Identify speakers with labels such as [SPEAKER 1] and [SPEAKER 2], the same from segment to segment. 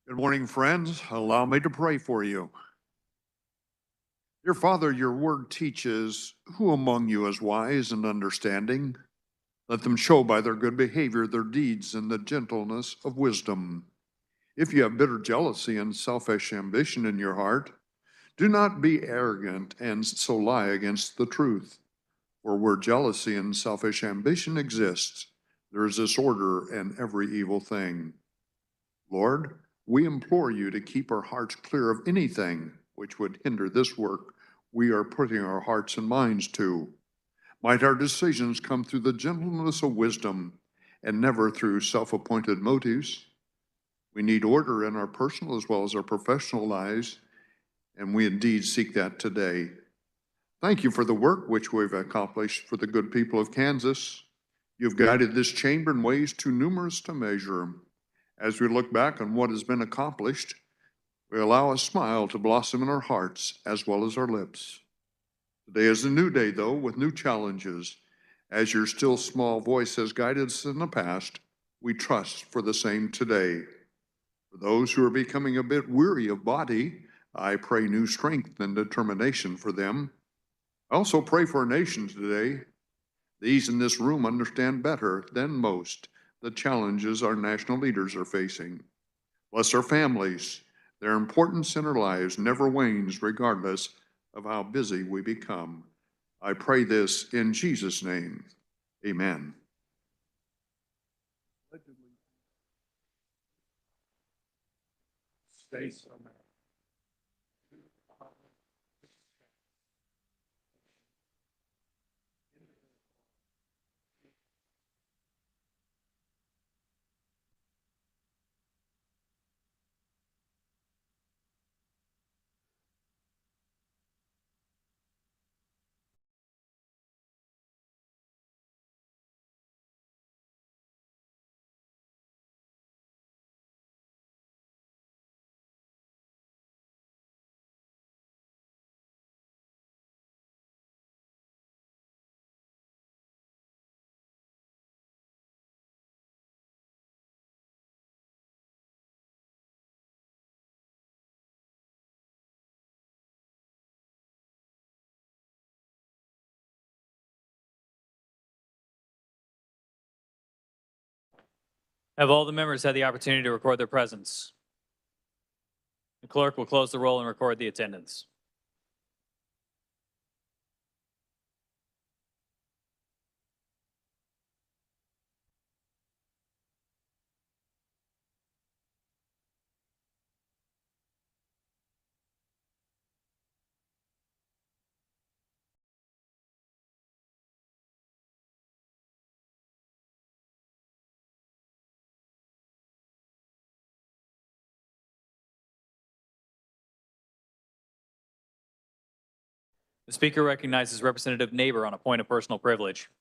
[SPEAKER 1] Good morning, friends. Allow me to pray for you. Dear Father, your word teaches, who among you is wise and understanding? Let them show by their good behavior their deeds in the gentleness of wisdom. If you have bitter jealousy and selfish ambition in your heart, do not be arrogant and so lie against the truth. For where jealousy and selfish ambition exists, there is disorder and every evil thing. Lord, we implore you to keep our hearts clear of anything which would hinder this work we are putting our hearts and minds to. Might our decisions come through the gentleness of wisdom and never through self-appointed motives. We need order in our personal as well as our professional lives, and we indeed seek that today. Thank you for the work which we've accomplished for the good people of Kansas. You've guided this chamber in ways too numerous to measure. As we look back on what has been accomplished, we allow a smile to blossom in our hearts as well as our lips. Today is a new day, though, with new challenges. As your still small voice has guided us in the past, we trust for the same today. For those who are becoming a bit weary of body, I pray new strength and determination for them. I also pray for our nation today. These in this room understand better than most the challenges our national leaders are facing. Bless our families. Their importance in our lives never wanes regardless of how busy we become. I pray this in Jesus' name. Amen. Stay so much.
[SPEAKER 2] Have all the members had the opportunity to record their presence? The clerk will close the roll and record the attendance. The speaker recognizes Representative Neighbor on a point of personal privilege.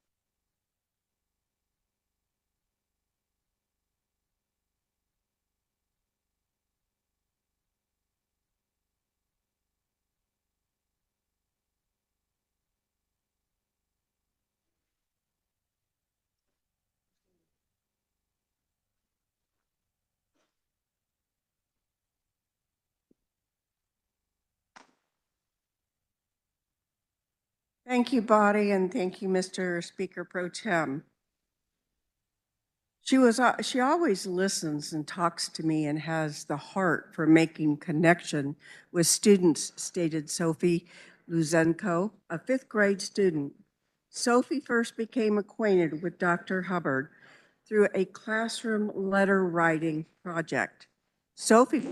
[SPEAKER 3] Thank you, Body, and thank you, Mr. Speaker Pro Tem. She always listens and talks to me and has the heart for making connection with students, stated Sophie Luzenko, a 5th grade student. Sophie first became acquainted with Dr. Hubbard through a classroom letter writing project. Sophie.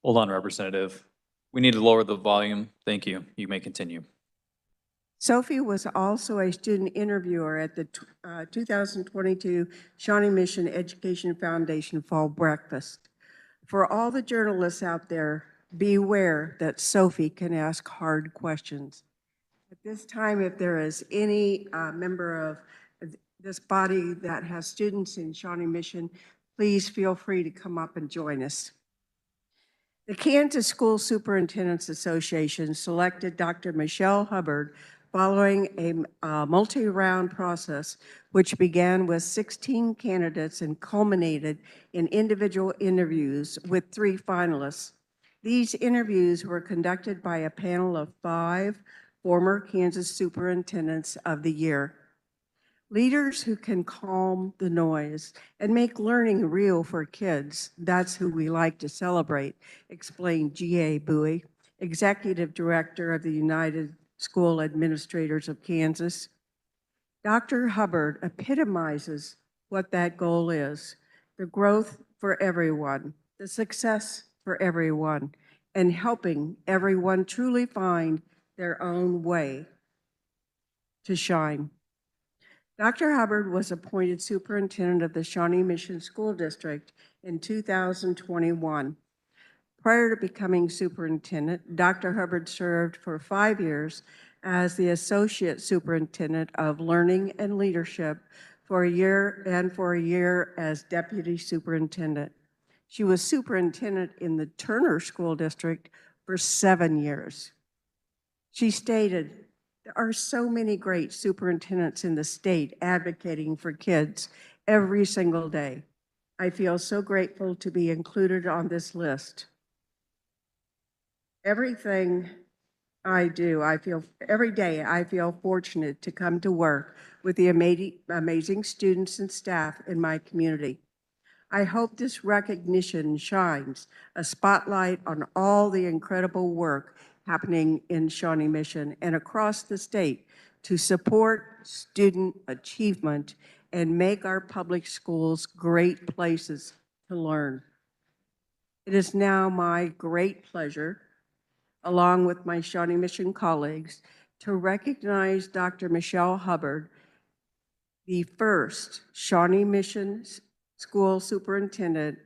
[SPEAKER 2] Hold on, Representative. We need to lower the volume. Thank you. You may continue.
[SPEAKER 3] Sophie was also a student interviewer at the 2022 Shawnee Mission Education Foundation Fall Breakfast. For all the journalists out there, beware that Sophie can ask hard questions. At this time, if there is any member of this body that has students in Shawnee Mission, please feel free to come up and join us. The Kansas School Superintendents Association selected Dr. Michelle Hubbard following a multi-round process which began with 16 candidates and culminated in individual interviews with 3 finalists. These interviews were conducted by a panel of 5 former Kansas Superintendents of the Year. Leaders who can calm the noise and make learning real for kids, that's who we like to celebrate, explained G.A. Bowie, Executive Director of the United School Administrators of Kansas. Dr. Hubbard epitomizes what that goal is: the growth for everyone, the success for everyone, and helping everyone truly find their own way to shine. Dr. Hubbard was appointed superintendent of the Shawnee Mission School District in 2021. Prior to becoming superintendent, Dr. Hubbard served for 5 years as the associate superintendent of learning and leadership for a year as deputy superintendent. She was superintendent in the Turner School District for 7 years. She stated, "There are so many great superintendents in the state advocating for kids every single day. I feel so grateful to be included on this list. Everything I do, every day I feel fortunate to come to work with the amazing students and staff in my community. I hope this recognition shines a spotlight on all the incredible work happening in Shawnee Mission and across the state to support student achievement and make our public schools great places to learn. It is now my great pleasure, along with my Shawnee Mission colleagues, to recognize Dr. Michelle Hubbard, the first Shawnee Mission School Superintendent,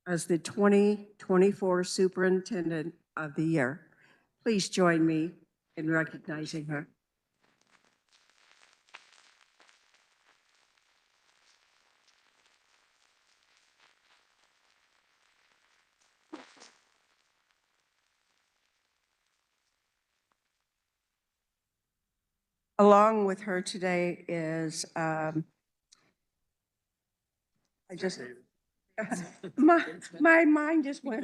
[SPEAKER 3] as the 2024 Superintendent of the Year. Please join me in recognizing her. Along with her today is, my mind just went.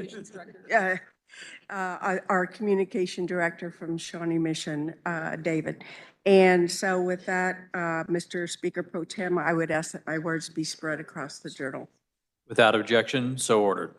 [SPEAKER 3] Our communication director from Shawnee Mission, David. And so with that, Mr. Speaker Pro Tem, I would ask that my words be spread across the journal.
[SPEAKER 2] Without objection, so ordered.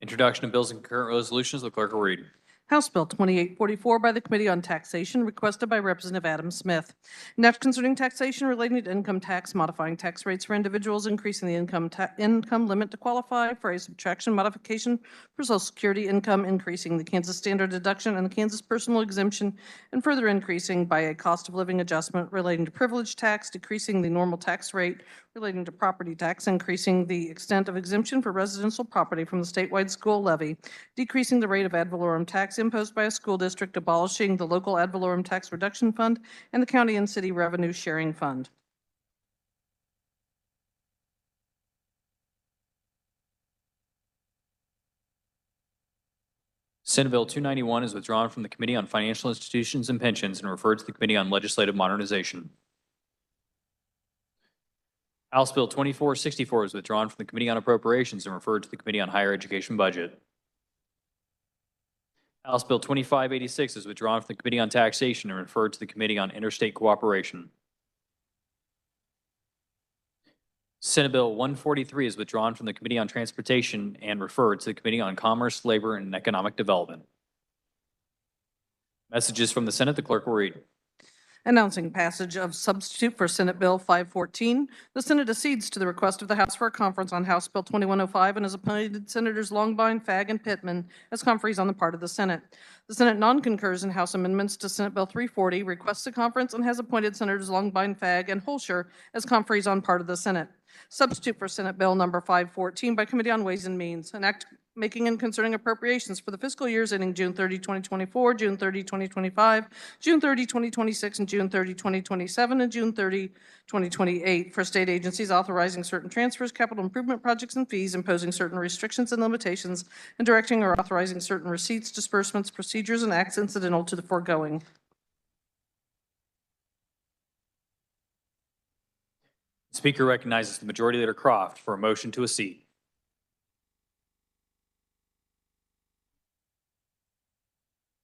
[SPEAKER 2] Introduction of bills and concurrent resolutions. The clerk will read.
[SPEAKER 4] House Bill 2844 by the Committee on Taxation, requested by Representative Adam Smith. An act concerning taxation relating to income tax, modifying tax rates for individuals, increasing the income limit to qualify for a subtraction modification for Social Security income, increasing the Kansas standard deduction and the Kansas personal exemption, and further increasing by a cost of living adjustment relating to privilege tax, decreasing the normal tax rate relating to property tax, increasing the extent of exemption for residential property from the statewide school levy, decreasing the rate of ad valorem tax imposed by a school district, abolishing the local ad valorem tax reduction fund and the county and city revenue sharing fund.
[SPEAKER 2] Senate Bill 291 is withdrawn from the Committee on Financial Institutions and Pensions and referred to the Committee on Legislative Modernization. House Bill 2464 is withdrawn from the Committee on Appropriations and referred to the Committee on Higher Education Budget. House Bill 2586 is withdrawn from the Committee on Taxation and referred to the Committee on Interstate Cooperation. Senate Bill 143 is withdrawn from the Committee on Transportation and referred to the Committee on Commerce, Labor, and Economic Development. Messages from the Senate. The clerk will read.
[SPEAKER 4] Announcing passage of substitute for Senate Bill 514, the Senate accedes to the request of the House for a conference on House Bill 2105 and has appointed Senators Longbine, Fagg, and Pittman as conferees on the part of the Senate. The Senate non-concurs in House amendments to Senate Bill 340, requests a conference, and has appointed Senators Longbine, Fagg, and Holscher as conferees on part of the Senate. Substitute for Senate Bill Number 514 by Committee on Ways and Means, an act making and concerning appropriations for the fiscal years ending June 30, 2024, June 30, 2025, June 30, 2026, and June 30, 2027, and June 30, 2028 for state agencies, authorizing certain transfers, capital improvement projects, and fees, imposing certain restrictions and limitations, and directing or authorizing certain receipts, disbursements, procedures, and acts incidental to the foregoing.
[SPEAKER 2] The Speaker recognizes the Majority Leader Croft for a motion to a seat.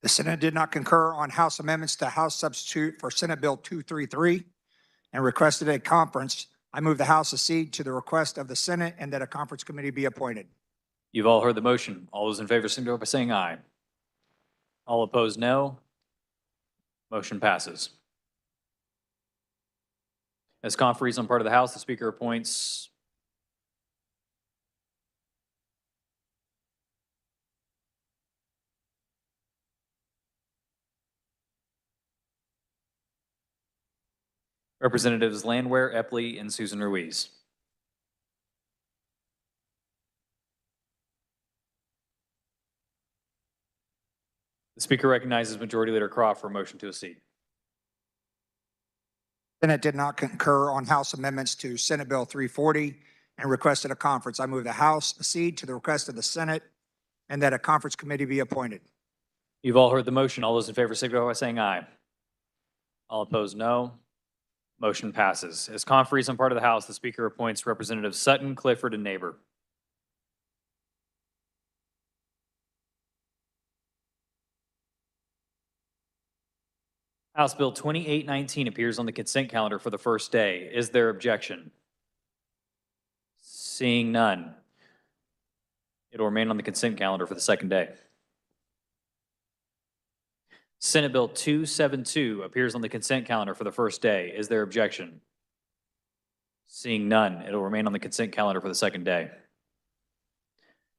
[SPEAKER 5] The Senate did not concur on House amendments to House substitute for Senate Bill 233 and requested a conference. I move the House accede to the request of the Senate and that a conference committee be appointed.
[SPEAKER 2] You've all heard the motion. All those in favor signify by saying aye. All opposed, no. Motion passes. As conferees on part of the House, the Speaker appoints Representatives Landwehr, Epley, and Susan Ruiz. The Speaker recognizes Majority Leader Croft for a motion to a seat.
[SPEAKER 5] Senate did not concur on House amendments to Senate Bill 340 and requested a conference. I move the House accede to the request of the Senate and that a conference committee be appointed.
[SPEAKER 2] You've all heard the motion. All those in favor signify by saying aye. All opposed, no. Motion passes. As conferees on part of the House, the Speaker appoints Representatives Sutton, Clifford, and Neighbor. House Bill 2819 appears on the consent calendar for the first day. Is there objection? Seeing none, it will remain on the consent calendar for the second day. Senate Bill 272 appears on the consent calendar for the first day. Is there objection? Seeing none, it will remain on the consent calendar for the second day.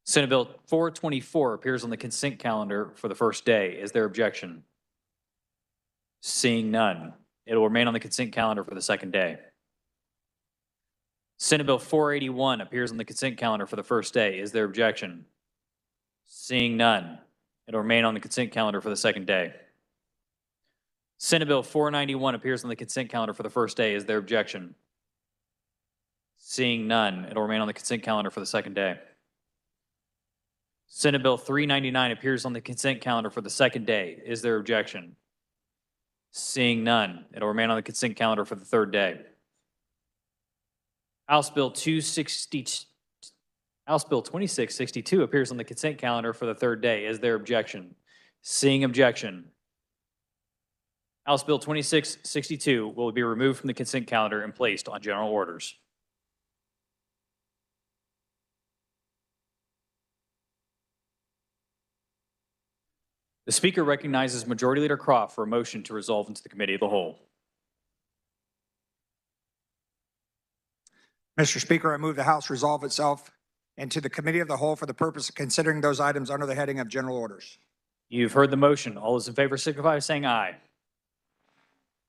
[SPEAKER 2] Senate Bill 424 appears on the consent calendar for the first day. Is there objection? Seeing none, it will remain on the consent calendar for the second day. Senate Bill 481 appears on the consent calendar for the first day. Is there objection? Seeing none, it will remain on the consent calendar for the second day. Senate Bill 491 appears on the consent calendar for the first day. Is there objection? Seeing none, it will remain on the consent calendar for the second day. Senate Bill 399 appears on the consent calendar for the second day. Is there objection? Seeing none, it will remain on the consent calendar for the third day. House Bill 2662 appears on the consent calendar for the third day. Is there objection? Seeing objection, House Bill 2662 will be removed from the consent calendar and placed on general orders. The Speaker recognizes Majority Leader Croft for a motion to resolve into the Committee of the Whole.
[SPEAKER 5] Mr. Speaker, I move the House resolve itself into the Committee of the Whole for the purpose of considering those items under the heading of general orders.
[SPEAKER 2] You've heard the motion. All those in favor signify by saying aye.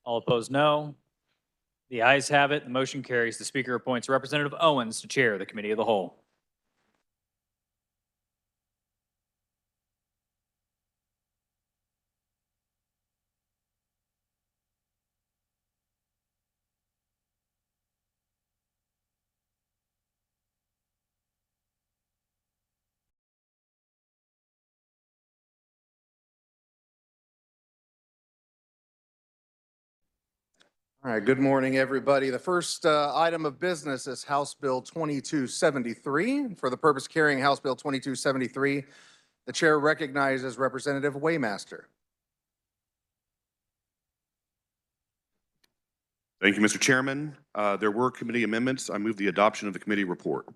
[SPEAKER 2] All opposed, no. The ayes have it. The motion carries. The Speaker appoints Representative Owens to chair the Committee of the Whole.
[SPEAKER 6] All right, good morning, everybody. The first item of business is House Bill 2273. For the purpose of carrying House Bill 2273, the chair recognizes Representative Waymaster.
[SPEAKER 7] Thank you, Mr. Chairman. There were committee amendments. I move the adoption of the committee report.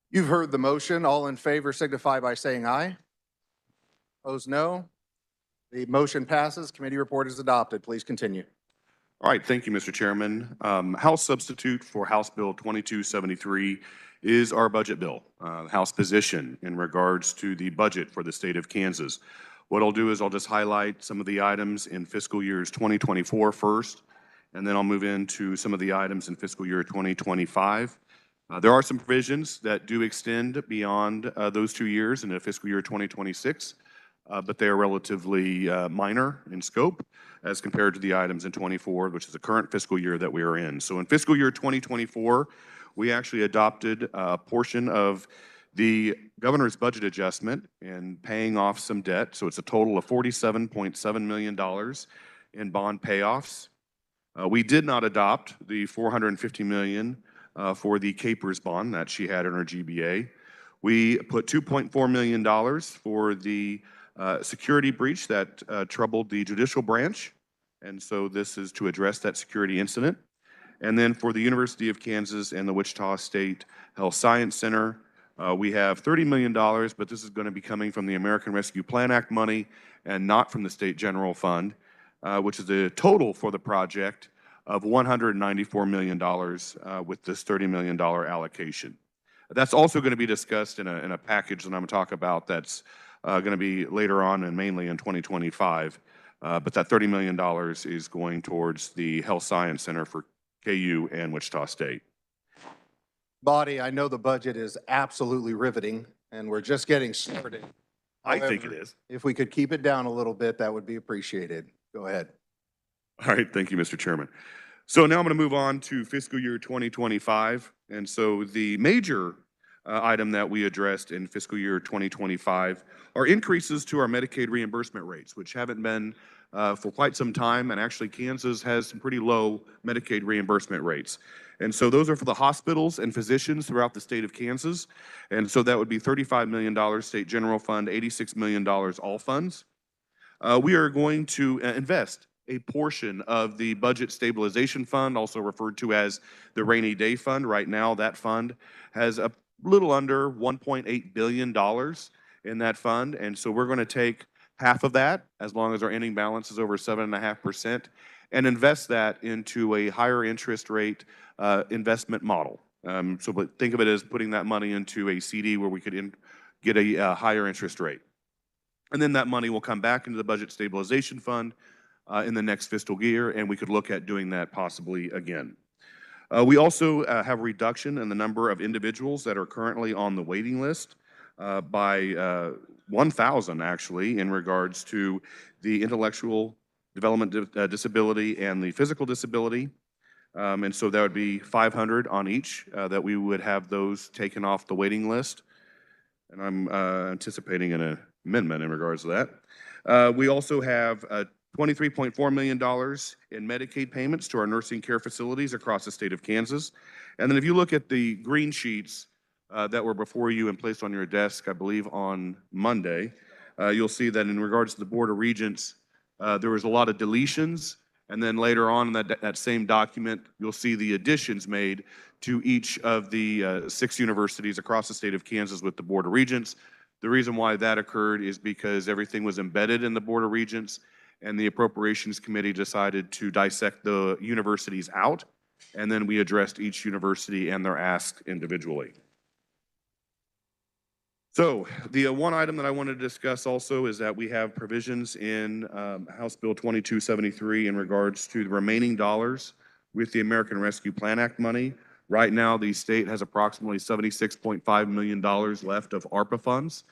[SPEAKER 6] You've heard the motion. All in favor signify by saying aye. Opposed, no. The motion passes. Committee report is adopted. Please continue.
[SPEAKER 7] All right, thank you, Mr. Chairman. House substitute for House Bill 2273 is our budget bill, House position in regards to the budget for the state of Kansas. What I'll do is I'll just highlight some of the items in fiscal years 2024 first, and then I'll move into some of the items in fiscal year 2025. There are some provisions that do extend beyond those 2 years into fiscal year 2026, but they are relatively minor in scope as compared to the items in 24, which is the current fiscal year that we are in. So in fiscal year 2024, we actually adopted a portion of the governor's budget adjustment and paying off some debt. So it's a total of $47.7 million in bond payoffs. We did not adopt the $450 million for the Capers bond that she had in her GBA. We put $2.4 million for the security breach that troubled the judicial branch. And so this is to address that security incident. And then for the University of Kansas and the Wichita State Health Science Center, we have $30 million, but this is going to be coming from the American Rescue Plan Act money and not from the State General Fund, which is the total for the project of $194 million with this $30 million allocation. That's also going to be discussed in a package that I'm going to talk about that's going to be later on and mainly in 2025. But that $30 million is going towards the Health Science Center for KU and Wichita State.
[SPEAKER 6] Body, I know the budget is absolutely riveting, and we're just getting started.
[SPEAKER 7] I think it
[SPEAKER 6] However,
[SPEAKER 7] is.
[SPEAKER 6] If we could keep it down a little bit, that would be appreciated. Go ahead.
[SPEAKER 7] All right, thank you, Mr. Chairman. So now I'm going to move on to fiscal year 2025. And so the major item that we addressed in fiscal year 2025 are increases to our Medicaid reimbursement rates, which haven't been for quite some time. And actually, Kansas has some pretty low Medicaid reimbursement rates. And so those are for the hospitals and physicians throughout the state of Kansas. And so that would be $35 million State General Fund, $86 million all funds. We are going to invest a portion of the Budget Stabilization Fund, also referred to as the Rainy Day Fund. Right now, that fund has a little under $1.8 billion in that fund. And so we're going to take half of that, as long as our ending balance is over 7.5%, and invest that into a higher interest rate investment model. So think of it as putting that money into a CD where we could get a higher interest rate. And then that money will come back into the Budget Stabilization Fund in the next fiscal year, and we could look at doing that possibly again. We also have a reduction in the number of individuals that are currently on the waiting list by 1,000 actually in regards to the intellectual development disability and the physical disability. And so that would be 500 on each that we would have those taken off the waiting list. And I'm anticipating an amendment in regards to that. We also have $23.4 million in Medicaid payments to our nursing care facilities across the state of Kansas. And then if you look at the green sheets that were before you and placed on your desk, I believe on Monday, you'll see that in regards to the Board of Regents, there was a lot of deletions. And then later on in that same document, you'll see the additions made to each of the 6 universities across the state of Kansas with the Board of Regents. The reason why that occurred is because everything was embedded in the Board of Regents, and the Appropriations Committee decided to dissect the universities out, and then we addressed each university and their asks individually. So the one item that I wanted to discuss also is that we have provisions in House Bill 2273 in regards to the remaining dollars with the American Rescue Plan Act money. Right now, the state has approximately $76.5 million left of ARPA funds.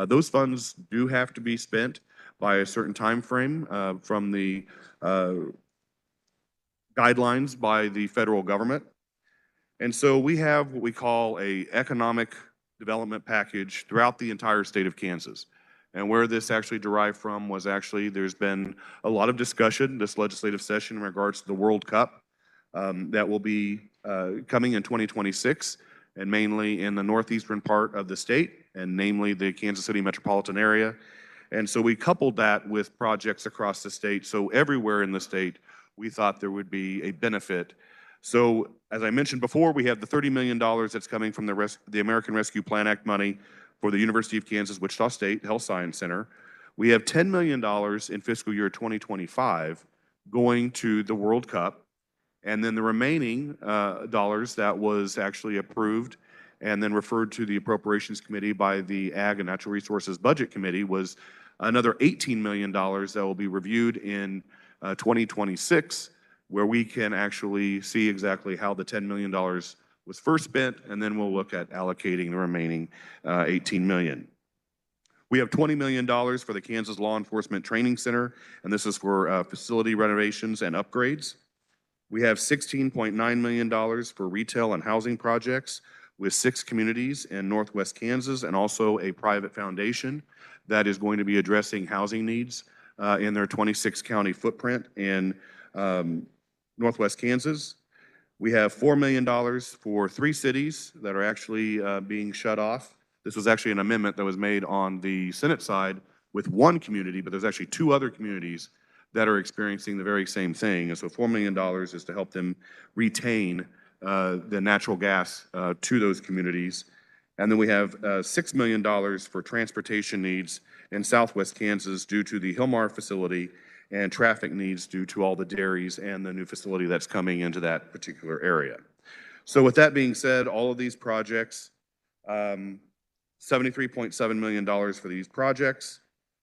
[SPEAKER 7] Those funds do have to be spent by a certain time frame from the guidelines by the federal government. And so we have what we call a economic development package throughout the entire state of Kansas. And where this actually derived from was actually there's been a lot of discussion this legislative session in regards to the World Cup that will be coming in 2026, and mainly in the northeastern part of the state, and namely the Kansas City metropolitan area. And so we coupled that with projects across the state. So everywhere in the state, we thought there would be a benefit. So as I mentioned before, we have the $30 million that's coming from the American Rescue Plan Act money for the University of Kansas, Wichita State Health Science Center. We have $10 million in fiscal year 2025 going to the World Cup. And then the remaining dollars that was actually approved and then referred to the Appropriations Committee by the Ag and Natural Resources Budget Committee was another $18 million that will be reviewed in 2026 where we can actually see exactly how the $10 million was first spent, and then we'll look at allocating the remaining 18 million. We have $20 million for the Kansas Law Enforcement Training Center, and this is for facility renovations and upgrades. We have $16.9 million for retail and housing projects with 6 communities in Northwest Kansas, and also a private foundation that is going to be addressing housing needs in their 26-county footprint in Northwest Kansas. We have $4 million for 3 cities that are actually being shut off. This was actually an amendment that was made on the Senate side with 1 community, but there's actually 2 other communities that are experiencing the very same thing. And so $4 million is to help them retain the natural gas to those communities. And then we have $6 million for transportation needs in Southwest Kansas due to the Hillmar facility and traffic needs due to all the dairies and the new facility that's coming into that particular area. So with that being said, all of these projects, $73.7 million for these projects,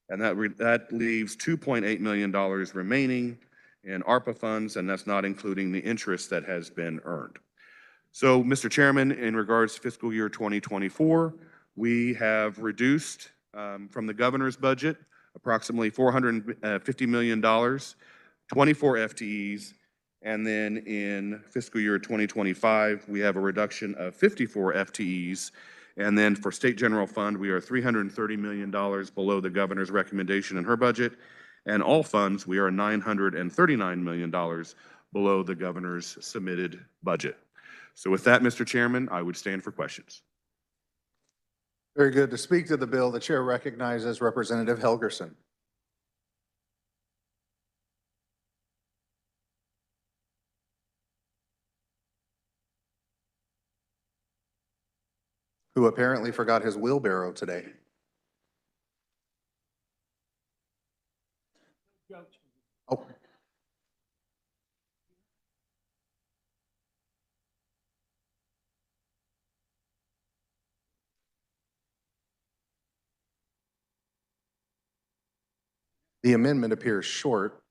[SPEAKER 7] and that leaves $2.8 million remaining in ARPA funds, and that's not including the interest that has been earned. So, Mr. Chairman, in regards to fiscal year 2024, we have reduced from the governor's budget approximately $450 million, 24 FTEs, and then in fiscal year 2025, we have a reduction of 54 FTEs. And then for State General Fund, we are $330 million below the governor's recommendation in her budget. And all funds, we are $939 million below the governor's submitted budget. So with that, Mr. Chairman, I would stand for questions.
[SPEAKER 6] Very good. To speak to the bill, the chair recognizes Representative Helgerson. Who apparently forgot his wheelbarrow today. Oh. The amendment appears short.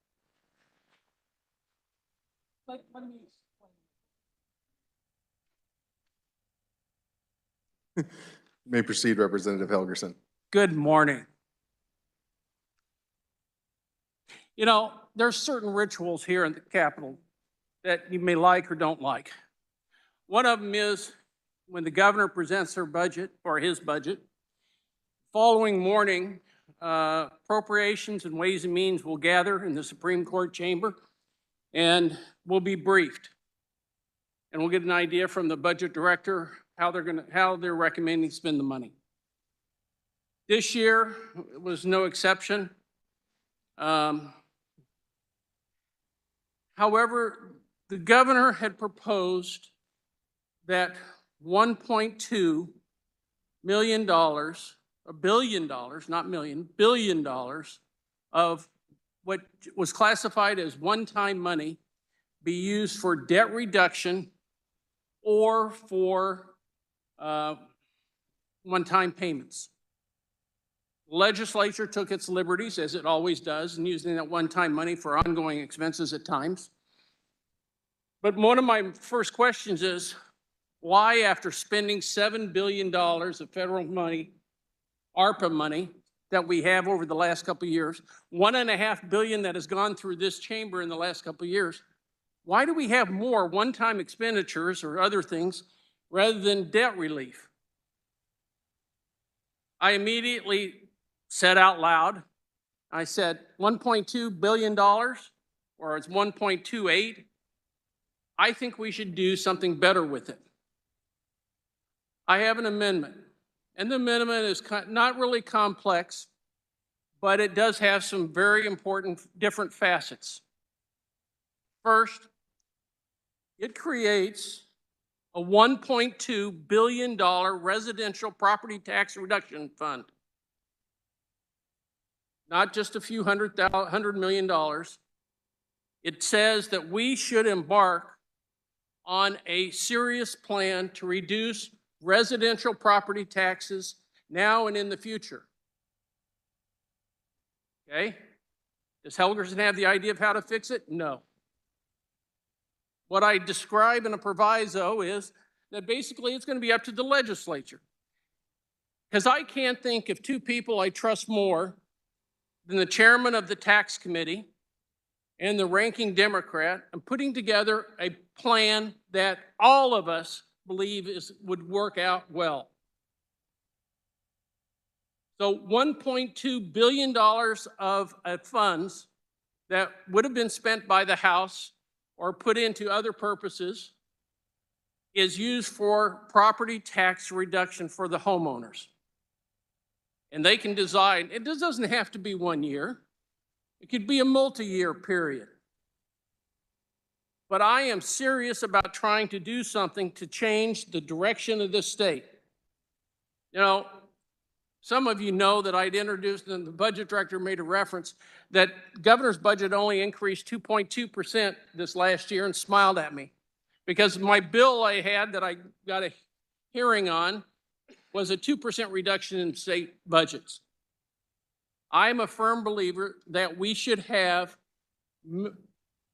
[SPEAKER 6] You may proceed, Representative Helgerson.
[SPEAKER 8] Good morning. You know, there's certain rituals here in the Capitol that you may like or don't like. One of them is when the governor presents her budget or his budget, following morning, Appropriations and Ways and Means will gather in the Supreme Court chamber and we'll be briefed. And we'll get an idea from the budget director how they're recommending to spend the money. This year was no exception. However, the governor had proposed that $1.2 million, $1 billion, not million, $1 billion of what was classified as one-time money be used for debt reduction or for one-time payments. The legislature took its liberties, as it always does, in using that one-time money for ongoing expenses at times. But one of my first questions is, why, after spending $7 billion of federal money, ARPA money, that we have over the last couple of years, $1.5 billion that has gone through this chamber in the last couple of years, why do we have more one-time expenditures or other things rather than debt relief? I immediately said out loud, I said, $1.2 billion, or it's 1.28, I think we should do something better with it. I have an amendment, and the amendment is not really complex, but it does have some very important different facets. First, it creates a $1.2 billion residential property tax reduction fund. Not just a few $100 million. It says that we should embark on a serious plan to reduce residential property taxes now and in the future. Okay? Does Helgerson have the idea of how to fix it? No. What I describe in a proviso is that basically it's going to be up to the legislature. Because I can't think of two people I trust more than the chairman of the tax committee and the ranking Democrat in putting together a plan that all of us believe would work out well. So $1.2 billion of funds that would have been spent by the House or put into other purposes is used for property tax reduction for the homeowners. And they can decide, it doesn't have to be 1 year. It could be a multi-year period. But I am serious about trying to do something to change the direction of this state. You know, some of you know that I'd introduced, and the budget director made a reference, that governor's budget only increased 2.2% this last year and smiled at me. Because my bill I had that I got a hearing on was a 2% reduction in state budgets. I'm a firm believer that we should have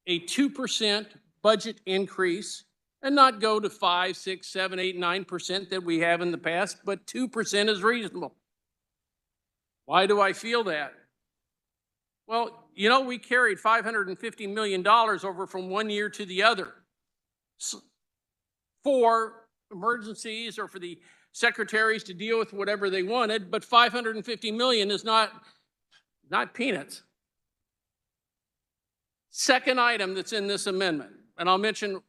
[SPEAKER 8] a 2% budget increase and not go to 5, 6, 7, 8, 9% that we have in the past, but 2% is reasonable. Why do I feel that? Well, you know, we carried $550 million over from 1 year to the other for emergencies or for the secretaries to deal with whatever they wanted, but $550 million is not peanuts. Second item that's in this amendment, and I'll mention,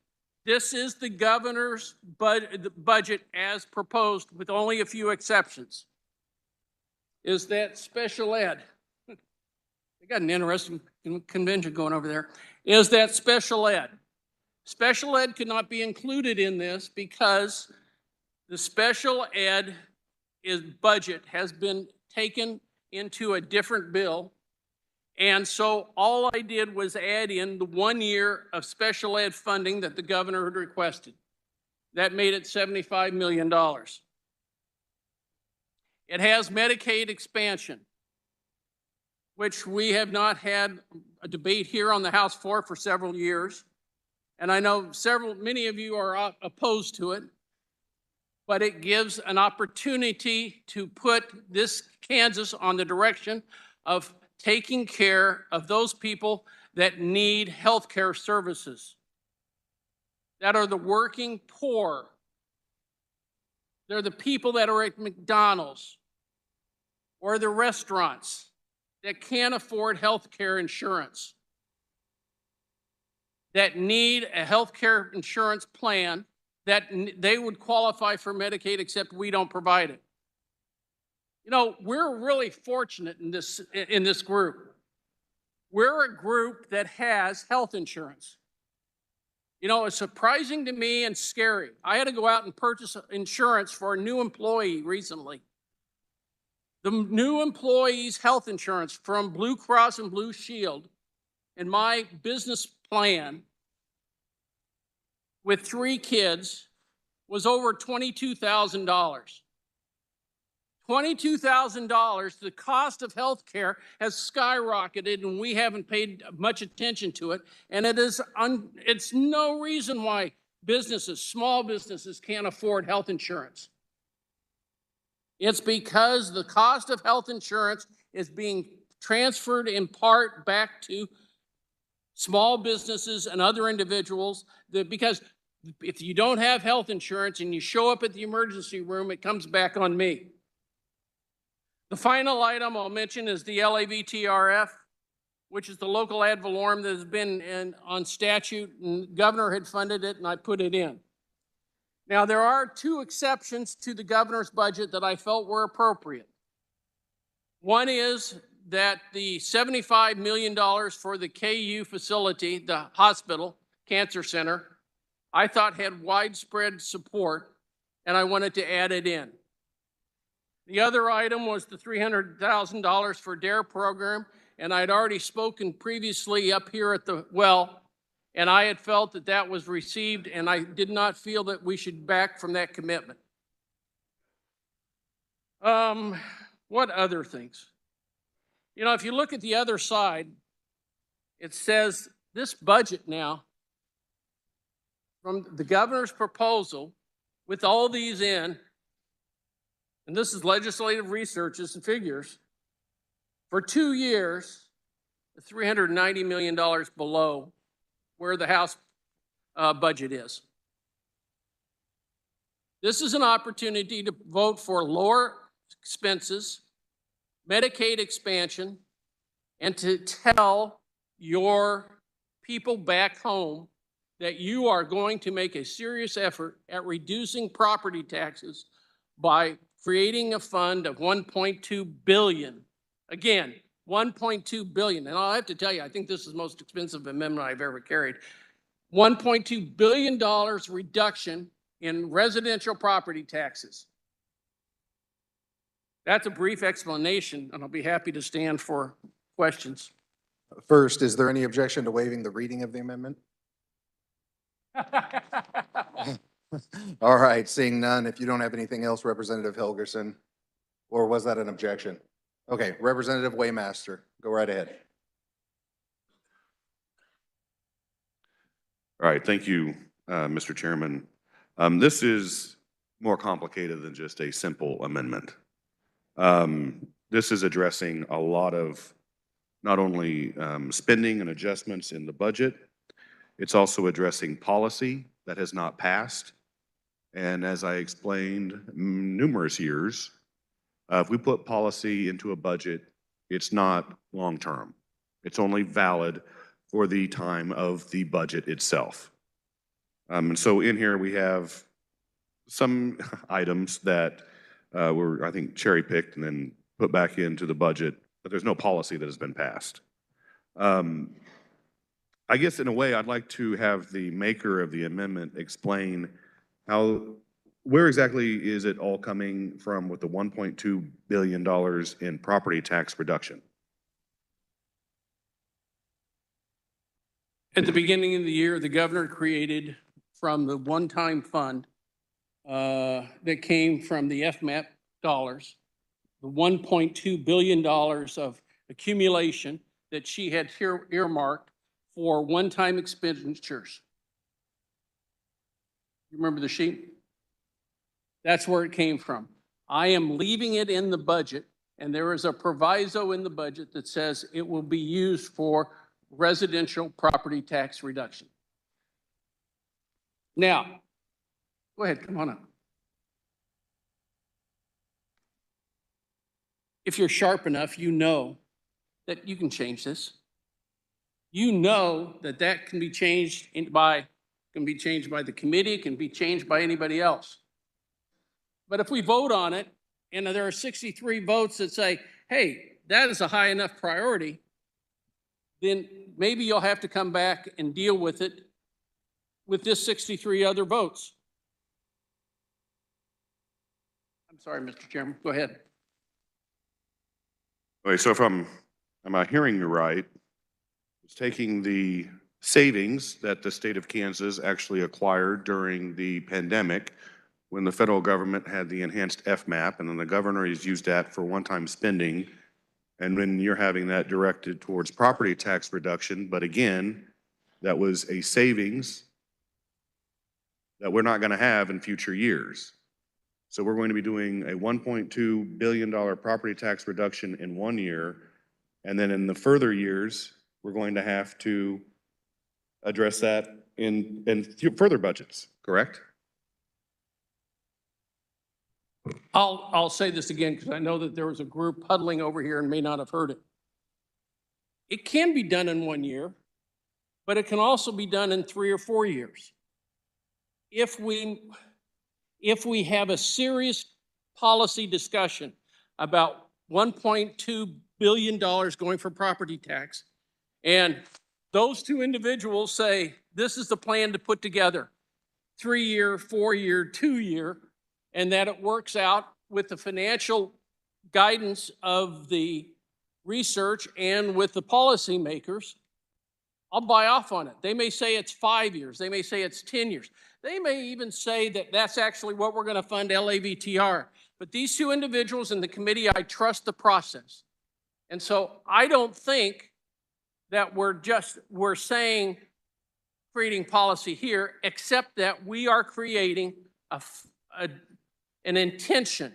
[SPEAKER 8] this is the governor's budget as proposed with only a few exceptions, is that special ed. They got an interesting convention going over there. Is that special ed. Special ed could not be included in this because the special ed budget has been taken into a different bill. And so all I did was add in the 1 year of special ed funding that the governor had requested. That made it $75 million. It has Medicaid expansion, which we have not had a debate here on the House floor for several years. And I know many of you are opposed to it, but it gives an opportunity to put this Kansas on the direction of taking care of those people that need health care services, that are the working poor. They're the people that are at McDonald's or the restaurants that can't afford health care insurance, that need a health care insurance plan that they would qualify for Medicaid, except we don't provide it. You know, we're really fortunate in this group. We're a group that has health insurance. You know, it's surprising to me and scary. I had to go out and purchase insurance for a new employee recently. The new employee's health insurance from Blue Cross and Blue Shield in my business plan with 3 kids was over $22,000. $22,000, the cost of health care has skyrocketed and we haven't paid much attention to it. And it's no reason why small businesses can't afford health insurance. It's because the cost of health insurance is being transferred in part back to small businesses and other individuals, because if you don't have health insurance and you show up at the emergency room, it comes back on me. The final item I'll mention is the LAVTRF, which is the local ad valorem that has been on statute, and the governor had funded it and I put it in. Now, there are 2 exceptions to the governor's budget that I felt were appropriate. One is that the $75 million for the KU facility, the hospital, cancer center, I thought had widespread support, and I wanted to add it in. The other item was the $300,000 for DARE program, and I'd already spoken previously up here at the well, and I had felt that that was received, and I did not feel that we should back from that commitment. What other things? You know, if you look at the other side, it says this budget now from the governor's proposal with all these in, and this is legislative researches and figures, for 2 years, $390 million below where the House budget is. This is an opportunity to vote for lower expenses, Medicaid expansion, and to tell your people back home that you are going to make a serious effort at reducing property taxes by creating a fund of $1.2 billion. Again, $1.2 billion. And I'll have to tell you, I think this is the most expensive amendment I've ever carried. $1.2 billion reduction in residential property taxes. That's a brief explanation, and I'll be happy to stand for questions.
[SPEAKER 6] First, is there any objection to waiving the reading of the amendment? All right, seeing none, if you don't have anything else, Representative Helgerson, or was that an objection? Okay, Representative Waymaster, go right ahead.
[SPEAKER 7] All right, thank you, Mr. Chairman. This is more complicated than just a simple amendment. This is addressing a lot of not only spending and adjustments in the budget, it's also addressing policy that has not passed. And as I explained numerous years, if we put policy into a budget, it's not long-term. It's only valid for the time of the budget itself. And so in here we have some items that were, I think, cherry-picked and then put back into the budget, but there's no policy that has been passed. I guess in a way, I'd like to have the maker of the amendment explain where exactly is it all coming from with the $1.2 billion in property tax reduction?
[SPEAKER 8] At the beginning of the year, the governor created from the one-time fund that came from the FMAP dollars, the $1.2 billion of accumulation that she had earmarked for one-time expenditures. You remember the sheet? That's where it came from. I am leaving it in the budget, and there is a proviso in the budget that says it will be used for residential property tax reduction. Now, go ahead, come on up. If you're sharp enough, you know that you can change this. You know that that can be changed by the committee, it can be changed by anybody else. But if we vote on it, and there are 63 votes that say, hey, that is a high enough priority, then maybe you'll have to come back and deal with it with this 63 other votes. I'm sorry, Mr. Chairman, go ahead.
[SPEAKER 7] Okay, so if am I hearing you right? It's taking the savings that the state of Kansas actually acquired during the pandemic when the federal government had the enhanced FMAP, and then the governor has used that for one-time spending. And when you're having that directed towards property tax reduction, but again, that was a savings that we're not going to have in future years. So we're going to be doing a $1.2 billion property tax reduction in 1 year, and then in the further years, we're going to have to address that in further budgets, correct?
[SPEAKER 8] I'll say this again because I know that there was a group huddling over here and may not have heard it. It can be done in 1 year, but it can also be done in 3 or 4 years. If we have a serious policy discussion about $1.2 billion going for property tax, and those two individuals say, this is the plan to put together, 3-year, 4-year, 2-year, and that it works out with the financial guidance of the research and with the policymakers, I'll buy off on it. They may say it's 5 years. They may say it's 10 years. They may even say that that's actually what we're going to fund LAVTR. But these two individuals in the committee, I trust the process. And so I don't think that we're saying creating policy here, except that we are creating an intention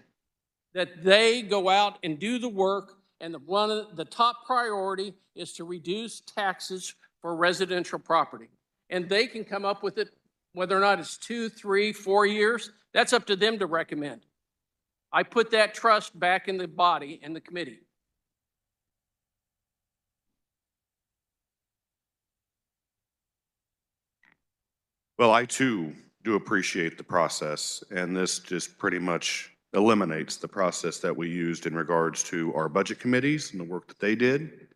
[SPEAKER 8] that they go out and do the work, and one of the top priority is to reduce taxes for residential property. And they can come up with it, whether or not it's 2, 3, 4 years, that's up to them to recommend. I put that trust back in the body and the committee.
[SPEAKER 7] Well, I too do appreciate the process, and this just pretty much eliminates the process that we used in regards to our budget committees and the work that they did.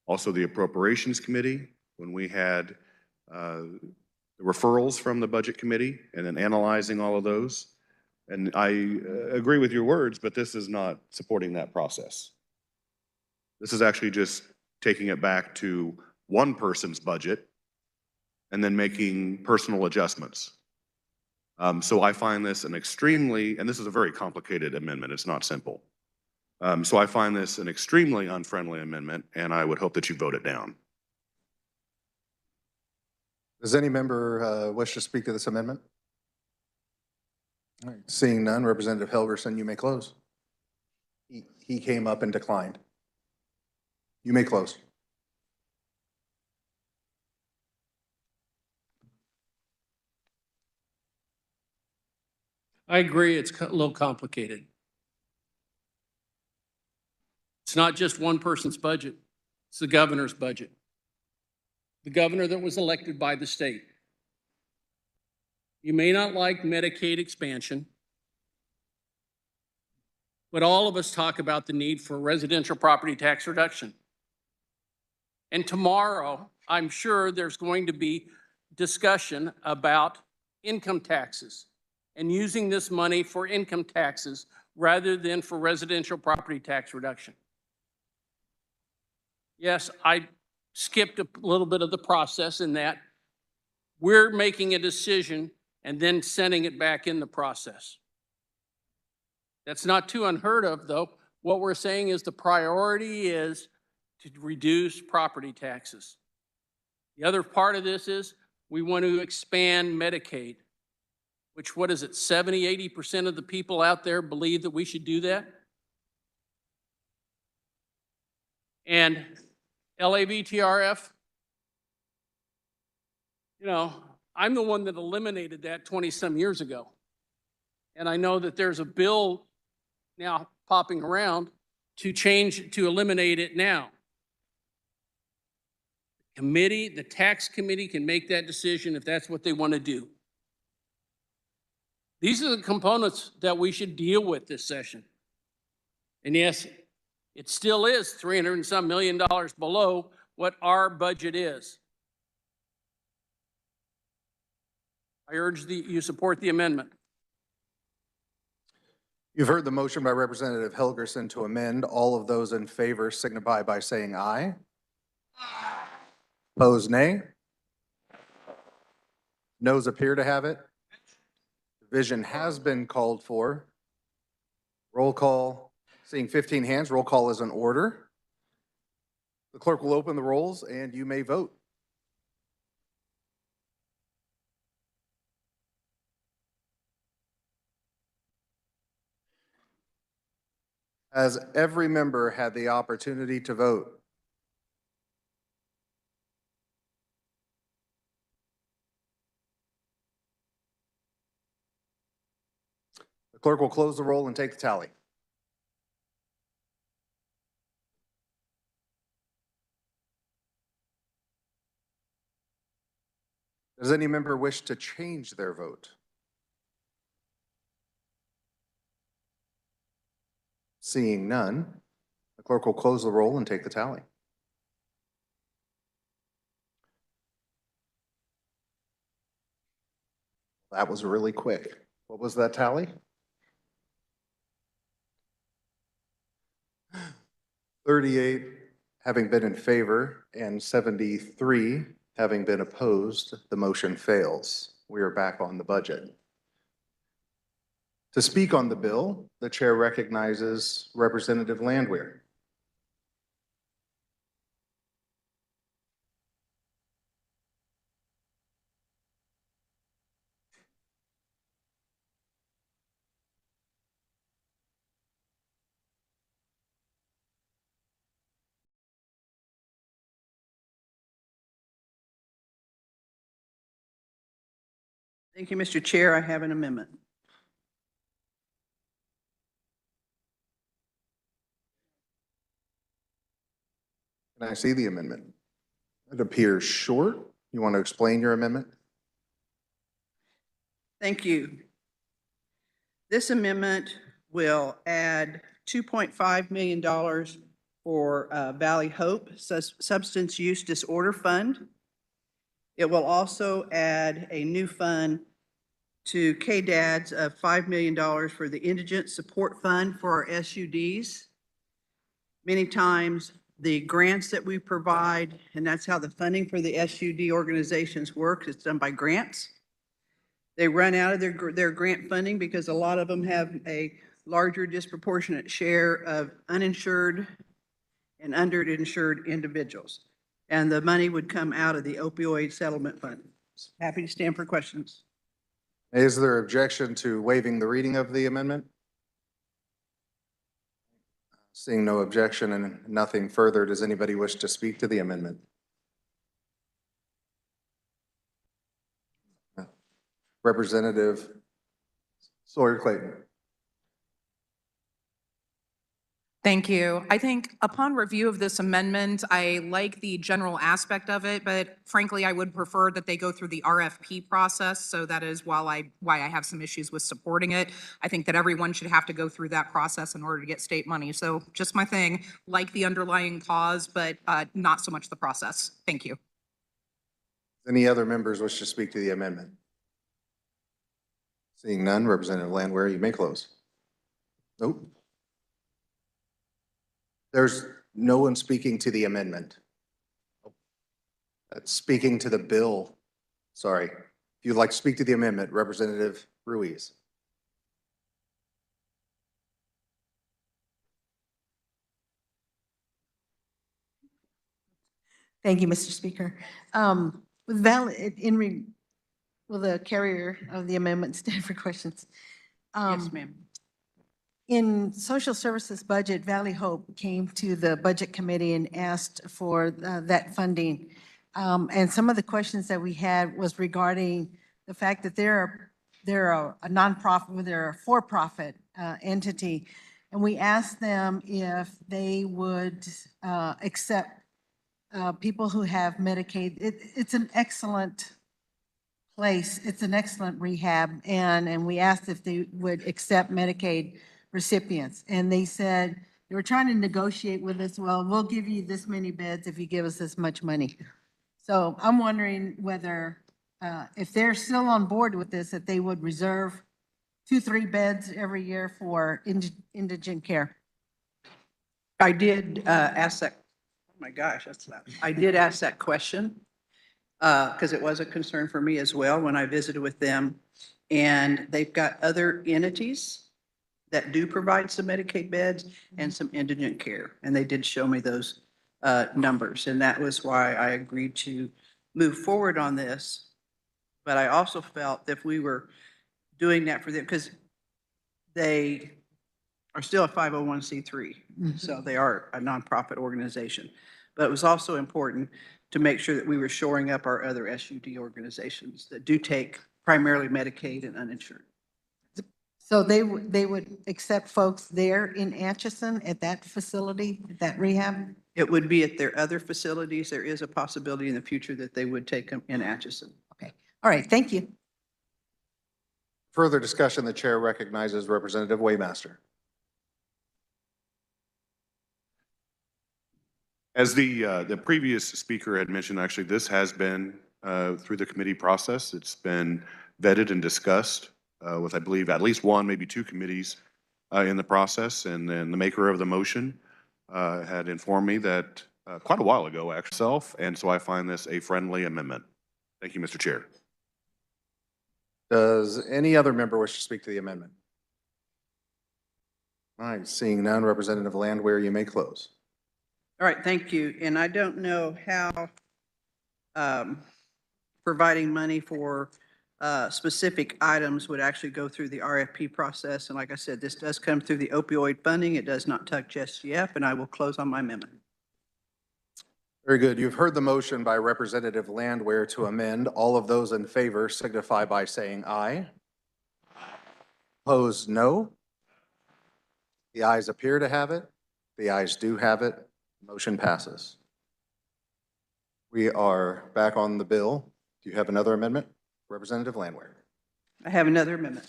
[SPEAKER 7] Also, the Appropriations Committee, when we had the referrals from the Budget Committee and then analyzing all of those. And I agree with your words, but this is not supporting that process. This is actually just taking it back to one person's budget and then making personal adjustments. So I find this an extremely, and this is a very complicated amendment, it's not simple. So I find this an extremely unfriendly amendment, and I would hope that you vote it down.
[SPEAKER 6] Does any member wish to speak to this amendment? All right, seeing none, Representative Helgerson, you may close. He came up and declined. You may close.
[SPEAKER 8] I agree, it's a little complicated. It's not just one person's budget, it's the governor's budget. The governor that was elected by the state. You may not like Medicaid expansion, but all of us talk about the need for residential property tax reduction. And tomorrow, I'm sure there's going to be discussion about income taxes and using this money for income taxes rather than for residential property tax reduction. Yes, I skipped a little bit of the process in that we're making a decision and then sending it back in the process. That's not too unheard of, though. What we're saying is the priority is to reduce property taxes. The other part of this is we want to expand Medicaid, which, what is it, 70, 80% of the people out there believe that we should do that? And LAVTRF, you know, I'm the one that eliminated that 20-some years ago. And I know that there's a bill now popping around to eliminate it now. The tax committee can make that decision if that's what they want to do. These are the components that we should deal with this session. And yes, it still is $300 and some million below what our budget is. I urge you support the amendment.
[SPEAKER 6] You've heard the motion by Representative Helgerson to amend. All of those in favor signify by saying aye. Opposed, nay. Noes appear to have it. Division has been called for. Roll call. Seeing 15 hands, roll call is in order. The clerk will open the rolls and you may vote. Has every member had the opportunity to vote? The clerk will close the roll and take the tally. Does any member wish to change their vote? Seeing none, the clerk will close the roll and take the tally. That was really quick. What was that tally? 38 having been in favor and 73 having been opposed. The motion fails. We are back on the budget. To speak on the bill, the chair recognizes Representative Landwehr.
[SPEAKER 9] Thank you, Mr. Chair. I have an amendment.
[SPEAKER 6] Can I see the amendment? It appears short. You want to explain your amendment?
[SPEAKER 9] Thank you. This amendment will add $2.5 million for Valley Hope Substance Use Disorder Fund. It will also add a new fund to KDADS of $5 million for the Indigent Support Fund for our SUDs. Many times, the grants that we provide, and that's how the funding for the SUD organizations works, it's done by grants. They run out of their grant funding because a lot of them have a larger disproportionate share of uninsured and underinsured individuals. And the money would come out of the opioid settlement fund. Happy to stand for questions.
[SPEAKER 6] Is there objection to waiving the reading of the amendment? Seeing no objection and nothing further, does anybody wish to speak to the amendment? Representative Sawyer-Clayton.
[SPEAKER 10] Thank you. I think upon review of this amendment, I like the general aspect of it, but frankly, I would prefer that they go through the RFP process. So that is why I have some issues with supporting it. I think that everyone should have to go through that process in order to get state money. So just my thing, like the underlying cause, but not so much the process. Thank you.
[SPEAKER 6] Any other members wish to speak to the amendment? Seeing none, Representative Landwehr, you may close. Nope. There's no one speaking to the amendment. That's speaking to the bill. Sorry. If you'd like to speak to the amendment, Representative Ruiz.
[SPEAKER 11] Thank you, Mr. Speaker. Will the carrier of the amendment stand for questions?
[SPEAKER 9] Yes, ma'am.
[SPEAKER 11] In social services budget, Valley Hope came to the budget committee and asked for that funding. And some of the questions that we had was regarding the fact that they're a nonprofit, they're a for-profit entity. And we asked them if they would accept people who have Medicaid. It's an excellent place. It's an excellent rehab. And we asked if they would accept Medicaid recipients. And they said, they were trying to negotiate with us, well, we'll give you this many beds if you give us this much money. So I'm wondering whether, if they're still on board with this, that they would reserve 2-3 beds every year for indigent care.
[SPEAKER 9] I did ask that, oh my gosh, that's loud. I did ask that question because it was a concern for me as well when I visited with them. And they've got other entities that do provide some Medicaid beds and some indigent care. And they did show me those numbers. And that was why I agreed to move forward on this. But I also felt that if we were doing that for them, because they are still a 501c3, so they are a nonprofit organization. But it was also important to make sure that we were shoring up our other SUD organizations that do take primarily Medicaid and uninsured.
[SPEAKER 11] So they would accept folks there in Atchison at that facility, that rehab?
[SPEAKER 9] It would be at their other facilities. There is a possibility in the future that they would take them in Atchison.
[SPEAKER 11] Okay. All right. Thank you.
[SPEAKER 6] Further discussion, the chair recognizes Representative Waymaster.
[SPEAKER 7] As the previous speaker had mentioned, actually, this has been through the committee process. It's been vetted and discussed with, I believe, at least one, maybe two committees in the process. And then the maker of the motion had informed me that quite a while ago, actually, and so I find this a friendly amendment. Thank you, Mr. Chair.
[SPEAKER 6] Does any other member wish to speak to the amendment? All right, seeing none, Representative Landwehr, you may close.
[SPEAKER 9] All right, thank you. And I don't know how providing money for specific items would actually go through the RFP process. And like I said, this does come through the opioid funding. It does not touch SGF, and I will close on my amendment.
[SPEAKER 6] Very good. You've heard the motion by Representative Landwehr to amend. All of those in favor signify by saying aye. Opposed, no. The ayes appear to have it. The ayes do have it. Motion passes. We are back on the bill. Do you have another amendment? Representative Landwehr.
[SPEAKER 9] I have another amendment.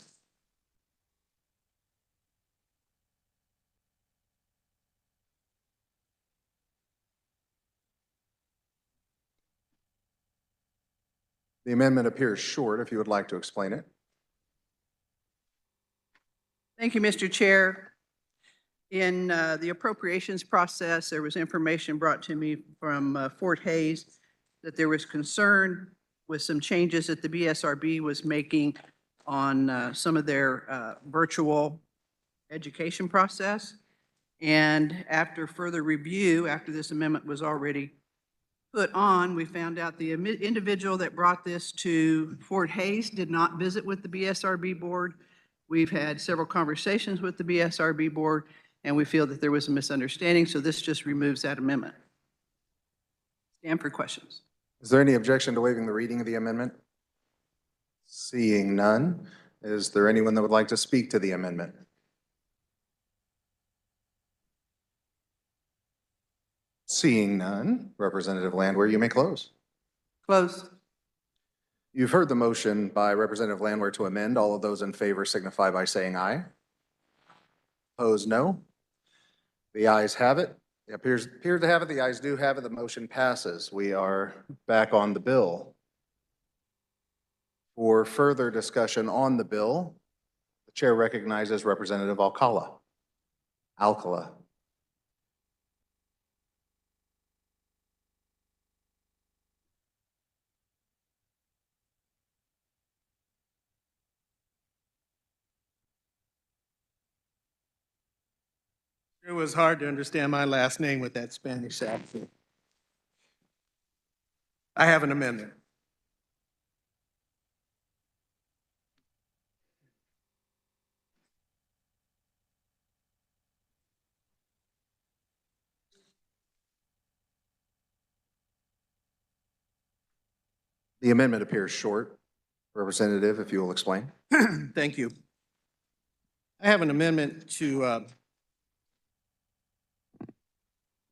[SPEAKER 6] The amendment appears short, if you would like to explain it.
[SPEAKER 9] Thank you, Mr. Chair. In the appropriations process, there was information brought to me from Fort Hays that there was concern with some changes that the BSRB was making on some of their virtual education process. And after further review, after this amendment was already put on, we found out the individual that brought this to Fort Hays did not visit with the BSRB board. We've had several conversations with the BSRB board, and we feel that there was a misunderstanding, so this just removes that amendment. Stand for questions.
[SPEAKER 6] Is there any objection to waiving the reading of the amendment? Seeing none, is there anyone that would like to speak to the amendment? Seeing none, Representative Landwehr, you may close.
[SPEAKER 9] Close.
[SPEAKER 6] You've heard the motion by Representative Landwehr to amend. All of those in favor signify by saying aye. Opposed, no. The ayes have it. It appears to have it. The ayes do have it. The motion passes. We are back on the bill. For further discussion on the bill, the chair recognizes Representative Alcala.
[SPEAKER 12] It was hard to understand my last name with that Spanish accent. I have an amendment.
[SPEAKER 6] The amendment appears short. Representative, if you will explain.
[SPEAKER 12] Thank you. I have an amendment to,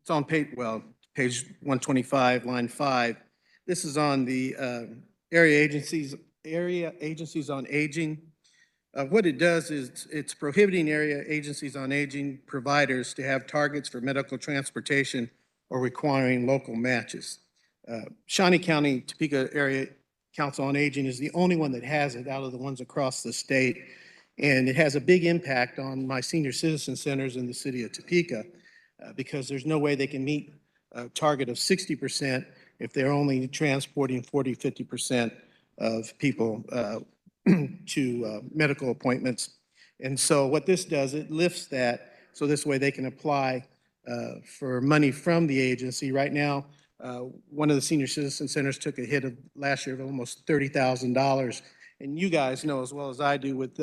[SPEAKER 12] it's on page 125, line 5. This is on the area agencies on aging. What it does is it's prohibiting area agencies on aging providers to have targets for medical transportation or requiring local matches. Shawnee County, Topeka Area Council on Aging is the only one that has it out of the ones across the state. And it has a big impact on my senior citizen centers in the city of Topeka because there's no way they can meet a target of 60% if they're only transporting 40, 50% of people to medical appointments. And so what this does, it lifts that so this way they can apply for money from the agency. Right now, one of the senior citizen centers took a hit of last year of almost $30,000. And you guys know as well as I do with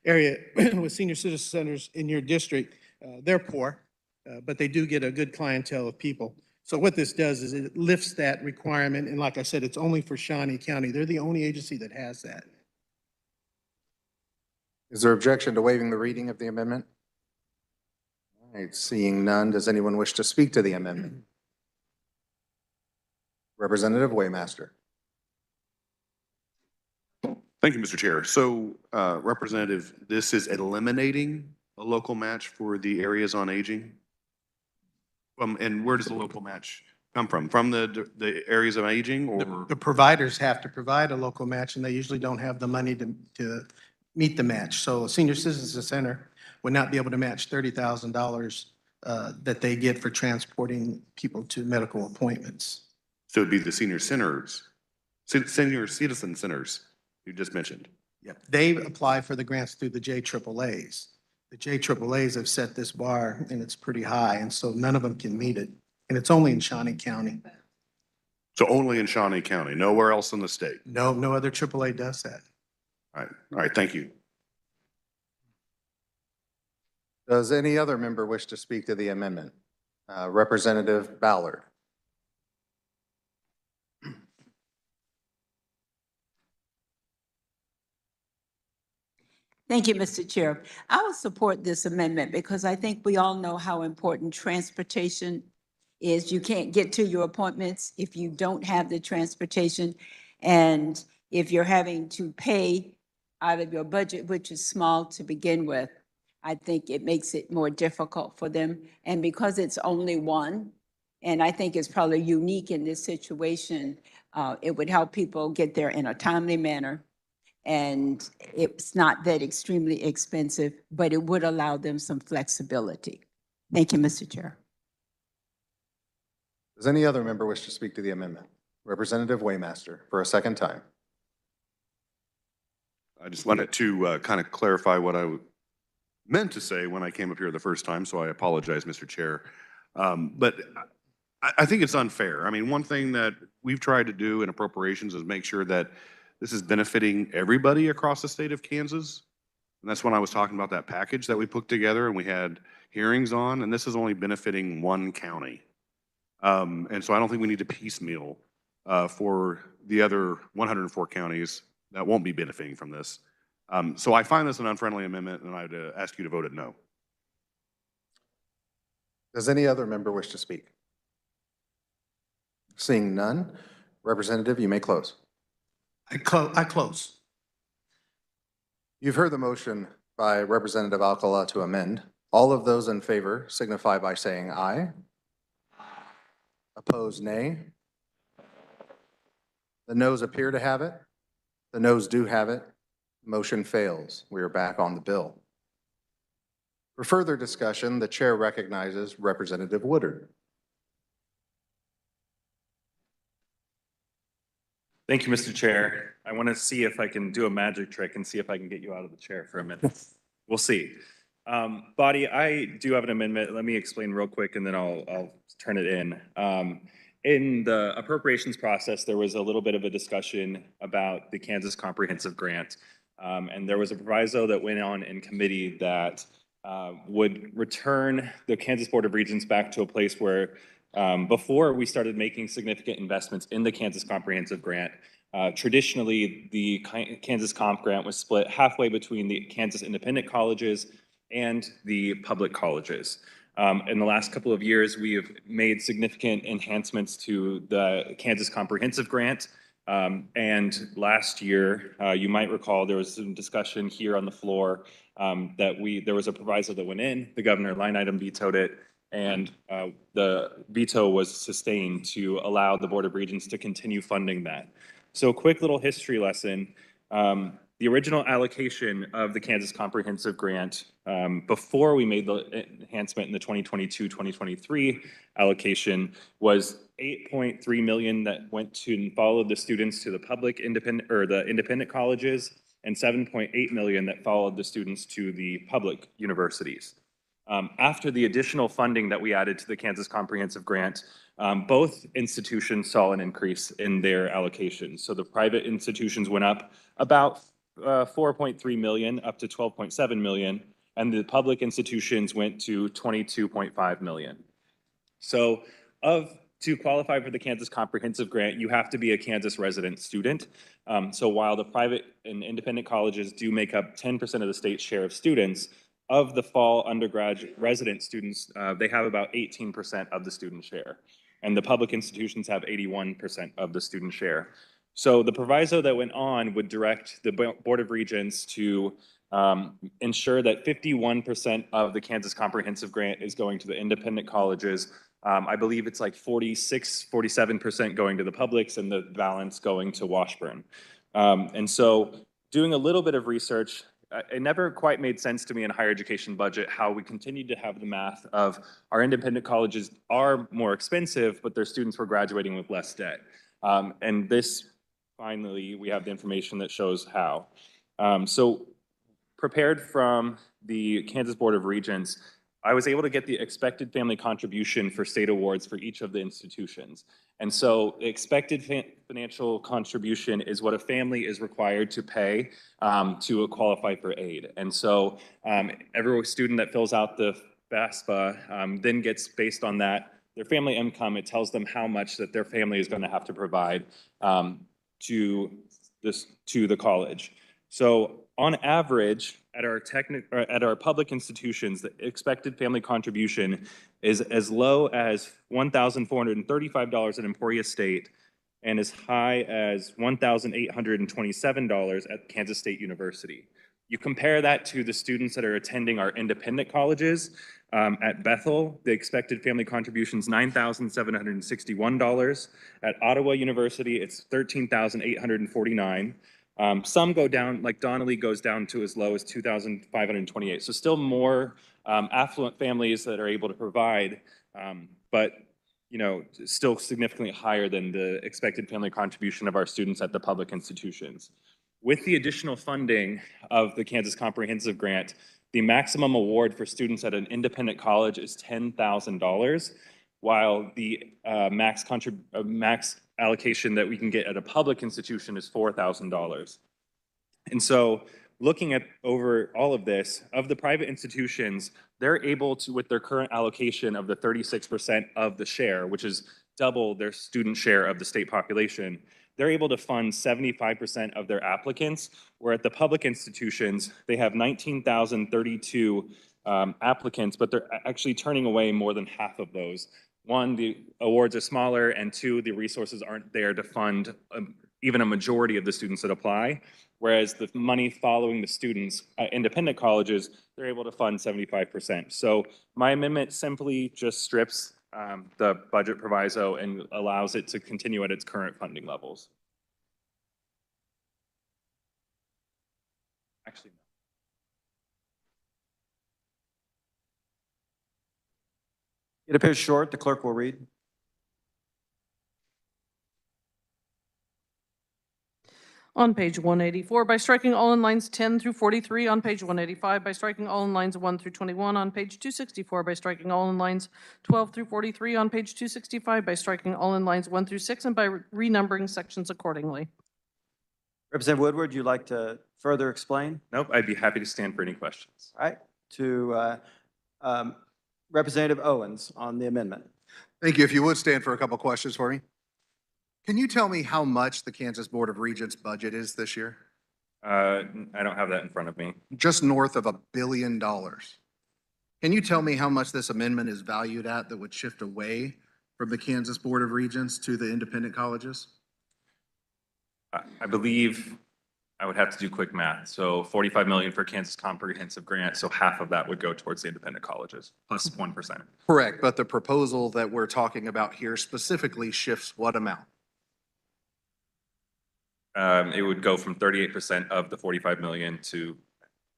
[SPEAKER 12] area with senior citizen centers in your district, they're poor, but they do get a good clientele of people. So what this does is it lifts that requirement. And like I said, it's only for Shawnee County. They're the only agency that has that.
[SPEAKER 6] Is there objection to waiving the reading of the amendment? All right, seeing none, does anyone wish to speak to the amendment? Representative Waymaster.
[SPEAKER 7] Thank you, Mr. Chair. So, Representative, this is eliminating a local match for the areas on aging? And where does the local match come from? From the areas of aging or?
[SPEAKER 12] The providers have to provide a local match, and they usually don't have the money to meet the match. So a senior citizen center would not be able to match $30,000 that they get for transporting people to medical appointments.
[SPEAKER 7] So it'd be the senior centers, senior citizen centers you just mentioned.
[SPEAKER 12] Yep. They apply for the grants through the JAAAs. The JAAAs have set this bar, and it's pretty high, and so none of them can meet it. And it's only in Shawnee County.
[SPEAKER 7] So only in Shawnee County, nowhere else in the state?
[SPEAKER 12] No other AAA does that.
[SPEAKER 7] All right, thank you.
[SPEAKER 6] Does any other member wish to speak to the amendment? Representative Ballard.
[SPEAKER 13] Thank you, Mr. Chair. I will support this amendment because I think we all know how important transportation is. You can't get to your appointments if you don't have the transportation. And if you're having to pay out of your budget, which is small to begin with, I think it makes it more difficult for them. And because it's only one, and I think it's probably unique in this situation, it would help people get there in a timely manner. And it's not that extremely expensive, but it would allow them some flexibility. Thank you, Mr. Chair.
[SPEAKER 6] Does any other member wish to speak to the amendment? Representative Waymaster, for a second time.
[SPEAKER 7] I just wanted to kind of clarify what I meant to say when I came up here the first time, so I apologize, Mr. Chair. But I think it's unfair. I mean, one thing that we've tried to do in appropriations is make sure that this is benefiting everybody across the state of Kansas. And that's when I was talking about that package that we put together and we had hearings on, and this is only benefiting one county. And so I don't think we need to piecemeal for the other 104 counties that won't be benefiting from this. So I find this an unfriendly amendment, and I'd ask you to vote it no.
[SPEAKER 6] Does any other member wish to speak? Seeing none, Representative, you may close.
[SPEAKER 12] I close.
[SPEAKER 6] You've heard the motion by Representative Alcala to amend. All of those in favor signify by saying aye. Opposed, nay. The noes appear to have it. The noes do have it. Motion fails. We are back on the bill. For further discussion, the chair recognizes Representative Woodard.
[SPEAKER 14] Thank you, Mr. Chair. I want to see if I can do a magic trick and see if I can get you out of the chair for a minute. We'll see. Body, I do have an amendment. Let me explain real quick and then I'll turn it in. In the appropriations process, there was a little bit of a discussion about the Kansas Comprehensive Grant. And there was a proviso that went on in committee that would return the Kansas Board of Regents back to a place where before we started making significant investments in the Kansas Comprehensive Grant, traditionally the Kansas Comp Grant was split halfway between the Kansas independent colleges and the public colleges. In the last couple of years, we have made significant enhancements to the Kansas Comprehensive Grant. And last year, you might recall there was some discussion here on the floor that there was a proviso that went in, the governor line item vetoed it, and the veto was sustained to allow the Board of Regents to continue funding that. So a quick little history lesson. The original allocation of the Kansas Comprehensive Grant before we made the enhancement in the 2022-2023 allocation was $8.3 million that went to and followed the students to the public independent or the independent colleges, and $7.8 million that followed the students to the public universities. After the additional funding that we added to the Kansas Comprehensive Grant, both institutions saw an increase in their allocations. So the private institutions went up about 4.3 million up to 12.7 million, and the public institutions went to 22.5 million. So to qualify for the Kansas Comprehensive Grant, you have to be a Kansas resident student. So while the private and independent colleges do make up 10% of the state's share of students, of the fall undergraduate resident students, they have about 18% of the student share. And the public institutions have 81% of the student share. So the proviso that went on would direct the Board of Regents to ensure that 51% of the Kansas Comprehensive Grant is going to the independent colleges. I believe it's like 47% going to the publics and the balance going to Washburn. And so doing a little bit of research, it never quite made sense to me in a higher education budget how we continued to have the math of our independent colleges are more expensive, but their students were graduating with less debt. And this, finally, we have the information that shows how. So prepared from the Kansas Board of Regents, I was able to get the expected family contribution for state awards for each of the institutions. And so expected financial contribution is what a family is required to pay to qualify for aid. And so every student that fills out the FAFSA then gets, based on that, their family income, it tells them how much that their family is going to have to provide to the college. So on average, at our public institutions, the expected family contribution is as low as $1,435 at Emporia State and as high as $1,827 at Kansas State University. You compare that to the students that are attending our independent colleges. At Bethel, the expected family contribution is $9,761. At Ottawa University, it's $13,849. Some go down, like Donnelly goes down to as low as $2,528. So still more affluent families that are able to provide, but still significantly higher than the expected family contribution of our students at the public institutions. With the additional funding of the Kansas Comprehensive Grant, the maximum award for students at an independent college is $10,000, while the max allocation that we can get at a public institution is $4,000. And so looking at over all of this, of the private institutions, they're able to, with their current allocation of the 36% of the share, which is double their student share of the state population, they're able to fund 75% of their applicants, where at the public institutions, they have 19,032 applicants, but they're actually turning away more than half of those. One, the awards are smaller, and two, the resources aren't there to fund even a majority of the students that apply, whereas the money following the students at independent colleges, they're able to fund 75%. So my amendment simply just strips the budget proviso and allows it to continue at its current funding levels. Actually, no.
[SPEAKER 15] It appears short. The clerk will read.
[SPEAKER 4] On page 184, by striking all in lines 10 through 43. On page 185, by striking all in lines 1 through 21. On page 264, by striking all in lines 12 through 43. On page 265, by striking all in lines 1 through 6, and by renumbering sections accordingly.
[SPEAKER 15] Representative Woodward, would you like to further explain?
[SPEAKER 14] Nope, I'd be happy to stand for any questions.
[SPEAKER 15] All right. To Representative Owens on the amendment.
[SPEAKER 6] Thank you. If you would stand for a couple questions for me. Can you tell me how much the Kansas Board of Regents budget is this year?
[SPEAKER 14] I don't have that in front of me.
[SPEAKER 6] Just north of $1 billion. Can you tell me how much this amendment is valued at that would shift away from the Kansas Board of Regents to the independent colleges?
[SPEAKER 14] I believe I would have to do quick math. So 45 million for Kansas Comprehensive Grant. So half of that would go towards the independent colleges, plus 1%.
[SPEAKER 6] Correct, but the proposal that we're talking about here specifically shifts what amount?
[SPEAKER 14] It would go from 38% of the 45 million to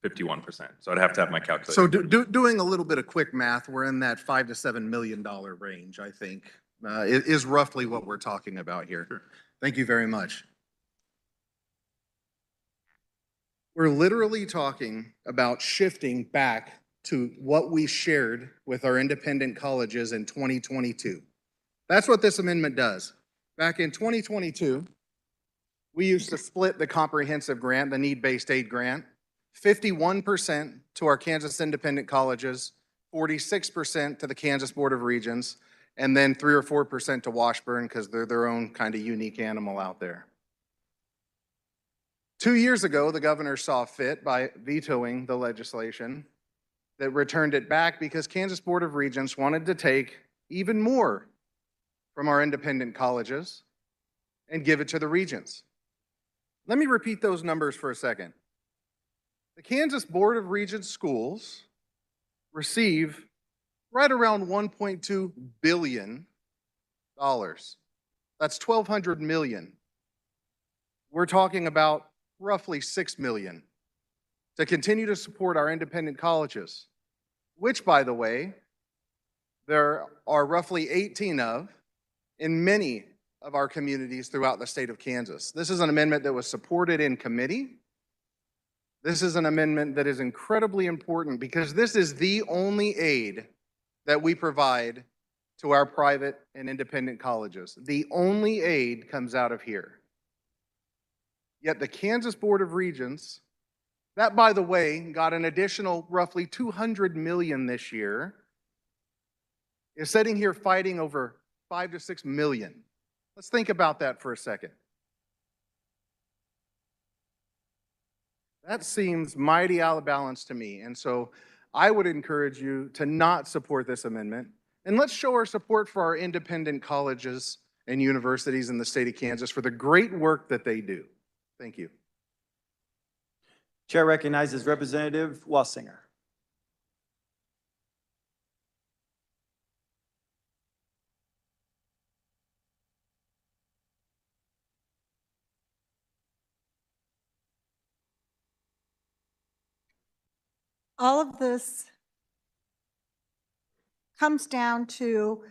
[SPEAKER 14] 51%. So I'd have to have my calculator.
[SPEAKER 6] So doing a little bit of quick math, we're in that $5 to $7 million range, I think, is roughly what we're talking about here. Sure. Thank you very much. We're literally talking about shifting back to what we shared with our independent colleges in 2022. That's what this amendment does. Back in 2022, we used to split the comprehensive grant, the need-based aid grant, 51% to our Kansas independent colleges, 46% to the Kansas Board of Regents, and then 3 or 4% to Washburn because they're their own kind of unique animal out there. 2 years ago, the governor saw fit by vetoing the legislation that returned it back because Kansas Board of Regents wanted to take even more from our independent colleges and give it to the regents. Let me repeat those numbers for a second. The Kansas Board of Regents schools receive right around $1.2 billion. That's 1,200 million. We're talking about roughly 6 million to continue to support our independent colleges, which, by the way, there are roughly 18 of in many of our communities throughout the state of Kansas. This is an amendment that was supported in committee. This is an amendment that is incredibly important because this is the only aid that we provide to our private and independent colleges. The only aid comes out of here. Yet the Kansas Board of Regents, that, by the way, got an additional roughly 200 million this year, is sitting here fighting over 5 to 6 million. Let's think about that for a second. That seems mighty out of balance to me. And so I would encourage you to not support this amendment. And let's show our support for our independent colleges and universities in the state of Kansas for the great work that they do. Thank you.
[SPEAKER 15] Chair recognizes Representative Wassinger.
[SPEAKER 11] All of this comes down to,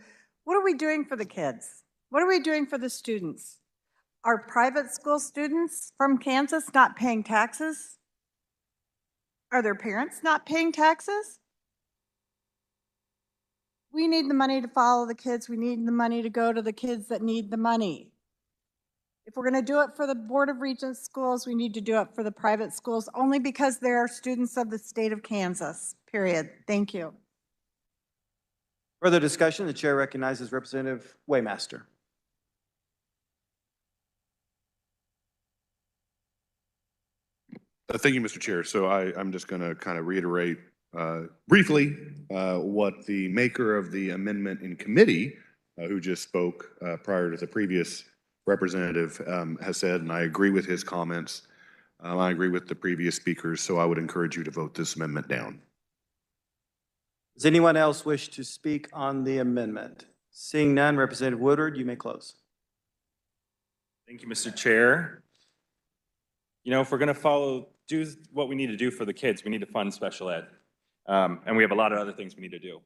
[SPEAKER 11] what are we doing for the kids? What are we doing for the students? Are private school students from Kansas not paying taxes? Are their parents not paying taxes? We need the money to follow the kids. We need the money to go to the kids that need the money. If we're going to do it for the Board of Regents schools, we need to do it for the private schools, only because they are students of the state of Kansas, period. Thank you.
[SPEAKER 15] Further discussion, the chair recognizes Representative Waymaster.
[SPEAKER 7] Thank you, Mr. Chair. So I'm just going to kind of reiterate briefly what the maker of the amendment in committee, who just spoke prior to the previous representative, has said, and I agree with his comments. I agree with the previous speakers, so I would encourage you to vote this amendment down.
[SPEAKER 15] Does anyone else wish to speak on the amendment? Seeing none, Representative Woodward, you may close.
[SPEAKER 14] Thank you, Mr. Chair. You know, if we're going to do what we need to do for the kids, we need to fund special ed. And we have a lot of other things we need to do.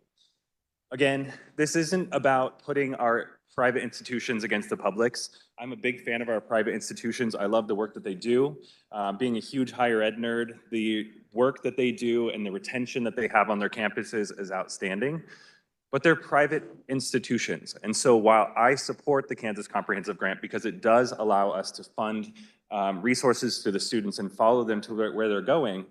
[SPEAKER 14] Again, this isn't about putting our private institutions against the public's. I'm a big fan of our private institutions. I love the work that they do. Being a huge higher ed nerd, the work that they do and the retention that they have on their campuses is outstanding. But they're private institutions. And so while I support the Kansas Comprehensive Grant because it does allow us to fund resources to the students and follow them to where they're going,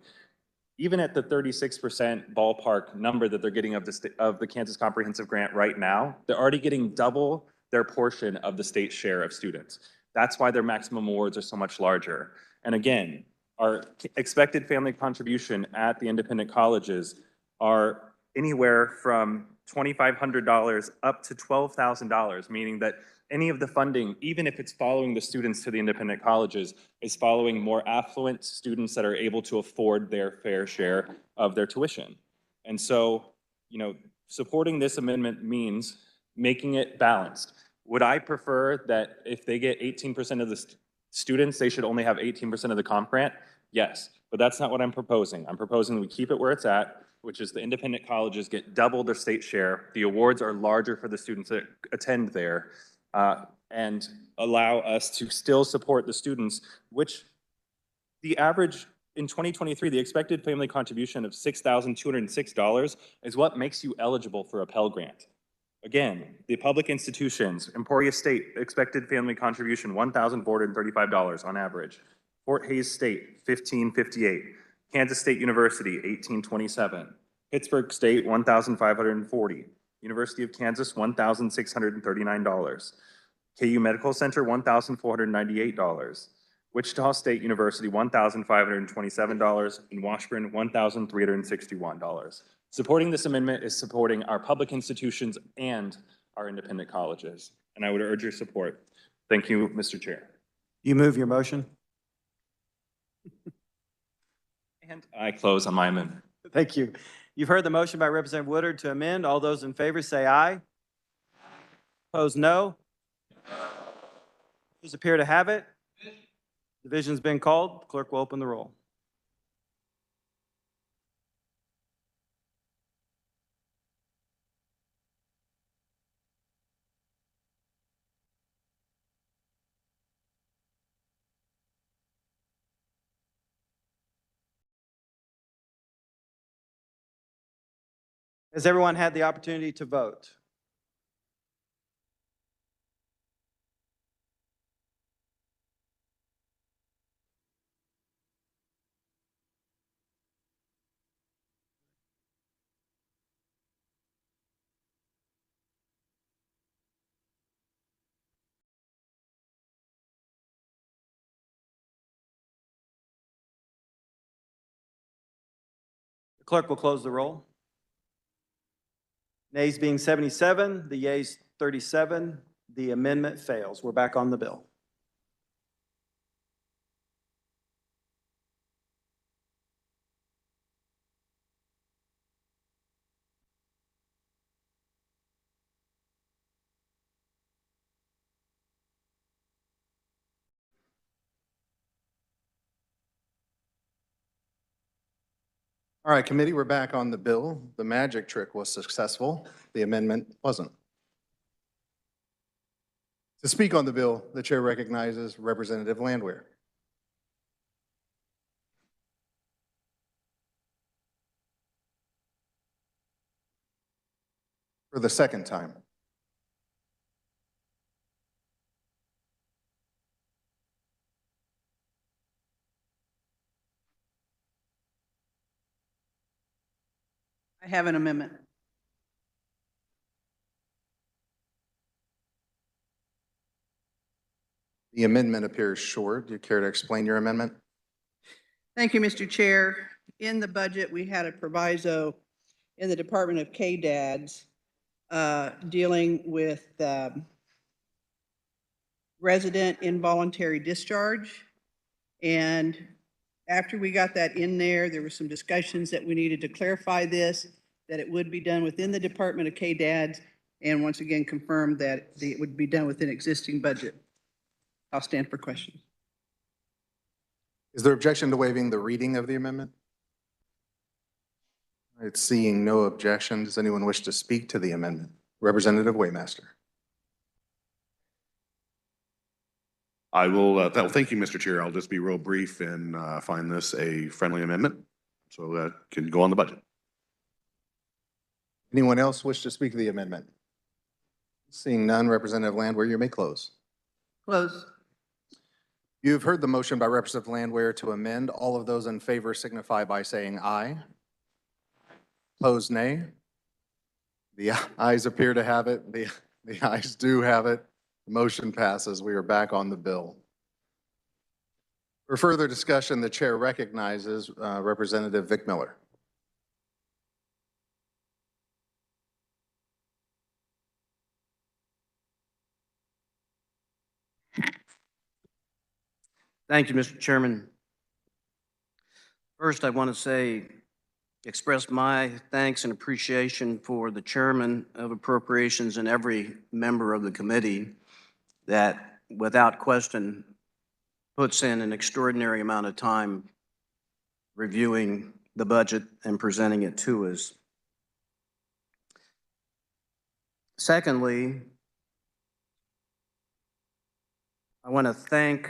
[SPEAKER 14] even at the 36% ballpark number that they're getting of the Kansas Comprehensive Grant right now, they're already getting double their portion of the state share of students. That's why their maximum awards are so much larger. And again, our expected family contribution at the independent colleges are anywhere from $2,500 up to $12,000, meaning that any of the funding, even if it's following the students to the independent colleges, is following more affluent students that are able to afford their fair share of their tuition. And so, you know, supporting this amendment means making it balanced. Would I prefer that if they get 18% of the students, they should only have 18% of the comp grant? Yes, but that's not what I'm proposing. I'm proposing we keep it where it's at, which is the independent colleges get double their state share. The awards are larger for the students that attend there, and allow us to still support the students, which the average in 2023, the expected family contribution of $6,206 is what makes you eligible for a Pell Grant. Again, the public institutions, Emporia State, expected family contribution, $1,435 on average. Fort Hays State, $1,558. Kansas State University, $1,827. Pittsburgh State, $1,540. University of Kansas, $1,639. KU Medical Center, $1,498. Wichita State University, $1,527. And Washburn, $1,361. Supporting this amendment is supporting our public institutions and our independent colleges. And I would urge your support. Thank you, Mr. Chair.
[SPEAKER 15] You move your motion.
[SPEAKER 14] And I close on my amendment.
[SPEAKER 15] Thank you. You've heard the motion by Representative Woodward to amend. All those in favor say aye. Opposed, no. Those appear to have it. Division's been called. Clerk will open the roll. Has everyone had the opportunity to vote? Clerk will close the roll. Nays being 77, the yeas 37, the amendment fails. We're back on the bill.
[SPEAKER 6] All right, committee, we're back on the bill. The magic trick was successful. The amendment wasn't. To speak on the bill, the chair recognizes Representative Landwehr. For the second time.
[SPEAKER 9] I have an amendment.
[SPEAKER 6] The amendment appears short. Do you care to explain your amendment?
[SPEAKER 9] Thank you, Mr. Chair. In the budget, we had a proviso in the Department of KDADS dealing with resident involuntary discharge. And after we got that in there, there were some discussions that we needed to clarify this, that it would be done within the Department of KDADS, and once again confirmed that it would be done within existing budget. I'll stand for questions.
[SPEAKER 6] Is there objection to waiving the reading of the amendment? All right, seeing no objection, does anyone wish to speak to the amendment? Representative Waymaster.
[SPEAKER 7] I will, thank you, Mr. Chair. I'll just be real brief and find this a friendly amendment so that can go on the budget.
[SPEAKER 6] Anyone else wish to speak to the amendment? Seeing none, Representative Landwehr, you may close.
[SPEAKER 9] Close.
[SPEAKER 6] You have heard the motion by Representative Landwehr to amend. All of those in favor signify by saying aye. Opposed, nay. The ayes appear to have it. The ayes do have it. The motion passes. We are back on the bill. For further discussion, the chair recognizes Representative Vic Miller.
[SPEAKER 16] Thank you, Mr. Chairman. First, I want to express my thanks and appreciation for the chairman of appropriations and every member of the committee that, without question, puts in an extraordinary amount of time reviewing the budget and presenting it to us. Secondly, I want to thank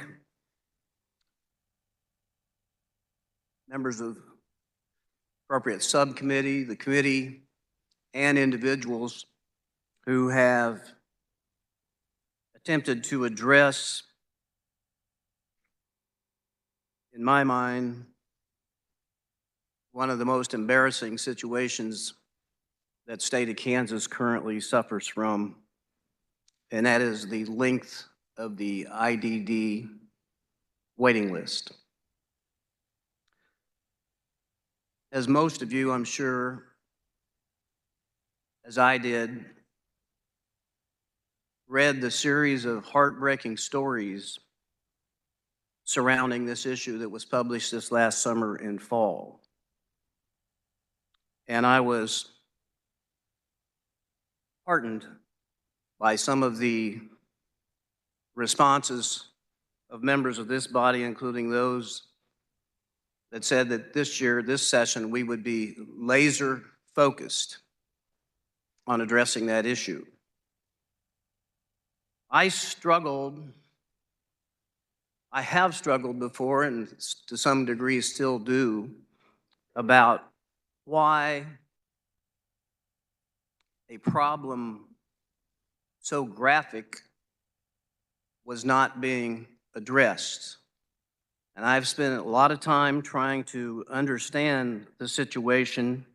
[SPEAKER 16] members of appropriate subcommittee, the committee, and individuals who have attempted to address, in my mind, one of the most embarrassing situations that state of Kansas currently suffers from, and that is the length of the IDD waiting list. As most of you, I'm sure, as I did, read the series of heartbreaking stories surrounding this issue that was published this last summer and fall. And I was heartened by some of the responses of members of this body, including those that said that this year, this session, we would be laser focused on addressing that issue. I have struggled before, and to some degree still do, about why a problem so graphic was not being addressed. And I've spent a lot of time trying to understand the situation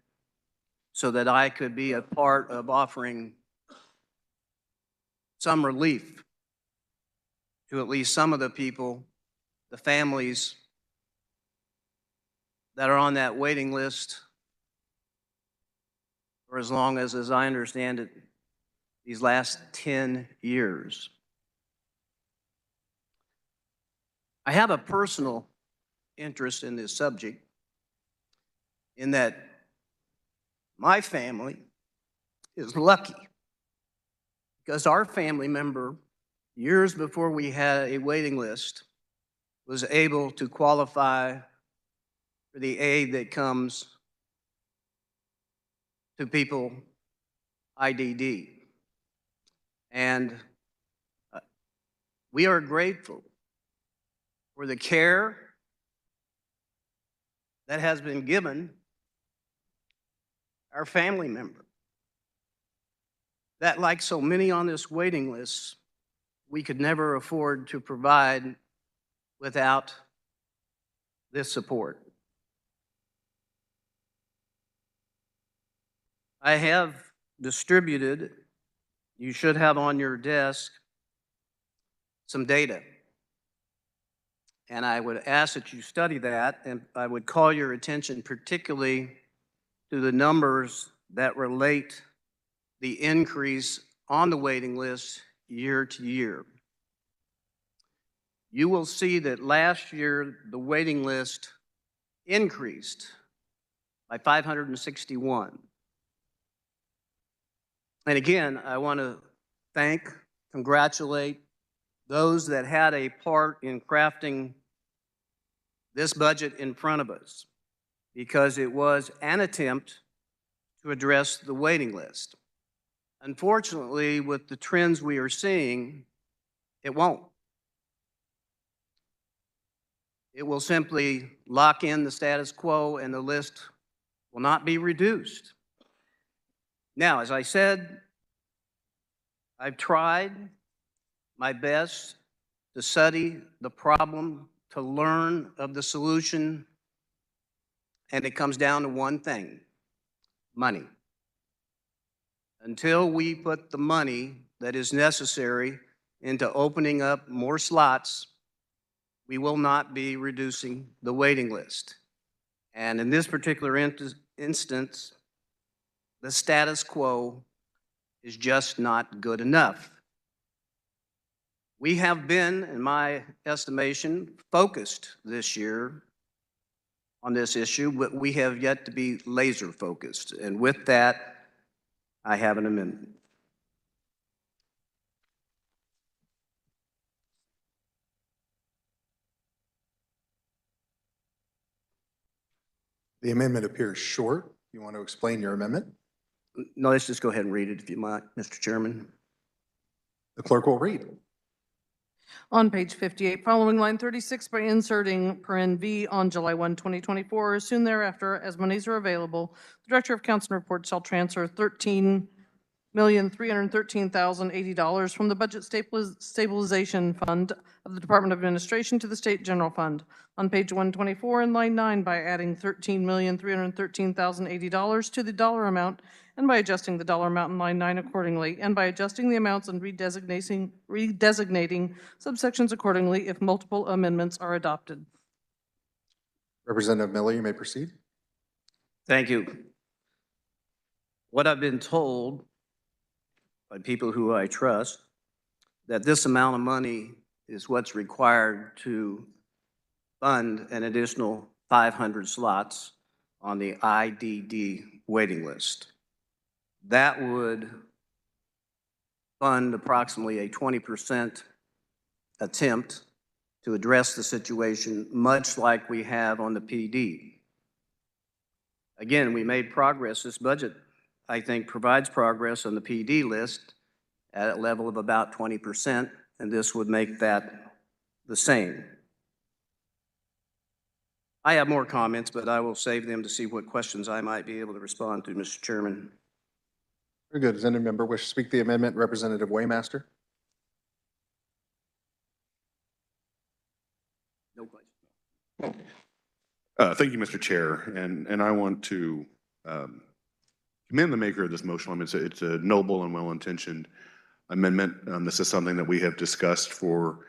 [SPEAKER 16] so that I could be a part of offering some relief to at least some of the people, the families that are on that waiting list, for as long as I understand it, these last 10 years. I have a personal interest in this subject in that my family is lucky because our family member, years before we had a waiting list, was able to qualify for the aid that comes to people IDD. And we are grateful for the care that has been given our family member. That, like so many on this waiting list, we could never afford to provide without this support. I have distributed, you should have on your desk, some data. And I would ask that you study that, and I would call your attention particularly to the numbers that relate the increase on the waiting list year to year. You will see that last year, the waiting list increased by 561. And again, I want to congratulate those that had a part in crafting this budget in front of us, because it was an attempt to address the waiting list. Unfortunately, with the trends we are seeing, it won't. It will simply lock in the status quo and the list will not be reduced. Now, as I said, I've tried my best to study the problem, to learn of the solution, and it comes down to one thing: money. Until we put the money that is necessary into opening up more slots, we will not be reducing the waiting list. And in this particular instance, the status quo is just not good enough. We have been, in my estimation, focused this year on this issue, but we have yet to be laser focused. And with that, I have an amendment.
[SPEAKER 6] The amendment appears short. You want to explain your amendment?
[SPEAKER 16] No, let's just go ahead and read it if you might, Mr. Chairman.
[SPEAKER 6] The clerk will read.
[SPEAKER 4] On page 58, following line 36, by inserting paren V on July 1, 2024, or soon thereafter, as monies are available, the Director of Accounts and Reports shall transfer $13,313,080 from the Budget Stabilization Fund of the Department of Administration to the State General Fund. On page 124 in line 9, by adding $13,313,080 to the dollar amount and by adjusting the dollar amount in line 9 accordingly, and by adjusting the amounts and redesignating subsections accordingly if multiple amendments are adopted.
[SPEAKER 6] Representative Miller, you may proceed.
[SPEAKER 16] Thank you. What I've been told by people who I trust, that this amount of money is what's required to fund an additional 500 slots on the IDD waiting list. That would fund approximately a 20% attempt to address the situation, much like we have on the PD. Again, we made progress. This budget, I think, provides progress on the PD list at a level of about 20%, and this would make that the same. I have more comments, but I will save them to see what questions I might be able to respond to, Mr. Chairman.
[SPEAKER 6] Very good. Does any member wish to speak the amendment? Representative Waymaster?
[SPEAKER 16] No question.
[SPEAKER 7] Thank you, Mr. Chair, and I want to commend the maker of this motion. I mean, it's a noble and well-intentioned amendment. This is something that we have discussed for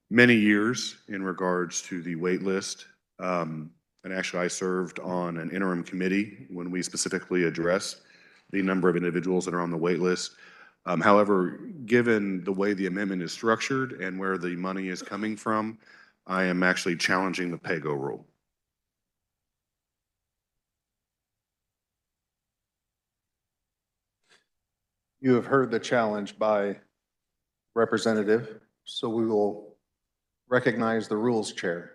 [SPEAKER 7] many years in regards to the wait list. And actually, I served on an interim committee when we specifically addressed the number of individuals that are on the wait list. However, given the way the amendment is structured and where the money is coming from, I am actually challenging the pay-go rule.
[SPEAKER 6] You have heard the challenge by Representative, so we will recognize the Rules Chair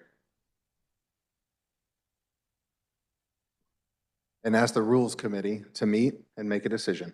[SPEAKER 6] and ask the Rules Committee to meet and make a decision.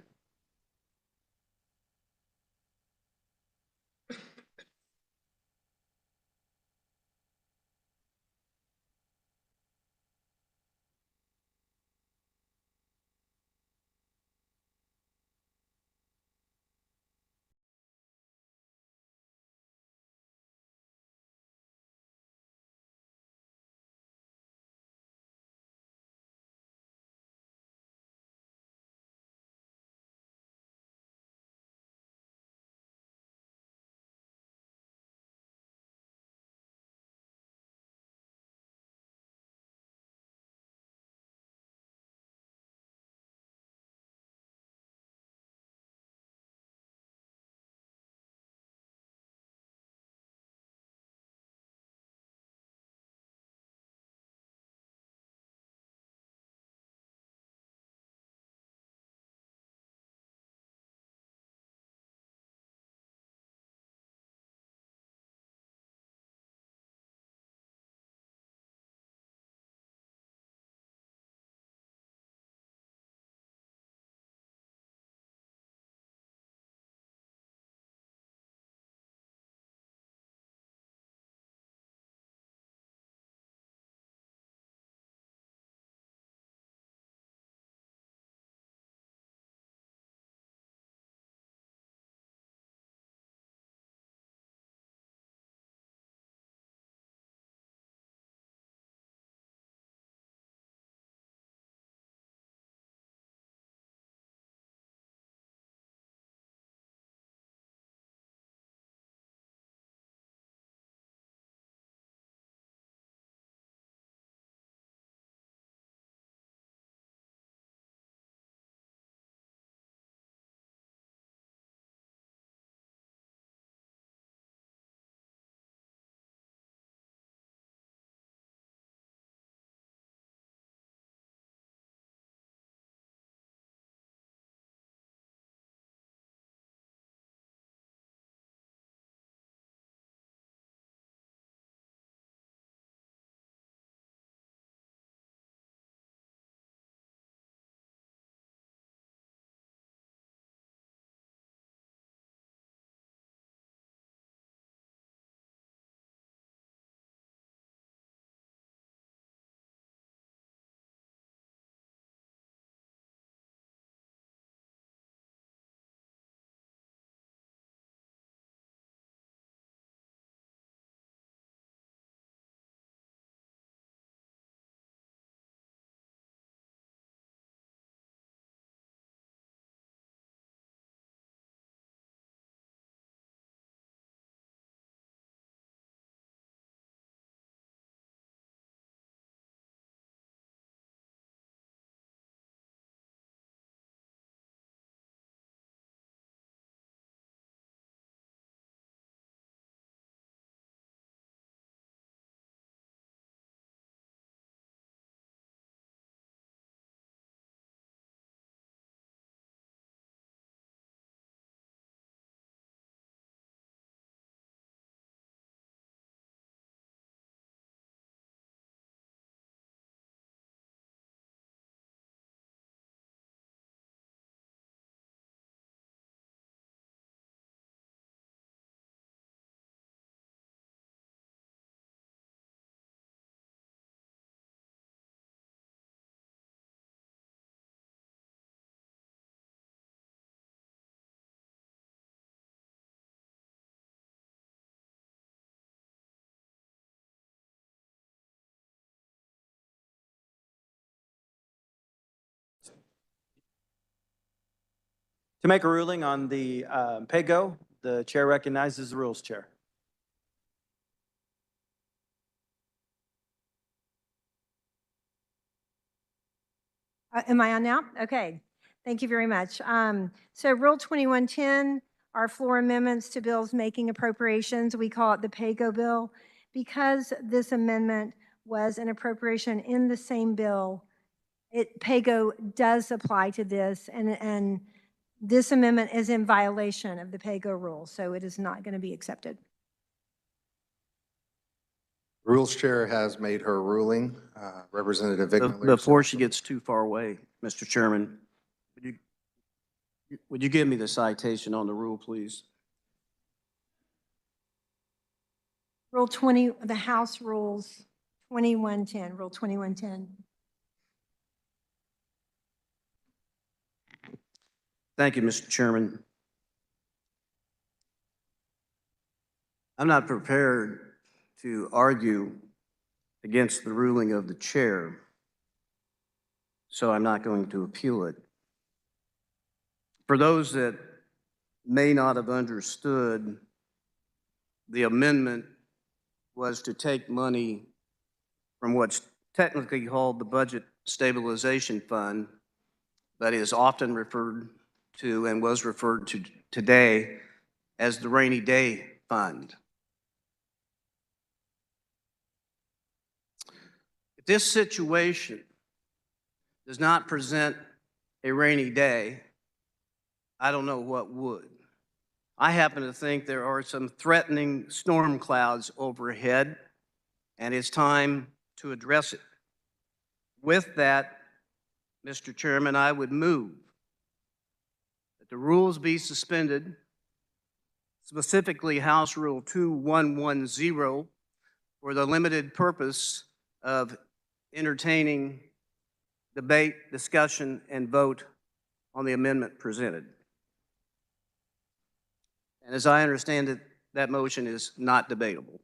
[SPEAKER 15] To make a ruling on the pay-go, the chair recognizes the Rules Chair.
[SPEAKER 17] Am I on now? Okay. Thank you very much. So Rule 2110 are floor amendments to bills making appropriations. We call it the PAYGO bill. Because this amendment was an appropriation in the same bill, PAYGO does apply to this, and this amendment is in violation of the PAYGO rule, so it is not going to be accepted.
[SPEAKER 6] Rules Chair has made her ruling. Representative Vigna.
[SPEAKER 16] Before she gets too far away, Mr. Chairman, would you give me the citation on the rule, please?
[SPEAKER 17] Rule 20, the House Rules 2110, Rule 2110.
[SPEAKER 16] Thank you, Mr. Chairman. I'm not prepared to argue against the ruling of the chair, so I'm not going to appeal it. For those that may not have understood, the amendment was to take money from what's technically called the Budget Stabilization Fund, but is often referred to and was referred to today as the Rainy Day Fund. If this situation does not present a rainy day, I don't know what would. I happen to think there are some threatening storm clouds overhead, and it's time to address it. With that, Mr. Chairman, I would move that the rules be suspended, specifically House Rule 2110, for the limited purpose of entertaining debate, discussion, and vote on the amendment presented. And as I understand it, that motion is not debatable.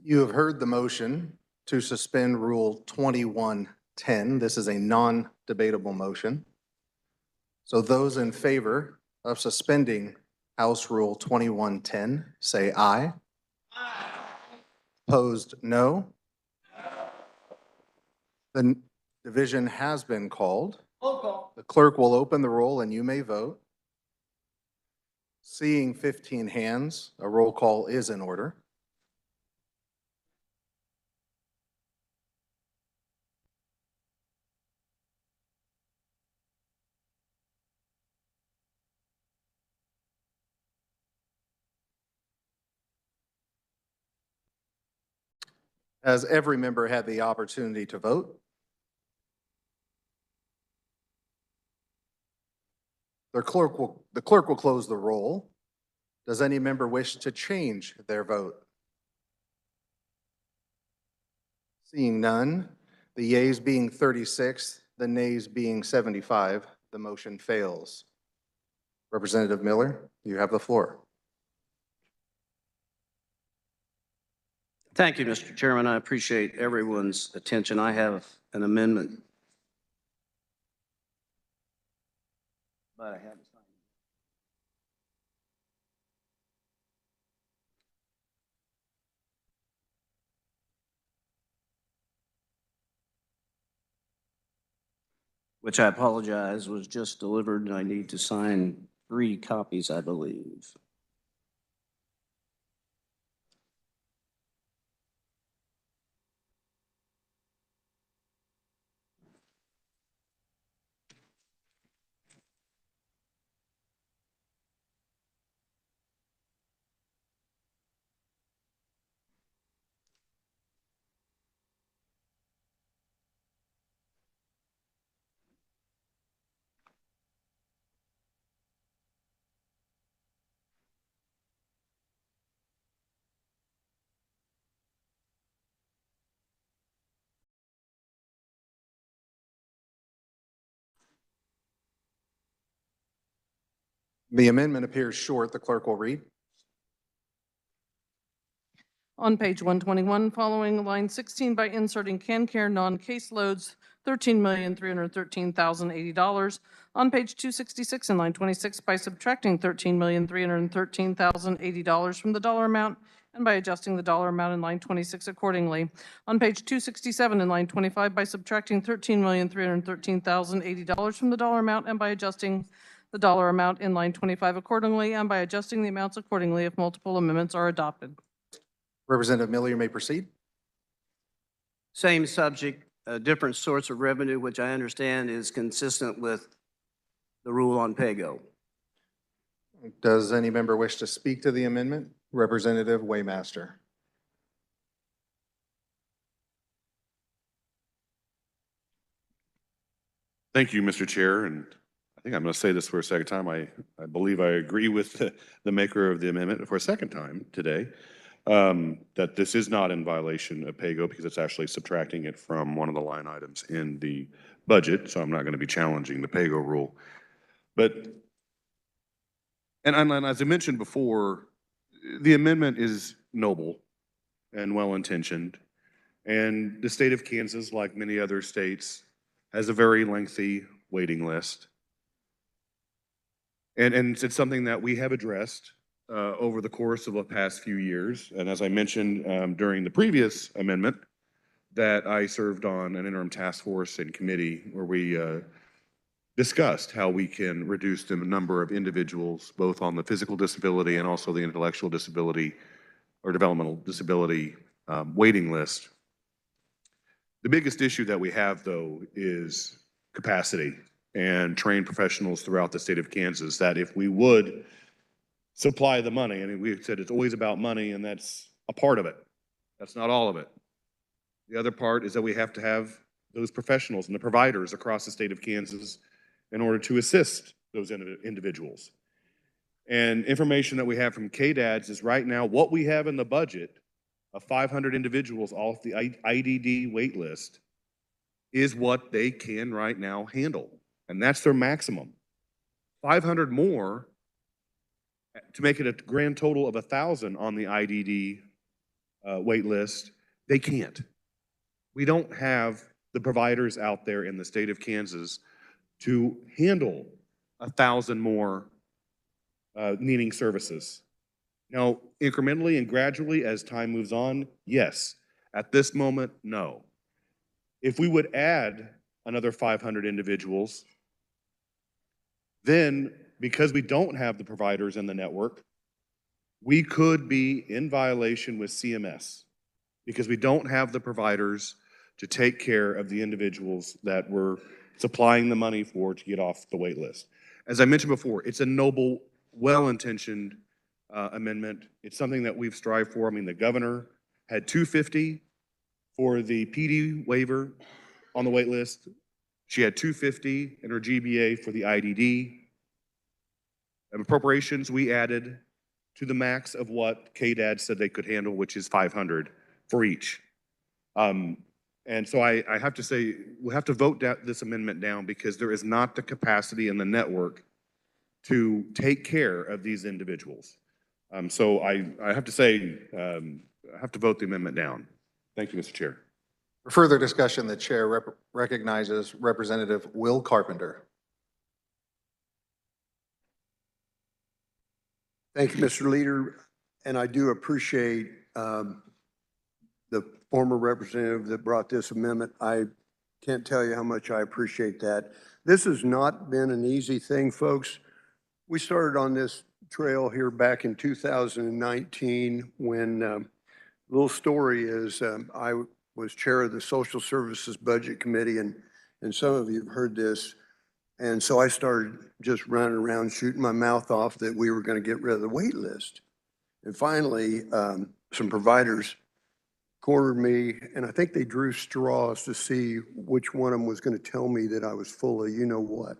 [SPEAKER 6] You have heard the motion to suspend Rule 2110. This is a non-debatable motion. So those in favor of suspending House Rule 2110, say aye. Aye. Opposed, no. The division has been called. Roll call. The clerk will open the roll and you may vote. Seeing 15 hands, a roll call is in order. Has every member had the opportunity to vote? The clerk will close the roll. Does any member wish to change their vote? Seeing none, the yeas being 36, the nays being 75, the motion fails. Representative Miller, you have the floor.
[SPEAKER 16] Thank you, Mr. Chairman. I appreciate everyone's attention. I have an amendment. But I haven't signed it. Which I apologize was just delivered and I need to sign 3 copies, I believe.
[SPEAKER 6] The amendment appears short. The clerk will read.
[SPEAKER 4] On page 121, following line 16 by inserting CanCare non-case loads, $13,313,080. On page 266 in line 26 by subtracting $13,313,080 from the dollar amount and by adjusting the dollar amount in line 26 accordingly. On page 267 in line 25 by subtracting $13,313,080 from the dollar amount and by adjusting the dollar amount in line 25 accordingly and by adjusting the amounts accordingly if multiple amendments are adopted.
[SPEAKER 6] Representative Miller, you may proceed.
[SPEAKER 16] Same subject, a different source of revenue, which I understand is consistent with the rule on PAYGO.
[SPEAKER 6] Does any member wish to speak to the amendment? Representative Waymaster.
[SPEAKER 7] Thank you, Mr. Chair, and I think I'm going to say this for a second time. I believe I agree with the maker of the amendment for a second time today, that this is not in violation of PAYGO because it's actually subtracting it from one of the line items in the budget, so I'm not going to be challenging the PAYGO rule. But, and as I mentioned before, the amendment is noble and well-intentioned, and the state of Kansas, like many other states, has a very lengthy waiting list. And it's something that we have addressed over the course of the past few years. And as I mentioned during the previous amendment, that I served on an interim task force and committee where we discussed how we can reduce the number of individuals, both on the physical disability and also the intellectual disability or developmental disability waiting list. The biggest issue that we have, though, is capacity and trained professionals throughout the state of Kansas, that if we would supply the money, I mean, we said it's always about money, and that's a part of it. That's not all of it. The other part is that we have to have those professionals and the providers across the state of Kansas in order to assist those individuals. And information that we have from KDADS is right now what we have in the budget of 500 individuals off the IDD wait list is what they can right now handle. And that's their maximum. 500 more to make it a grand total of 1,000 on the IDD wait list, they can't. We don't have the providers out there in the state of Kansas to handle 1,000 more needing services. Now, incrementally and gradually as time moves on, yes. At this moment, no. If we would add another 500 individuals, then because we don't have the providers in the network, we could be in violation with CMS because we don't have the providers to take care of the individuals that we're supplying the money for to get off the wait list. As I mentioned before, it's a noble, well-intentioned amendment. It's something that we've strived for. I mean, the governor had 250 for the PD waiver on the wait list. She had 250 in her GBA for the IDD. And appropriations, we added to the max of what KDAD said they could handle, which is 500 for each. And so I have to say, we'll have to vote this amendment down because there is not the capacity in the network to take care of these individuals. So I have to say, I have to vote the amendment down. Thank you, Mr. Chair.
[SPEAKER 6] For further discussion, the chair recognizes Representative Will Carpenter.
[SPEAKER 18] Thank you, Mr. Leader, and I do appreciate the former representative that brought this amendment. I can't tell you how much I appreciate that. This has not been an easy thing, folks. We started on this trail here back in 2019 when, little story is, I was chair of the Social Services Budget Committee, and some of you have heard this. And so I started just running around shooting my mouth off that we were going to get rid of the wait list. And finally, some providers cornered me, and I think they drew straws to see which one of them was going to tell me that I was full of you-know-what.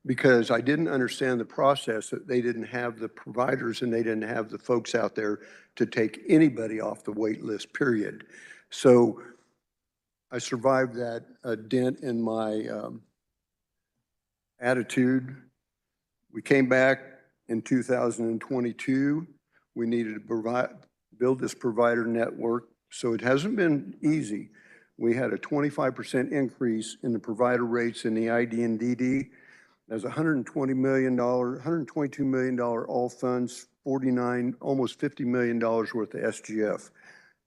[SPEAKER 18] Because I didn't understand the process, that they didn't have the providers and they didn't have the folks out there to take anybody off the wait list, period. So I survived that dent in my attitude. We came back in 2022. We needed to build this provider network. So it hasn't been easy. We had a 25% increase in the provider rates in the ID and DD. There's $120 million, $122 million all funds, 49, almost $50 million worth of SGF.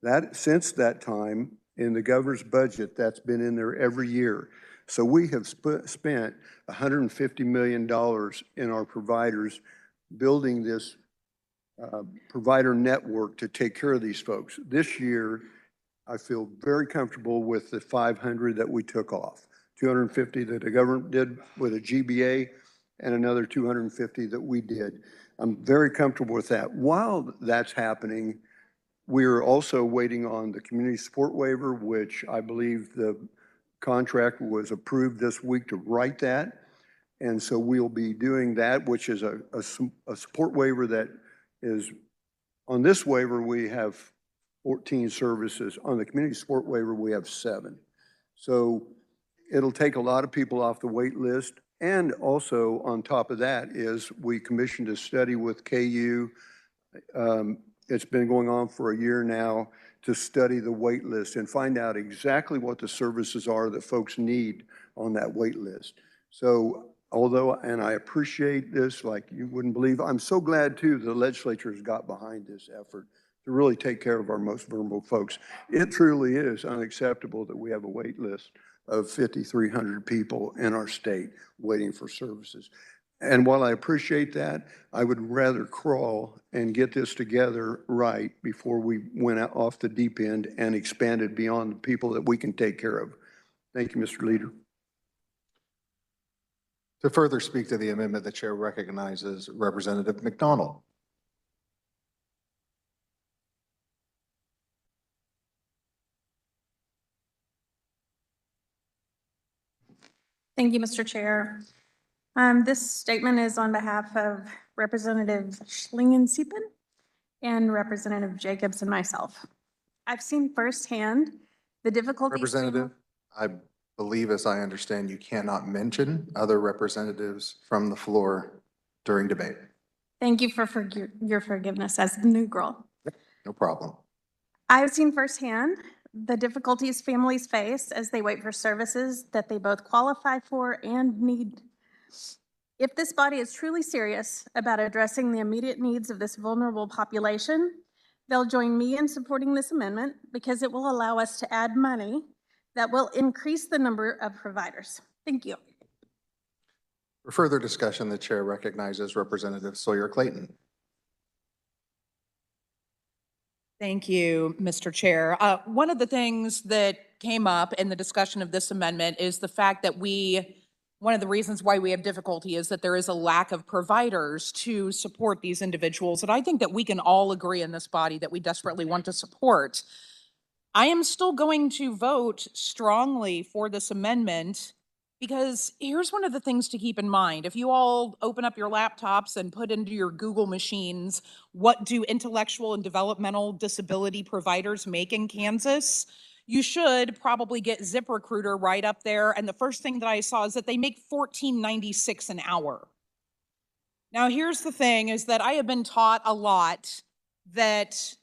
[SPEAKER 18] That, since that time, in the governor's budget, that's been in there every year. So we have spent $150 million in our providers building this provider network to take care of these folks. This year, I feel very comfortable with the 500 that we took off, 250 that the government did with a GBA, and another 250 that we did. I'm very comfortable with that. While that's happening, we're also waiting on the community support waiver, which I believe the contract was approved this week to write that. And so we'll be doing that, which is a support waiver that is, on this waiver, we have 14 services. On the community support waiver, we have 7. So it'll take a lot of people off the wait list. And also on top of that is we commissioned a study with KU. It's been going on for a year now to study the wait list and find out exactly what the services are that folks need on that wait list. So although, and I appreciate this like you wouldn't believe, I'm so glad too the legislature has got behind this effort to really take care of our most vulnerable folks. It truly is unacceptable that we have a wait list of 5,300 people in our state waiting for services. And while I appreciate that, I would rather crawl and get this together right before we went out off the deep end and expanded beyond the people that we can take care of. Thank you, Mr. Leader.
[SPEAKER 6] To further speak to the amendment, the chair recognizes Representative McDonald.
[SPEAKER 19] Thank you, Mr. Chair. This statement is on behalf of Representative Schlingen-Siepen and Representative Jacobs and myself. I've seen firsthand the difficulties.
[SPEAKER 6] Representative, I believe, as I understand, you cannot mention other representatives from the floor during debate.
[SPEAKER 19] Thank you for your forgiveness as the new girl.
[SPEAKER 6] No problem.
[SPEAKER 19] I've seen firsthand the difficulties families face as they wait for services that they both qualify for and need. If this body is truly serious about addressing the immediate needs of this vulnerable population, they'll join me in supporting this amendment because it will allow us to add money that will increase the number of providers. Thank you.
[SPEAKER 6] For further discussion, the chair recognizes Representative Sawyer Clayton.
[SPEAKER 10] Thank you, Mr. Chair. One of the things that came up in the discussion of this amendment is the fact that one of the reasons why we have difficulty is that there is a lack of providers to support these individuals. And I think that we can all agree in this body that we desperately want to support. I am still going to vote strongly for this amendment because here's one of the things to keep in mind. If you all open up your laptops and put into your Google machines, what do intellectual and developmental disability providers make in Kansas? You should probably get ZipRecruiter right up there. And the first thing that I saw is that they make $14.96 an hour. Now, here's the thing is that I have been taught a lot that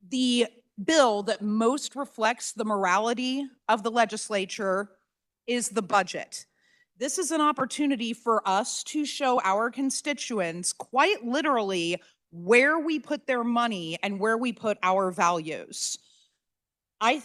[SPEAKER 10] the bill that most reflects the morality of the legislature is the budget. This is an opportunity for us to show our constituents quite literally where we put their money and where we put our values. I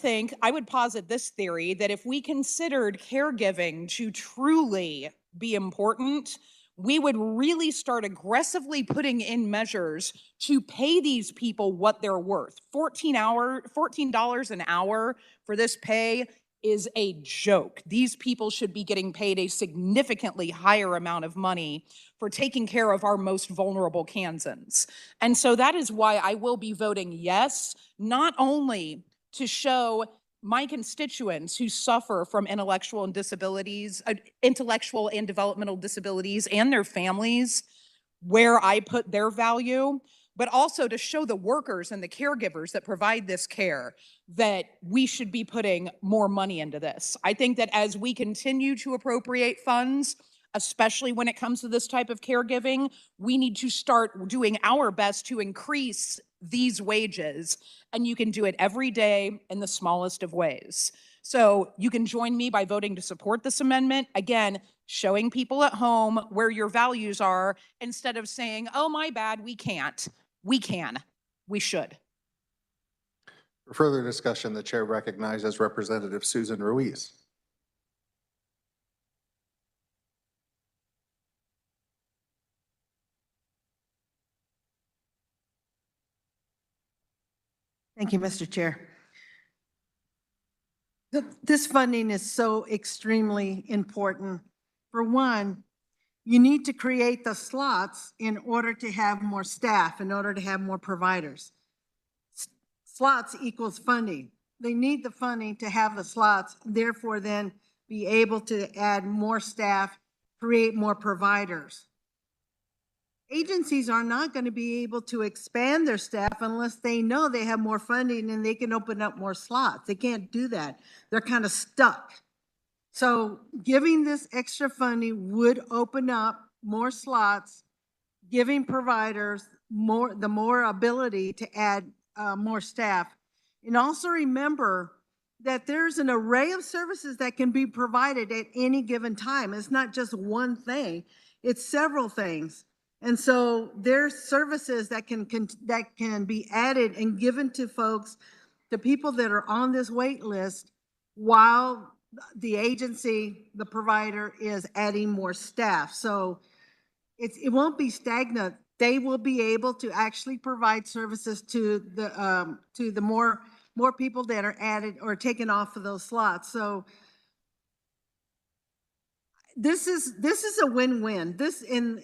[SPEAKER 10] would posit this theory that if we considered caregiving to truly be important, we would really start aggressively putting in measures to pay these people what they're worth. $14 an hour for this pay is a joke. These people should be getting paid a significantly higher amount of money for taking care of our most vulnerable Kansans. And so that is why I will be voting yes, not only to show my constituents who suffer from intellectual and developmental disabilities and their families where I put their value, but also to show the workers and the caregivers that provide this care that we should be putting more money into this. I think that as we continue to appropriate funds, especially when it comes to this type of caregiving, we need to start doing our best to increase these wages. And you can do it every day in the smallest of ways. So you can join me by voting to support this amendment. Again, showing people at home where your values are instead of saying, oh, my bad, we can't. We can. We should.
[SPEAKER 6] For further discussion, the chair recognizes Representative Susan Ruiz.
[SPEAKER 11] Thank you, Mr. Chair. This funding is so extremely important. For one, you need to create the slots in order to have more staff, in order to have more providers. Slots equals funding. They need the funding to have the slots, therefore then be able to add more staff, create more providers. Agencies are not going to be able to expand their staff unless they know they have more funding and they can open up more slots. They can't do that. They're kind of stuck. So giving this extra funding would open up more slots, giving providers the more ability to add more staff. And also remember that there's an array of services that can be provided at any given time. It's not just one thing, it's several things. And so there's services that can be added and given to folks, the people that are on this wait list, while the agency, the provider, is adding more staff. So it won't be stagnant. They will be able to actually provide services to the more people that are added or taken off of those slots. So this is a win-win. This the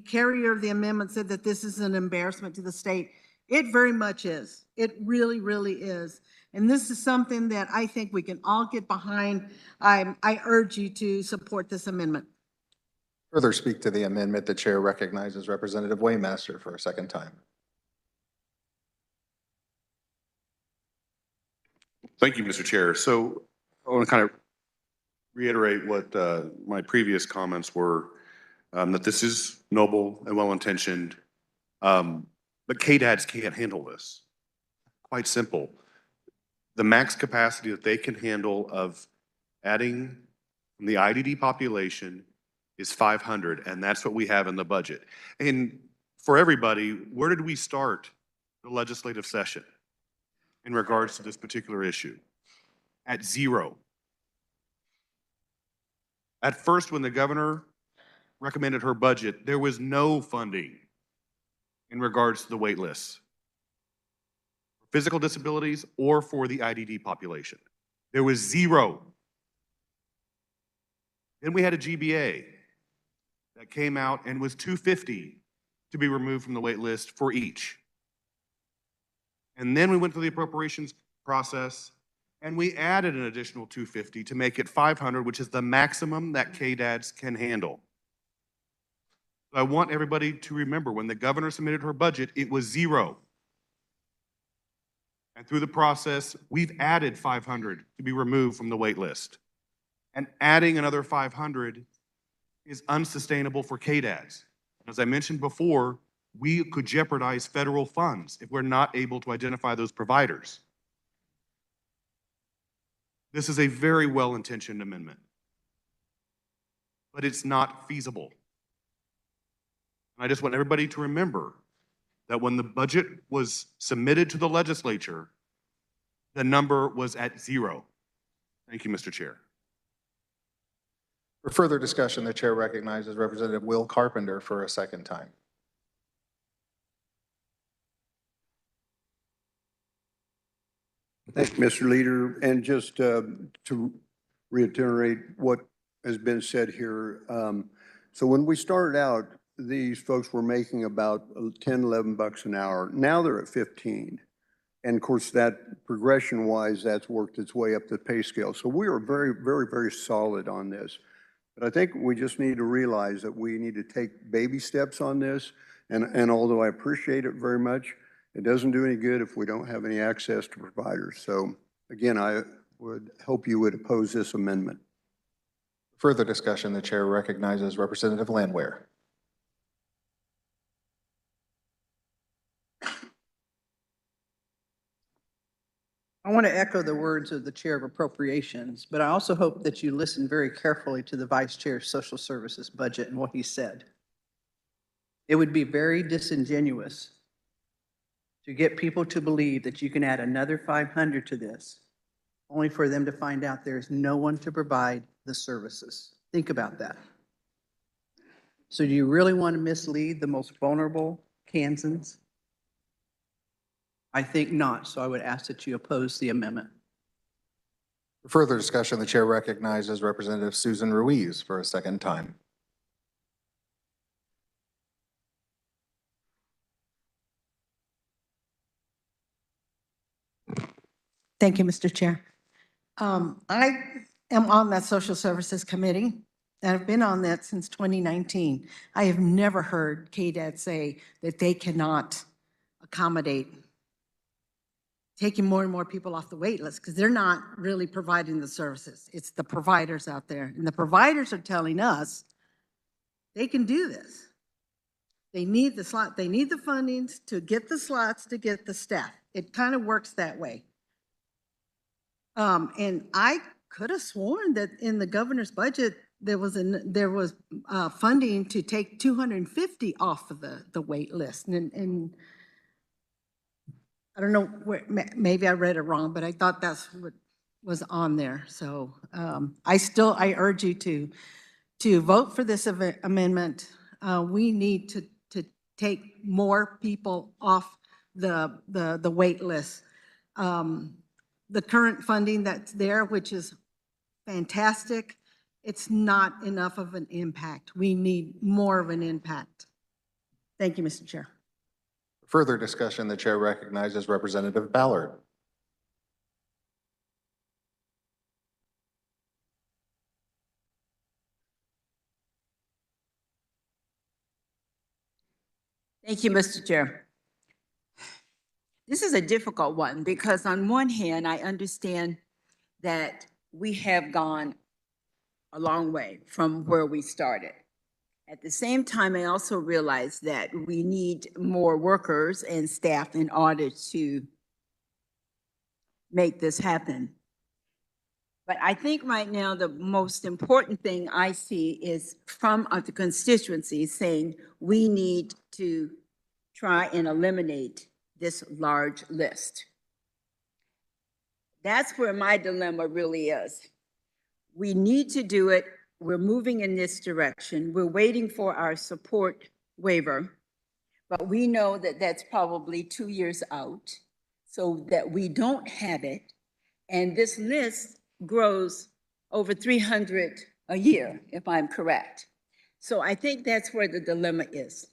[SPEAKER 11] carrier of the amendment said that this is an embarrassment to the state. It very much is. It really, really is. And this is something that I think we can all get behind. I urge you to support this amendment.
[SPEAKER 6] Further speak to the amendment, the chair recognizes Representative Waymaster for a second time.
[SPEAKER 7] Thank you, Mr. Chair. So I want to kind of reiterate what my previous comments were, that this is noble and well-intentioned, but KDADs can't handle this. Quite simple. The max capacity that they can handle of adding the IDD population is 500, and that's what we have in the budget. And for everybody, where did we start the legislative session in regards to this particular issue? At 0. At first, when the governor recommended her budget, there was no funding in regards to the wait lists, physical disabilities or for the IDD population. There was 0. Then we had a GBA that came out and was $250 to be removed from the wait list for each. And then we went through the appropriations process and we added an additional $250 to make it $500, which is the maximum that KDADs can handle. I want everybody to remember, when the governor submitted her budget, it was 0. And through the process, we've added 500 to be removed from the wait list. And adding another 500 is unsustainable for KDADs. As I mentioned before, we could jeopardize federal funds if we're not able to identify those providers. This is a very well-intentioned amendment, but it's not feasible. And I just want everybody to remember that when the budget was submitted to the legislature, the number was at 0. Thank you, Mr. Chair.
[SPEAKER 6] For further discussion, the chair recognizes Representative Will Carpenter for a second time.
[SPEAKER 18] Thank you, Mr. Leader. And just to reiterate what has been said here, so when we started out, these folks were making about 10, 11 bucks an hour. Now they're at 15. And of course, that progression-wise, that's worked its way up the pay scale. So we are very, very, very solid on this. But I think we just need to realize that we need to take baby steps on this. And although I appreciate it very much, it doesn't do any good if we don't have any access to providers. So again, I would hope you would oppose this amendment.
[SPEAKER 6] Further discussion, the chair recognizes Representative Landwehr.
[SPEAKER 9] I want to echo the words of the Chair of Appropriations, but I also hope that you listen very carefully to the Vice Chair's Social Services budget and what he said. It would be very disingenuous to get people to believe that you can add another 500 to this, only for them to find out there's no one to provide the services. Think about that. So do you really want to mislead the most vulnerable Kansans? I think not, so I would ask that you oppose the amendment.
[SPEAKER 6] For further discussion, the chair recognizes Representative Susan Ruiz for a second time.
[SPEAKER 11] Thank you, Mr. Chair. I am on that Social Services Committee, and I've been on that since 2019. I have never heard KDAD say that they cannot accommodate taking more and more people off the wait list because they're not really providing the services. It's the providers out there. And the providers are telling us they can do this. They need the slot, they need the fundings to get the slots, to get the staff. It kind of works that way. And I could have sworn that in the governor's budget, there was funding to take 250 off of the wait list. And I don't know where, maybe I read it wrong, but I thought that's what was on there. So I urge you to vote for this amendment. We need to take more people off the wait list. The current funding that's there, which is fantastic, it's not enough of an impact. We need more of an impact. Thank you, Mr. Chair.
[SPEAKER 6] Further discussion, the chair recognizes Representative Ballard.
[SPEAKER 13] Thank you, Mr. Chair. This is a difficult one because on one hand, I understand that we have gone a long way from where we started. At the same time, I also realize that we need more workers and staff in order to make this happen. But I think right now the most important thing I see is from the constituency saying we need to try and eliminate this large list. That's where my dilemma really is. We need to do it. We're moving in this direction. We're waiting for our support waiver, but we know that that's probably 2 years out, so that we don't have it. And this list grows over 300 a year, if I'm correct. So I think that's where the dilemma is.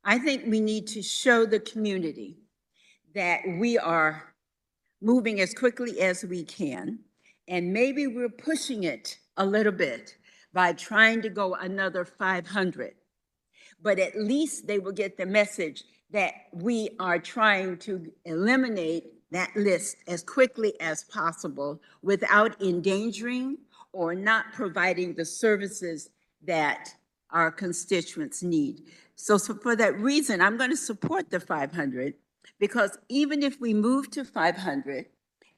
[SPEAKER 13] I think we need to show the community that we are moving as quickly as we can, and maybe we're pushing it a little bit by trying to go another 500. But at least they will get the message that we are trying to eliminate that list as quickly as possible without endangering or not providing the services that our constituents need. So for that reason, I'm going to support the 500, because even if we move to 500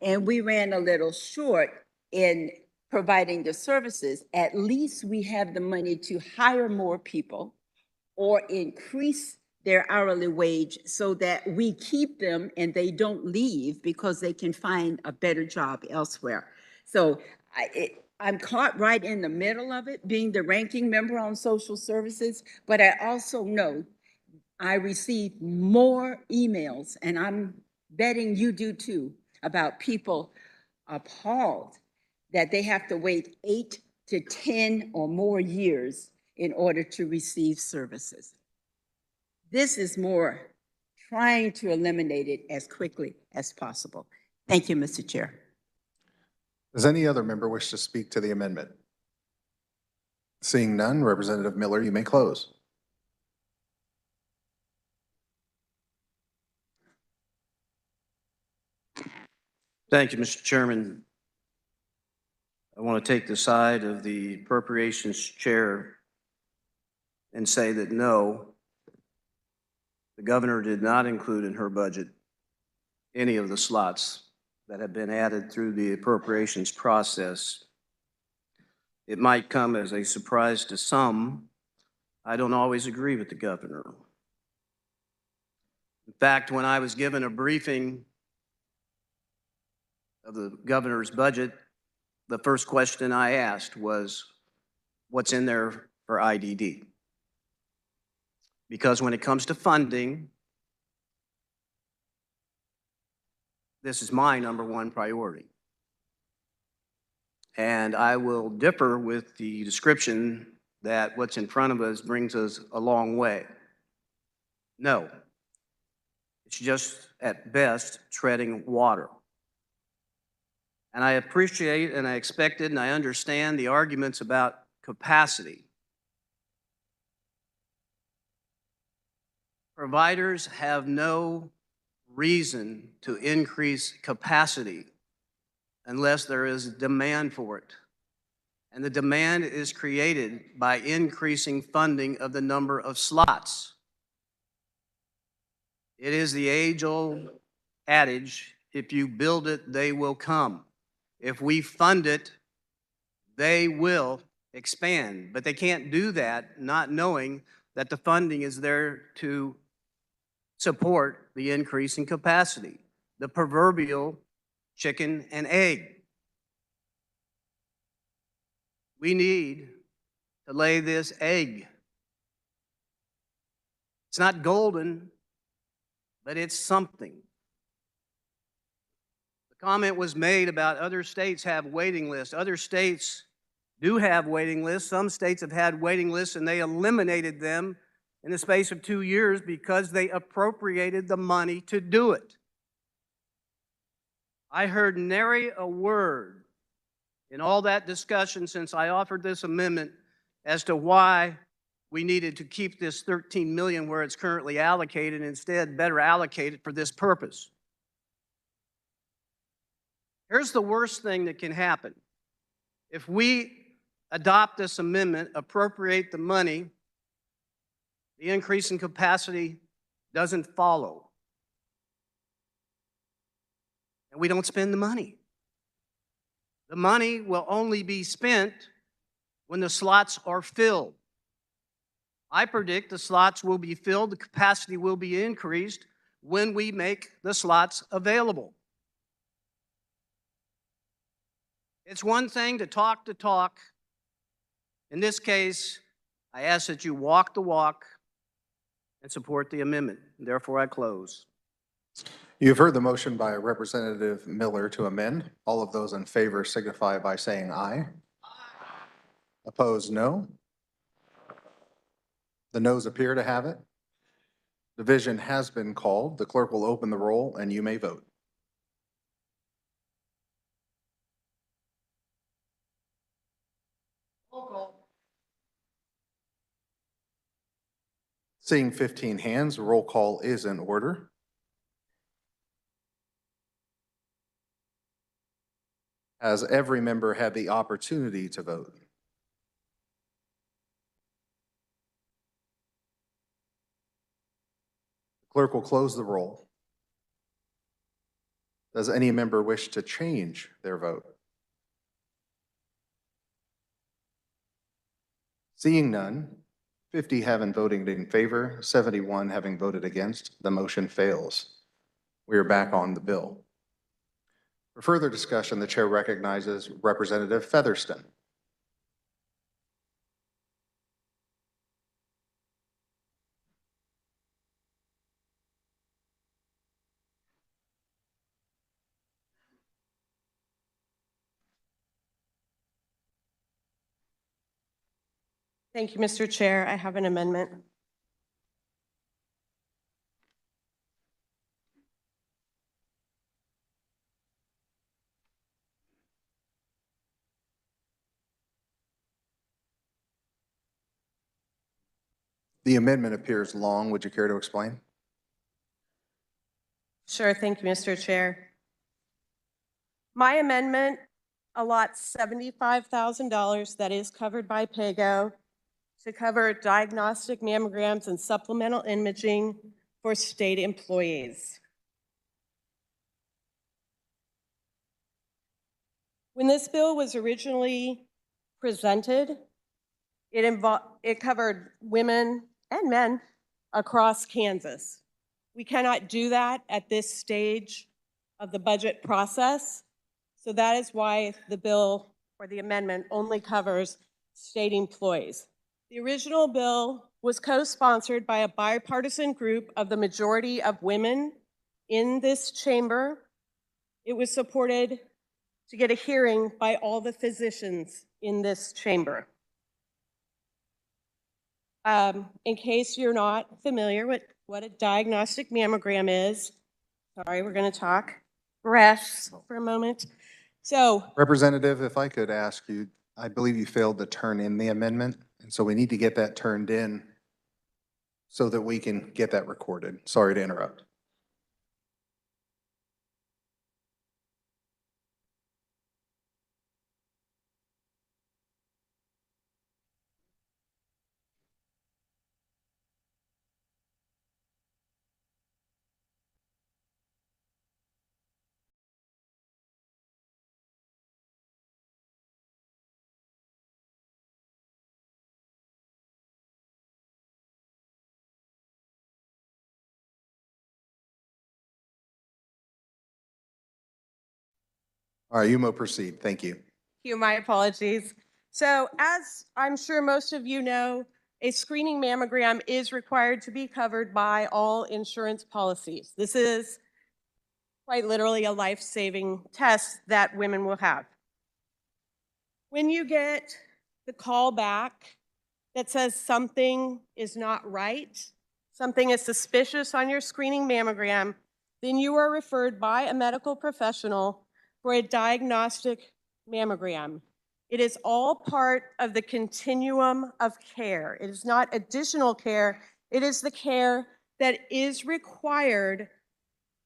[SPEAKER 13] and we ran a little short in providing the services, at least we have the money to hire more people or increase their hourly wage so that we keep them and they don't leave because they can find a better job elsewhere. So I'm caught right in the middle of it, being the ranking member on social services, but I also know I receive more emails, and I'm betting you do too, about people appalled that they have to wait 8 to 10 or more years in order to receive services. This is more trying to eliminate it as quickly as possible. Thank you, Mr. Chair.
[SPEAKER 6] Does any other member wish to speak to the amendment? Seeing none, Representative Miller, you may close.
[SPEAKER 16] Thank you, Mr. Chairman. I want to take the side of the appropriations chair and say that no, the governor did not include in her budget any of the slots that have been added through the appropriations process. It might come as a surprise to some. I don't always agree with the governor. In fact, when I was given a briefing of the governor's budget, the first question I asked was, what's in there for IDD? Because when it comes to funding, this is my number one priority. And I will differ with the description that what's in front of us brings us a long way. No, it's just at best treading water. And I appreciate and I expected and I understand the arguments about capacity. Providers have no reason to increase capacity unless there is demand for it. And the demand is created by increasing funding of the number of slots. It is the age-old adage, if you build it, they will come. If we fund it, they will expand. But they can't do that not knowing that the funding is there to support the increase in capacity, the proverbial chicken and egg. We need to lay this egg. It's not golden, but it's something. The comment was made about other states have waiting lists. Other states do have waiting lists. Some states have had waiting lists and they eliminated them in the space of 2 years because they appropriated the money to do it. I heard nary a word in all that discussion since I offered this amendment as to why we needed to keep this $13 million where it's currently allocated and instead better allocate it for this purpose. Here's the worst thing that can happen. If we adopt this amendment, appropriate the money, the increase in capacity doesn't follow. And we don't spend the money. The money will only be spent when the slots are filled. I predict the slots will be filled, the capacity will be increased when we make the slots available. It's one thing to talk the talk. In this case, I ask that you walk the walk and support the amendment. Therefore, I close.
[SPEAKER 6] You've heard the motion by Representative Miller to amend. All of those in favor signify by saying aye. Opposed, no. The noes appear to have it. Division has been called. The clerk will open the roll and you may vote. Seeing 15 hands, roll call is in order. Has every member had the opportunity to vote? The clerk will close the roll. Does any member wish to change their vote? Seeing none, 50 having voted in favor, 71 having voted against, the motion fails. We are back on the bill. For further discussion, the chair recognizes Representative Featherston.
[SPEAKER 20] Thank you, Mr. Chair. I have an amendment.
[SPEAKER 6] The amendment appears long. Would you care to explain?
[SPEAKER 20] Sure. Thank you, Mr. Chair. My amendment allot $75,000 that is covered by PAYGO to cover diagnostic mammograms and supplemental imaging for state employees. When this bill was originally presented, it covered women and men across Kansas. We cannot do that at this stage of the budget process, so that is why the bill or the amendment only covers state employees. The original bill was co-sponsored by a bipartisan group of the majority of women in this chamber. It was supported to get a hearing by all the physicians in this chamber. In case you're not familiar with what a diagnostic mammogram is, sorry, we're going to talk breasts for a moment. So,
[SPEAKER 6] Representative, if I could ask you, I believe you failed to turn in the amendment, and so we need to get that turned in so that we can get that recorded. Sorry to interrupt. All right, you may proceed. Thank you.
[SPEAKER 20] my apologies. So, as I'm sure most of you know, a screening mammogram is required to be covered by all insurance policies. This is quite literally a life-saving test that women will have. When you get the call back that says something is not right, something is suspicious on your screening mammogram, then you are referred by a medical professional for a diagnostic mammogram. It is all part of the continuum of care. It is not additional care. It is the care that is required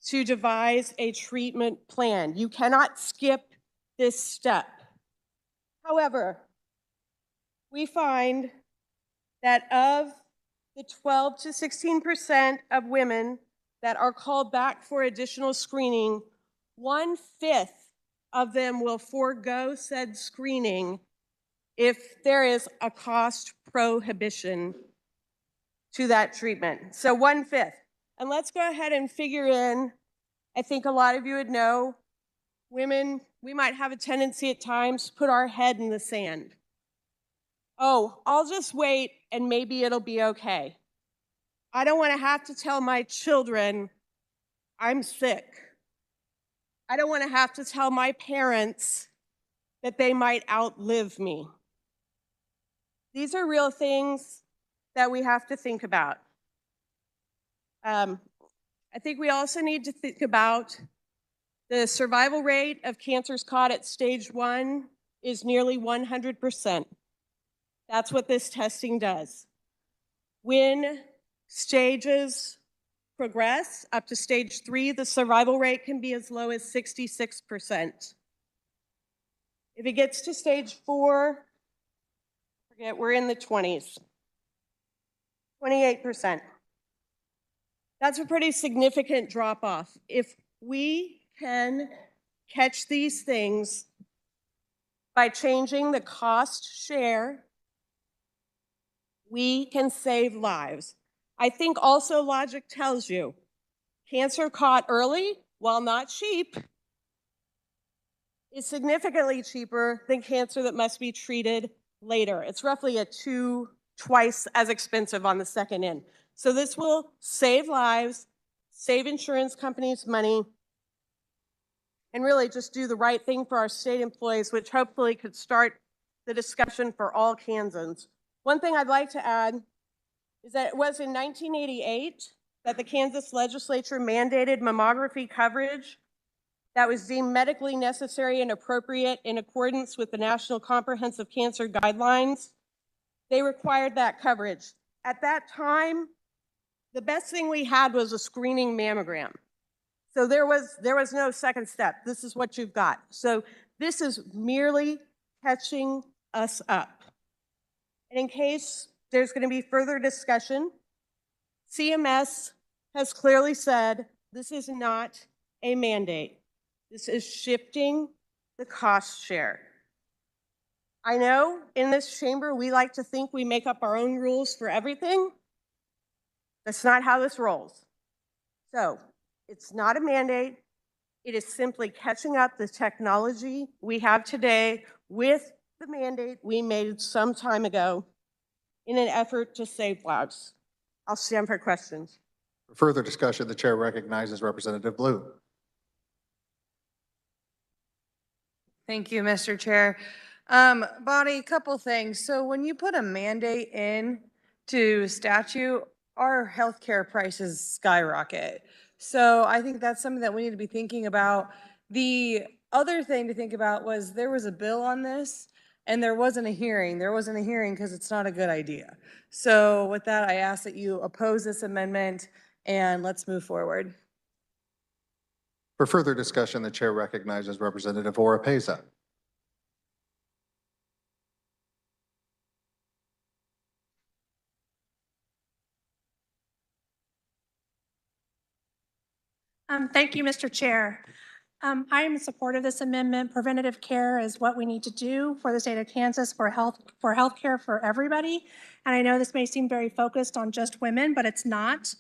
[SPEAKER 20] to devise a treatment plan. You cannot skip this step. However, we find that of the 12 to 16% of women that are called back for additional screening, 1/5 of them will forego said screening if there is a cost prohibition to that treatment. So 1/5. And let's go ahead and figure in, I think a lot of you would know, women, we might have a tendency at times to put our head in the sand. Oh, I'll just wait and maybe it'll be okay. I don't want to have to tell my children I'm sick. I don't want to have to tell my parents that they might outlive me. These are real things that we have to think about. I think we also need to think about the survival rate of cancers caught at stage 1 is nearly 100%. That's what this testing does. When stages progress up to stage 3, the survival rate can be as low as 66%. If it gets to stage 4, forget, we're in the 20s, 28%. That's a pretty significant drop off. If we can catch these things by changing the cost share, we can save lives. I think also logic tells you cancer caught early, while not cheap, is significantly cheaper than cancer that must be treated later. It's roughly twice as expensive on the second end. So this will save lives, save insurance companies money, and really just do the right thing for our state employees, which hopefully could start the discussion for all Kansans. One thing I'd like to add is that it was in 1988 that the Kansas Legislature mandated mammography coverage that was deemed medically necessary and appropriate in accordance with the National Comprehensive Cancer Guidelines. They required that coverage. At that time, the best thing we had was a screening mammogram. So there was no second step. This is what you've got. So This is merely catching us up. And in case there's going to be further discussion, CMS has clearly said this is not a mandate. This is shifting the cost share. I know in this chamber we like to think we make up our own rules for everything. That's not how this rolls. So it's not a mandate. It is simply catching up the technology we have today with the mandate we made some time ago in an effort to save lives. I'll stand for questions.
[SPEAKER 6] For further discussion, the chair recognizes Representative Blue.
[SPEAKER 21] Thank you, Mr. Chair. Bonnie, a couple things. So when you put a mandate in to statute, our healthcare prices skyrocket. So I think that's something that we need to be thinking about. The other thing to think about was there was a bill on this and there wasn't a hearing. There wasn't a hearing because it's not a good idea. So with that, I ask that you oppose this amendment and let's move forward.
[SPEAKER 6] For further discussion, the chair recognizes Representative Oropesa.
[SPEAKER 22] Thank you, Mr. Chair. I am in support of this amendment. Preventative care is what we need to do for the state of Kansas for healthcare for everybody. And I know this may seem very focused on just women, but it's not.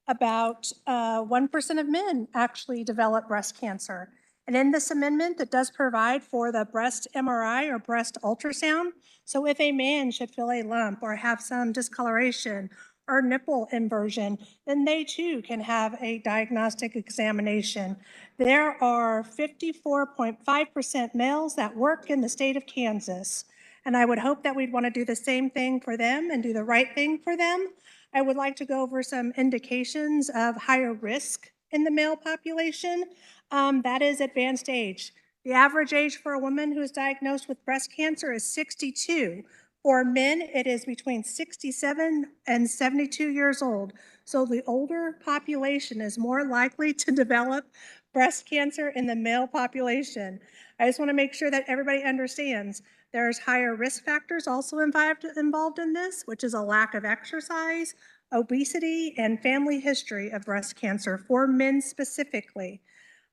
[SPEAKER 22] About 1% of men actually develop breast cancer. And in this amendment, it does provide for the breast MRI or breast ultrasound. So if a man should feel a lump or have some discoloration or nipple inversion, then they too can have a diagnostic examination. There are 54.5% males that work in the state of Kansas. And I would hope that we'd want to do the same thing for them and do the right thing for them. I would like to go over some indications of higher risk in the male population. That is advanced age. The average age for a woman who is diagnosed with breast cancer is 62. For men, it is between 67 and 72 years old. So the older population is more likely to develop breast cancer in the male population. I just want to make sure that everybody understands there's higher risk factors also involved in this, which is a lack of exercise, obesity, and family history of breast cancer for men specifically.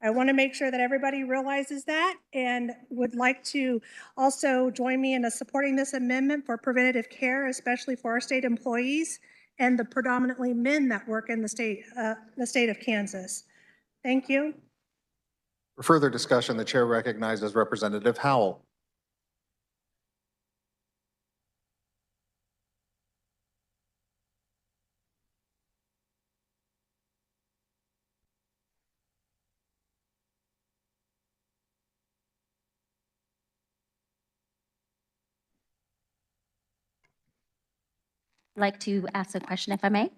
[SPEAKER 22] I want to make sure that everybody realizes that and would like to also join me in supporting this amendment for preventative care, especially for our state employees and the predominantly men that work in the state of Kansas. Thank you.
[SPEAKER 6] For further discussion, the chair recognizes Representative Howell.
[SPEAKER 23] Like to ask a question, if I may?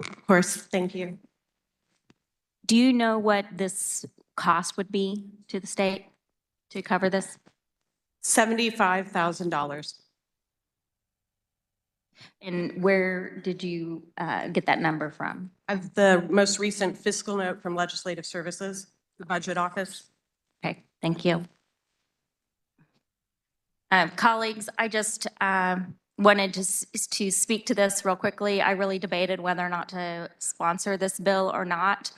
[SPEAKER 20] Of course, thank you.
[SPEAKER 23] Do you know what this cost would be to the state to cover this?
[SPEAKER 20] $75,000.
[SPEAKER 23] And where did you get that number from?
[SPEAKER 20] Of the most recent fiscal note from Legislative Services, the budget office.
[SPEAKER 23] Okay, thank you. Colleagues, I just wanted to speak to this real quickly. I really debated whether or not to sponsor this bill or not.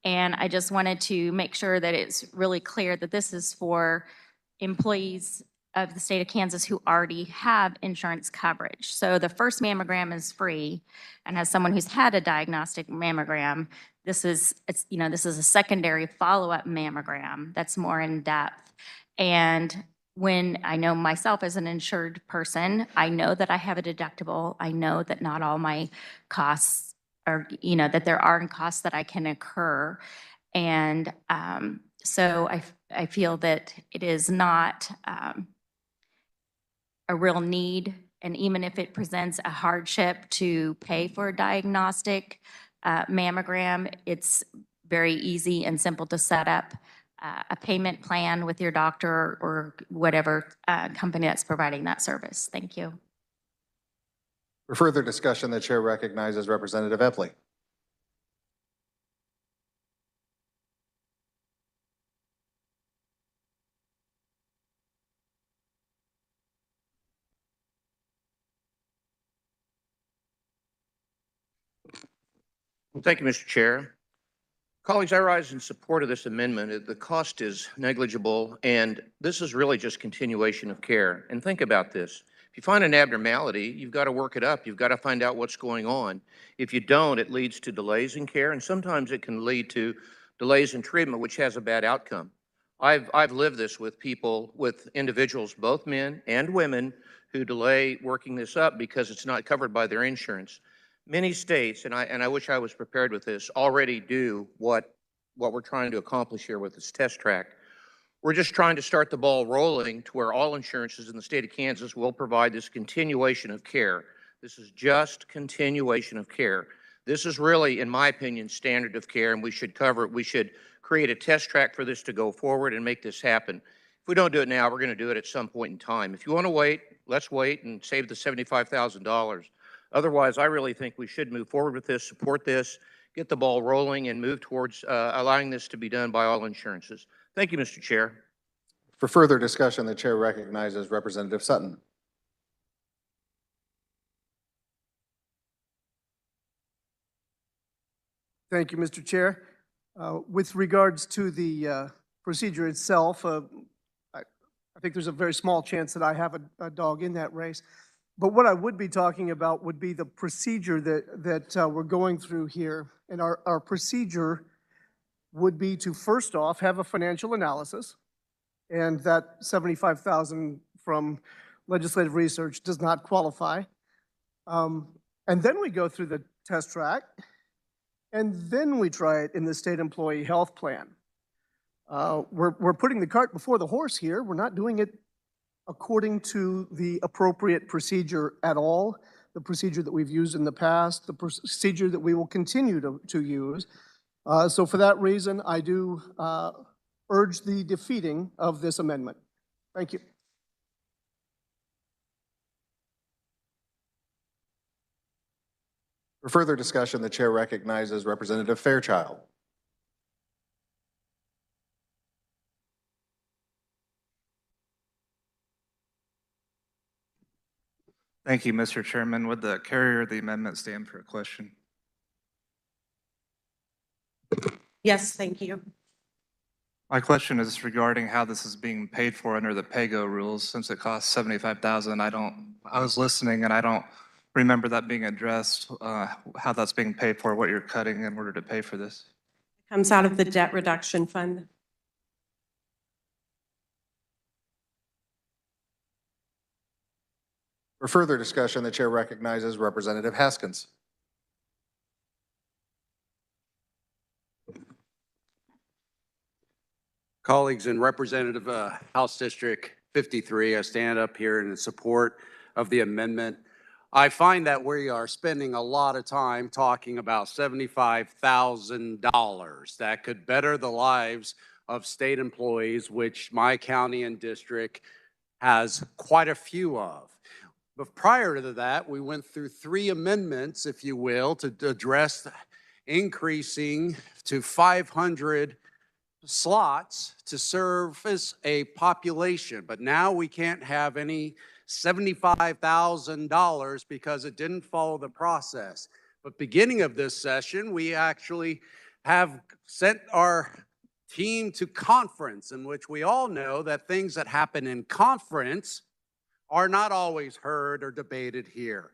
[SPEAKER 23] And I just wanted to make sure that it's really clear that this is for employees of the state of Kansas who already have insurance coverage. So the first mammogram is free, and as someone who's had a diagnostic mammogram, this is a secondary follow-up mammogram that's more in depth. And when I know myself as an insured person, I know that I have a deductible. I know that not all my costs are, that there are costs that I can incur. And so I feel that it is not a real need. And even if it presents a hardship to pay for a diagnostic mammogram, it's very easy and simple to set up a payment plan with your doctor or whatever company that's providing that service. Thank you.
[SPEAKER 6] For further discussion, the chair recognizes Representative Epley.
[SPEAKER 1] Thank you, Mr. Chair. Colleagues, I rise in support of this amendment. The cost is negligible, and this is really just continuation of care. And think about this. If you find an abnormality, you've got to work it up. You've got to find out what's going on. If you don't, it leads to delays in care, and sometimes it can lead to delays in treatment, which has a bad outcome. I've lived this with people, with individuals, both men and women, who delay working this up because it's not covered by their insurance. Many states, and I wish I was prepared with this, already do what we're trying to accomplish here with this test track. We're just trying to start the ball rolling to where all insurances in the state of Kansas will provide this continuation of care. This is just continuation of care. This is really, in my opinion, standard of care, and we should cover it. We should create a test track for this to go forward and make this happen. If we don't do it now, we're going to do it at some point in time. If you want to wait, let's wait and save the $75,000. Otherwise, I really think we should move forward with this, support this, get the ball rolling, and move towards allowing this to be done by all insurances. Thank you, Mr. Chair.
[SPEAKER 6] For further discussion, the chair recognizes Representative Sutton.
[SPEAKER 3] Thank you, Mr. Chair. With regards to the procedure itself, I think there's a very small chance that I have a dog in that race. But what I would be talking about would be the procedure that we're going through here. And our procedure would be to, first off, have a financial analysis. And that $75,000 from legislative research does not qualify. And then we go through the test track. And then we try it in the state employee health plan. We're putting the cart before the horse here. We're not doing it according to the appropriate procedure at all, the procedure that we've used in the past, the procedure that we will continue to use. So for that reason, I do urge the defeating of this amendment. Thank you.
[SPEAKER 6] For further discussion, the chair recognizes Representative Fairchild.
[SPEAKER 5] Thank you, Mr. Chairman. Would the carrier of the amendment stand for a question?
[SPEAKER 20] Yes, thank you.
[SPEAKER 5] My question is regarding how this is being paid for under the PAYGO rules. Since it costs $75,000, I was listening and I don't remember that being addressed, how that's being paid for, what you're cutting in order to pay for this.
[SPEAKER 20] It comes out of the debt reduction fund.
[SPEAKER 6] For further discussion, the chair recognizes Representative Haskins.
[SPEAKER 16] Colleagues, in Representative House District 53, I stand up here in support of the amendment. I find that we are spending a lot of time talking about $75,000 that could better the lives of state employees, which my county and district has quite a few of. But prior to that, we went through 3 amendments, if you will, to address increasing to 500 slots to service a population. But now we can't have any $75,000 because it didn't follow the process. But beginning of this session, we actually have sent our team to conference, in which we all know that things that happen in conference are not always heard or debated here.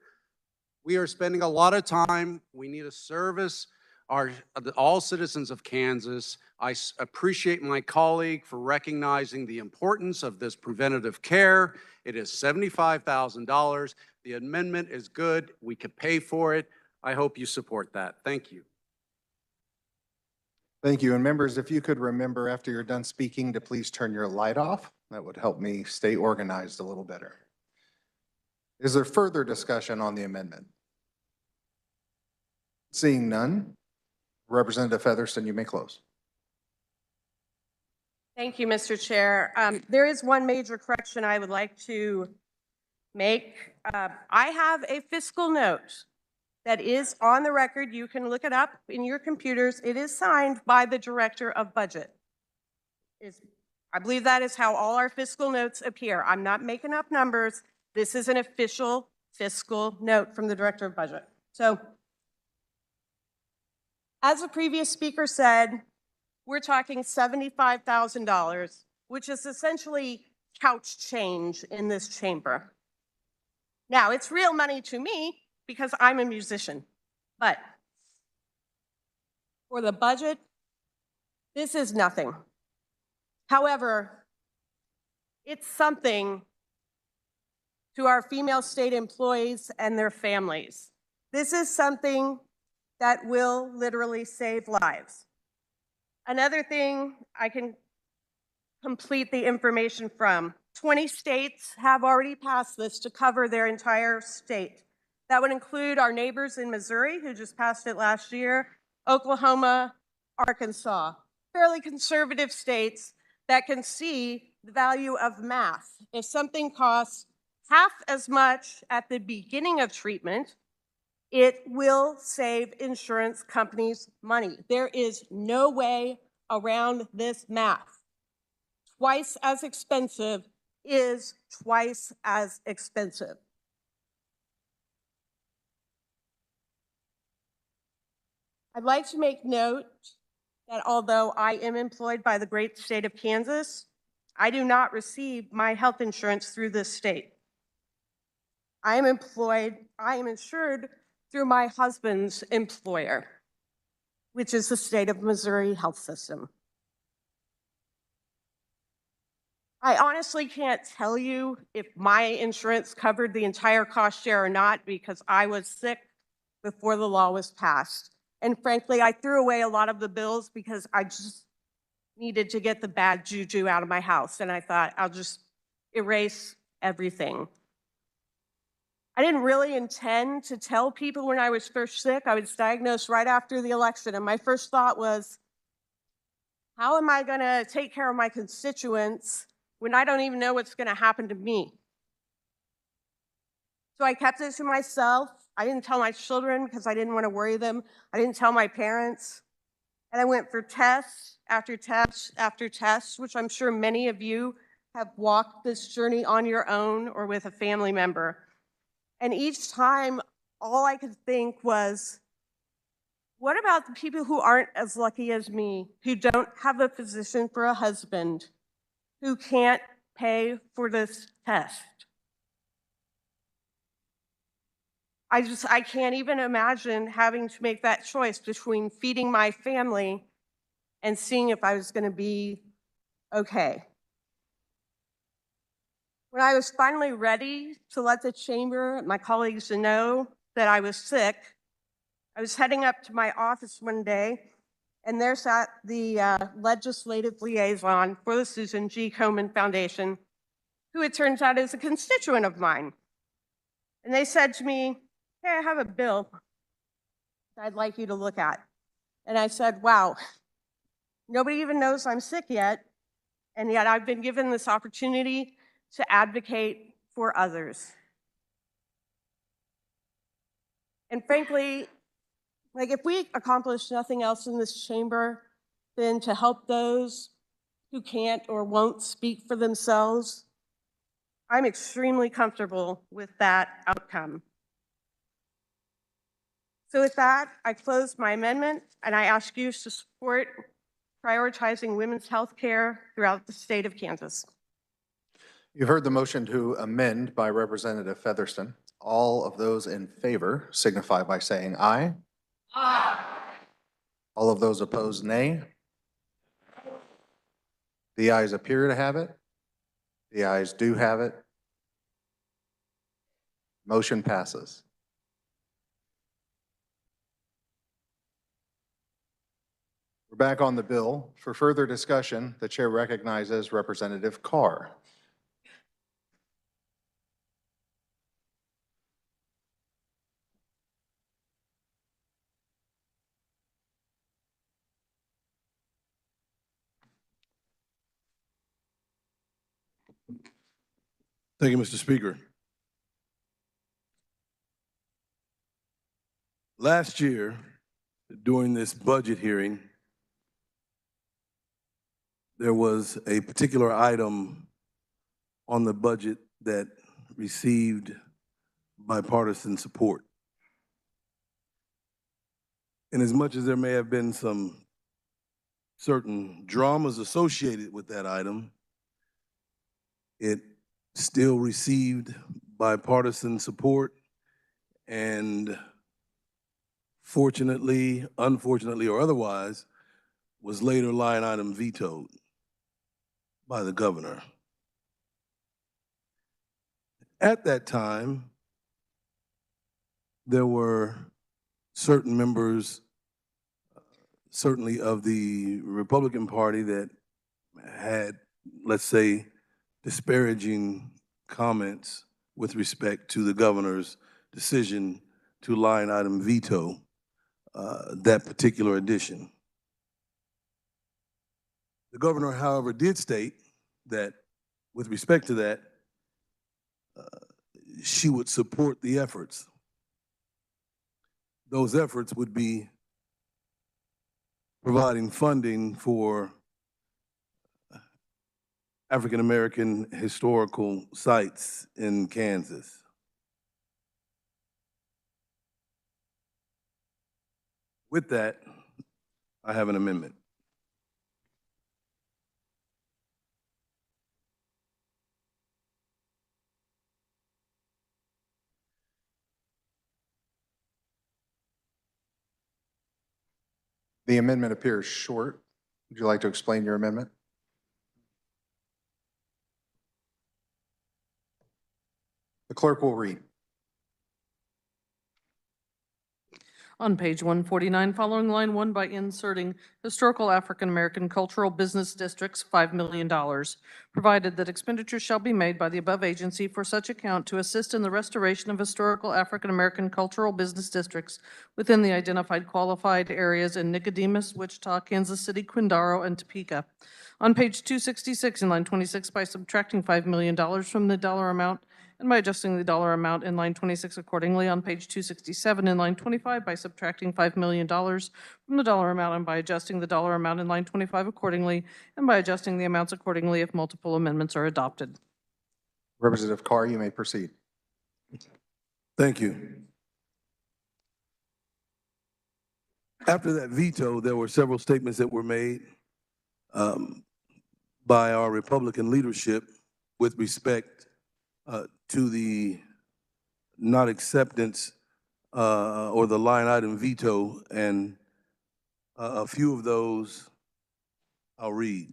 [SPEAKER 16] We are spending a lot of time. We need to service all citizens of Kansas. I appreciate my colleague for recognizing the importance of this preventative care. It is $75,000. The amendment is good. We could pay for it. I hope you support that. Thank you.
[SPEAKER 6] Thank you. And members, if you could remember after you're done speaking to please turn your light off. That would help me stay organized a little better. Is there further discussion on the amendment? Seeing none, Representative Featherston, you may close.
[SPEAKER 20] Thank you, Mr. Chair. There is one major correction I would like to make. I have a fiscal note that is on the record. You can look it up in your computers. It is signed by the Director of Budget. I believe that is how all our fiscal notes appear. I'm not making up numbers. This is an official fiscal note from the Director of Budget. So As the previous speaker said, we're talking $75,000, which is essentially couch change in this chamber. Now, it's real money to me because I'm a musician, but for the budget, this is nothing. However, it's something to our female state employees and their families. This is something that will literally save lives. Another thing I can complete the information from, 20 states have already passed this to cover their entire state. That would include our neighbors in Missouri, who just passed it last year, Oklahoma, Arkansas, fairly conservative states that can see the value of math. If something costs half as much at the beginning of treatment, it will save insurance companies money. There is no way around this math. Twice as expensive is twice as expensive. I'd like to make note that although I am employed by the great state of Kansas, I do not receive my health insurance through this state. I am insured through my husband's employer, which is the state of Missouri health system. I honestly can't tell you if my insurance covered the entire cost share or not because I was sick before the law was passed. And frankly, I threw away a lot of the bills because I just needed to get the bad juju out of my house. And I thought, I'll just erase everything. I didn't really intend to tell people when I was first sick. I was diagnosed right after the election. And my first thought was, how am I going to take care of my constituents when I don't even know what's going to happen to me? So I kept it to myself. I didn't tell my children because I didn't want to worry them. I didn't tell my parents. And I went for tests after tests after tests, which I'm sure many of you have walked this journey on your own or with a family member. And each time, all I could think was, what about the people who aren't as lucky as me, who don't have a physician for a husband, who can't pay for this test? I can't even imagine having to make that choice between feeding my family and seeing if I was going to be okay. When I was finally ready to let the chamber, my colleagues know that I was sick, I was heading up to my office one day, and there sat the legislative liaison for the Susan G. Komen Foundation, who it turns out is a constituent of mine. And they said to me, hey, I have a bill that I'd like you to look at. And I said, wow, nobody even knows I'm sick yet, and yet I've been given this opportunity to advocate for others. And frankly, like if we accomplish nothing else in this chamber than to help those who can't or won't speak for themselves, I'm extremely comfortable with that outcome. So with that, I close my amendment and I ask you to support prioritizing women's health care throughout the state of Kansas.
[SPEAKER 6] You've heard the motion to amend by Representative Featherston. All of those in favor signify by saying aye. Aye. All of those opposed, nay. The ayes appear to have it. The ayes do have it. Motion passes. We're back on the bill. For further discussion, the chair recognizes Representative Carr.
[SPEAKER 2] Thank you, Mr. Speaker. Last year, during this budget hearing, there was a particular item on the budget that received bipartisan support. And as much as there may have been some certain dramas associated with that item, it still received bipartisan support and fortunately, unfortunately, or otherwise, was later line item vetoed by the governor. At that time, there were certain members, certainly of the Republican Party, that had, let's say, disparaging comments with respect to the governor's decision to line item veto that particular addition. The governor, however, did state that with respect to that, she would support the efforts. Those efforts would be providing funding for African American historical sites in Kansas. With that, I have an amendment.
[SPEAKER 6] The amendment appears short. Would you like to explain your amendment? The clerk will read.
[SPEAKER 4] On page 149, following line 1 by inserting Historical African American Cultural Business Districts, $5 million, provided that expenditures shall be made by the above agency for such account to assist in the restoration of historical African American cultural business districts within the identified qualified areas in Nicodemus, Wichita, Kansas City, Quindaro, and Topeka. On page 266 in line 26, by subtracting $5 million from the dollar amount and by adjusting the dollar amount in line 26 accordingly. On page 267 in line 25, by subtracting $5 million from the dollar amount and by adjusting the dollar amount in line 25 accordingly, and by adjusting the amounts accordingly if multiple amendments are adopted.
[SPEAKER 6] Representative Carr, you may proceed.
[SPEAKER 2] Thank you. After that veto, there were several statements that were made by our Republican leadership with respect to the not acceptance or the line item veto, and a few of those I'll read.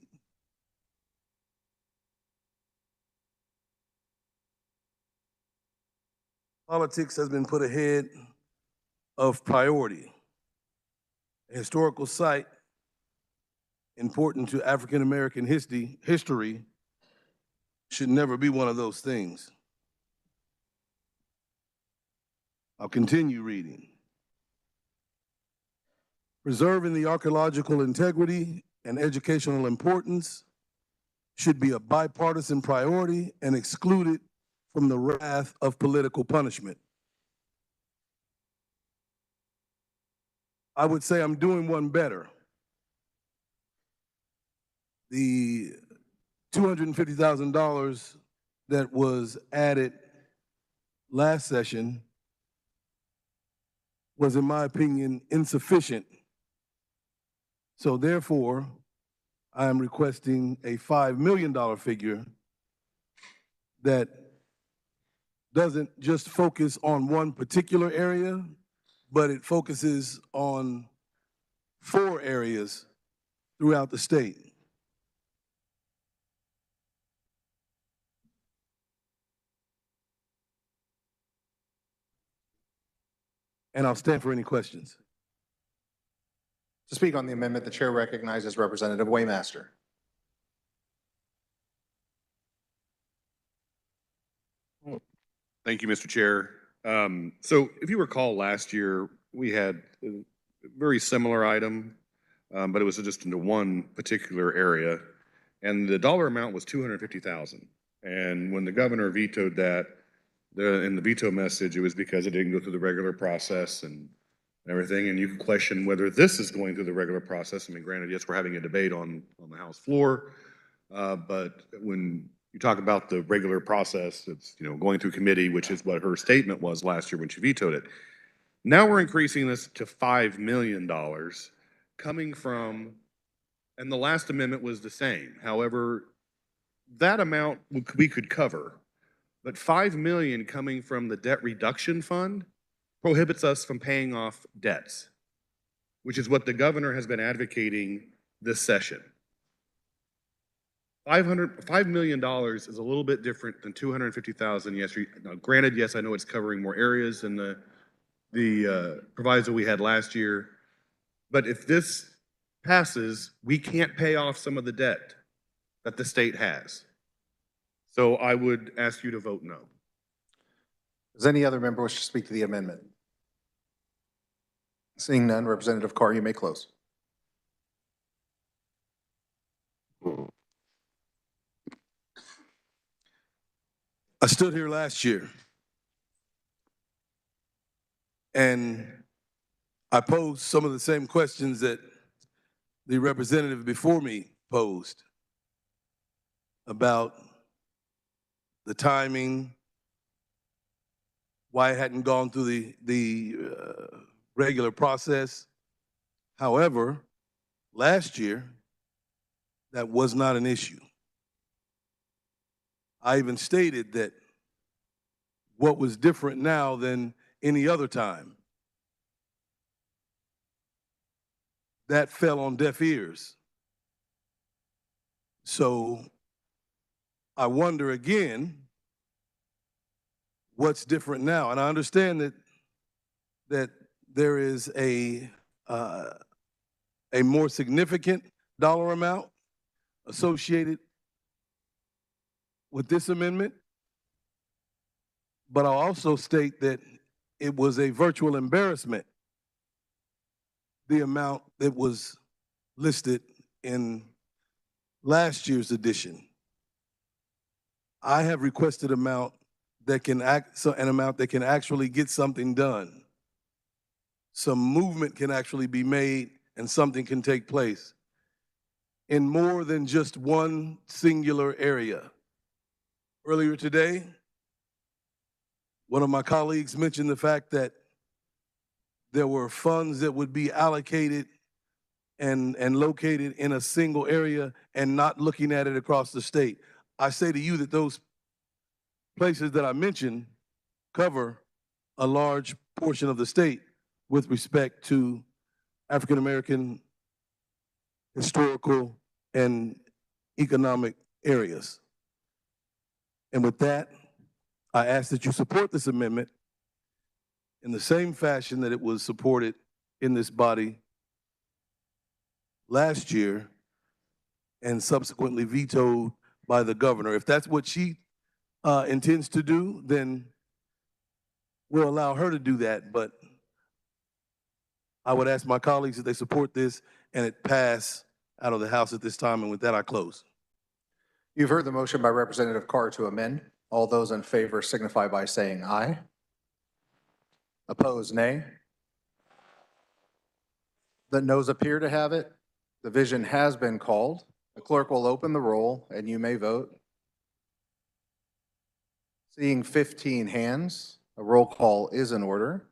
[SPEAKER 2] Politics has been put ahead of priority. A historical site important to African American history should never be one of those things. I'll continue reading. Preserving the archaeological integrity and educational importance should be a bipartisan priority and excluded from the wrath of political punishment. I would say I'm doing one better. The $250,000 that was added last session was, in my opinion, insufficient. So therefore, I am requesting a $5 million figure that doesn't just focus on one particular area, but it focuses on 4 areas throughout the state. And I'll stand for any questions.
[SPEAKER 6] To speak on the amendment, the chair recognizes Representative Waymaster.
[SPEAKER 7] Thank you, Mr. Chair. So if you recall, last year, we had a very similar item, but it was just into one particular area, and the dollar amount was $250,000. And when the governor vetoed that, in the veto message, it was because it didn't go through the regular process and everything. And you can question whether this is going through the regular process. I mean, granted, yes, we're having a debate on the House floor, but when you talk about the regular process, it's, going through committee, which is what her statement was last year when she vetoed it. Now we're increasing this to $5 million coming from, and the last amendment was the same. However, that amount we could cover, but 5 million coming from the debt reduction fund prohibits us from paying off debts, which is what the governor has been advocating this session. $5 million is a little bit different than 250,000. Yes, now, granted, yes, I know it's covering more areas than the proviso we had last year. But if this passes, we can't pay off some of the debt that the state has. So I would ask you to vote no.
[SPEAKER 6] Does any other member wish to speak to the amendment? Seeing none, Representative Carr, you may close.
[SPEAKER 2] I stood here last year and I posed some of the same questions that the representative before me posed about the timing, why it hadn't gone through the regular process. However, last year, that was not an issue. I even stated that what was different now than any other time, that fell on deaf ears. So I wonder again, what's different now? And I understand that there is a more significant dollar amount associated with this amendment, but I'll also state that it was a virtual embarrassment, the amount that was listed in last year's edition. I have requested an amount that can actually get something done. Some movement can actually be made and something can take place in more than just one singular area. Earlier today, one of my colleagues mentioned the fact that there were funds that would be allocated and located in a single area and not looking at it across the state. I say to you that those places that I mentioned cover a large portion of the state with respect to African American historical and economic areas. And with that, I ask that you support this amendment in the same fashion that it was supported in this body last year and subsequently vetoed by the governor. If that's what she intends to do, then we'll allow her to do that. But I would ask my colleagues that they support this and it pass out of the House at this time. And with that, I close.
[SPEAKER 6] You've heard the motion by Representative Carr to amend. All those in favor signify by saying aye. Opposed, nay. The noes appear to have it. The division has been called. The clerk will open the roll and you may vote. Seeing 15 hands, a roll call is in order.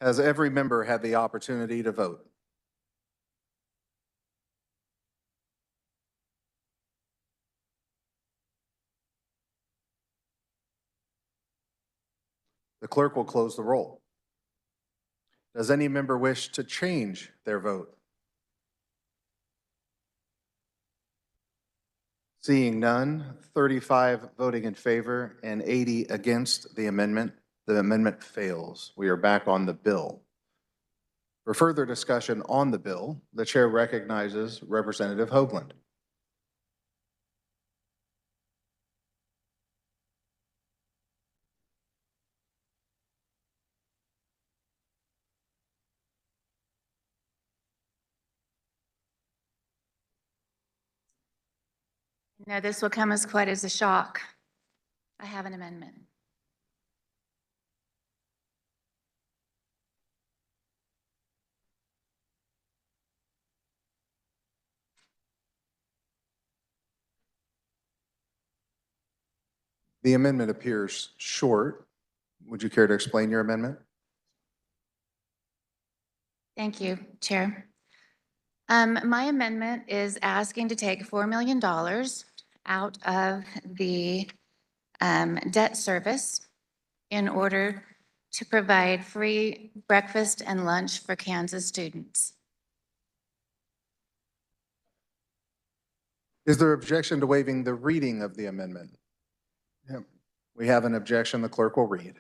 [SPEAKER 6] Has every member had the opportunity to vote? The clerk will close the roll. Does any member wish to change their vote? Seeing none, 35 voting in favor and 80 against the amendment fails. We are back on the bill. For further discussion on the bill, the chair recognizes Representative Hoagland.
[SPEAKER 23] No, this will come as quite as a shock. I have an amendment.
[SPEAKER 6] The amendment appears short. Would you care to explain your amendment?
[SPEAKER 23] Thank you, Chair. My amendment is asking to take $4 million out of the debt service in order to provide free breakfast and lunch for Kansas students.
[SPEAKER 6] Is there objection to waiving the reading of the amendment? Yep. We have an objection. The clerk will read.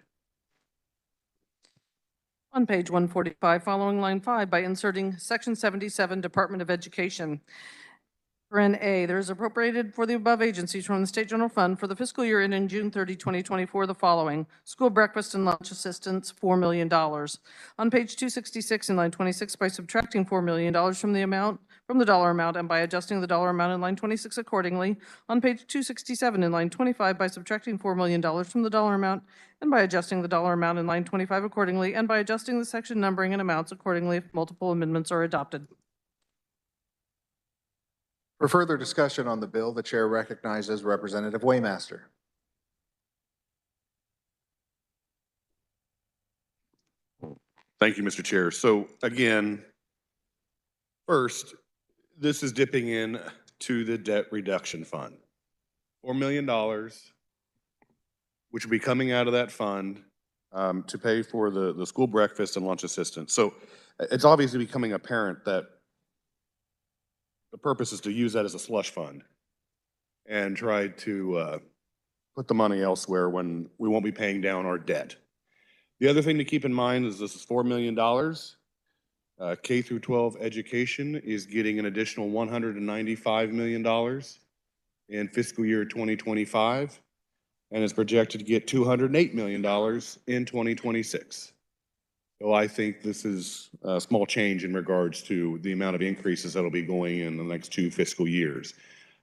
[SPEAKER 4] On page 145, following line 5, by inserting Section 77, Department of Education. Paren A, there is appropriated for the above agencies from the State General Fund for the fiscal year ending June 30, 2024, the following: school breakfast and lunch assistance, $4 million. On page 266 in line 26, by subtracting $4 million from the dollar amount and by adjusting the dollar amount in line 26 accordingly. On page 267 in line 25, by subtracting $4 million from the dollar amount and by adjusting the dollar amount in line 25 accordingly, and by adjusting the section numbering and amounts accordingly if multiple amendments are adopted.
[SPEAKER 6] For further discussion on the bill, the chair recognizes Representative Waymaster.
[SPEAKER 7] Thank you, Mr. Chair. So again, first, this is dipping in to the debt reduction fund. $4 million, which will be coming out of that fund to pay for the school breakfast and lunch assistance. So it's obviously becoming apparent that the purpose is to use that as a slush fund and try to put the money elsewhere when we won't be paying down our debt. The other thing to keep in mind is this is $4 million. K through 12 education is getting an additional $195 million in fiscal year 2025 and is projected to get $208 million in 2026. So I think this is a small change in regards to the amount of increases that'll be going in the next 2 fiscal years.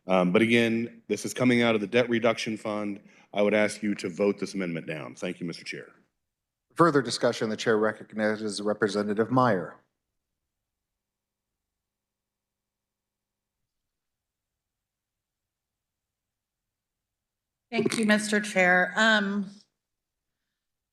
[SPEAKER 7] But again, this is coming out of the debt reduction fund. I would ask you to vote this amendment down. Thank you, Mr. Chair.
[SPEAKER 6] Further discussion, the chair recognizes Representative Meyer.
[SPEAKER 8] Thank you, Mr. Chair.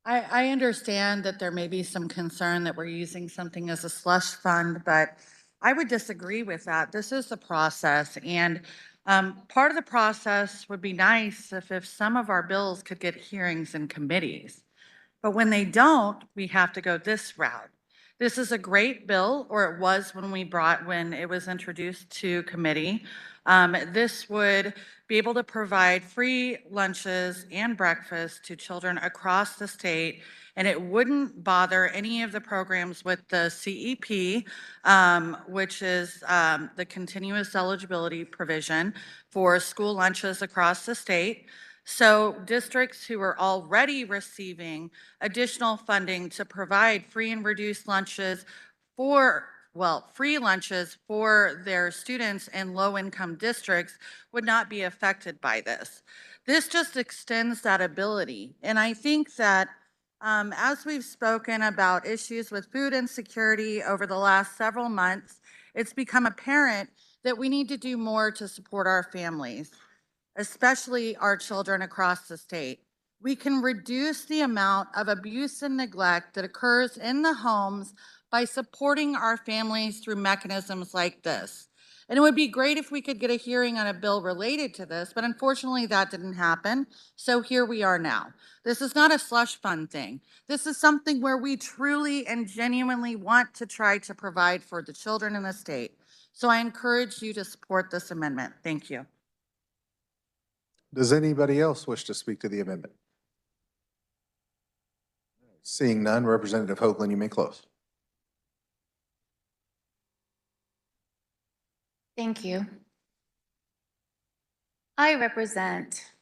[SPEAKER 8] I understand that there may be some concern that we're using something as a slush fund, but I would disagree with that. This is the process, and part of the process would be nice if some of our bills could get hearings in committees. But when they don't, we have to go this route. This is a great bill, or it was when it was introduced to committee. This would be able to provide free lunches and breakfast to children across the state, and it wouldn't bother any of the programs with the CEP, which is the continuous eligibility provision for school lunches across the state. So districts who are already receiving additional funding to provide free and reduced lunches free lunches for their students in low-income districts would not be affected by this. This just extends that ability. And I think that as we've spoken about issues with food insecurity over the last several months, it's become apparent that we need to do more to support our families, especially our children across the state. We can reduce the amount of abuse and neglect that occurs in the homes by supporting our families through mechanisms like this. And it would be great if we could get a hearing on a bill related to this, but unfortunately that didn't happen. So here we are now. This is not a slush fund thing. This is something where we truly and genuinely want to try to provide for the children in the state. So I encourage you to support this amendment. Thank you.
[SPEAKER 6] Does anybody else wish to speak to the amendment? Seeing none, Representative Hoagland, you may close.
[SPEAKER 23] Thank you. I represent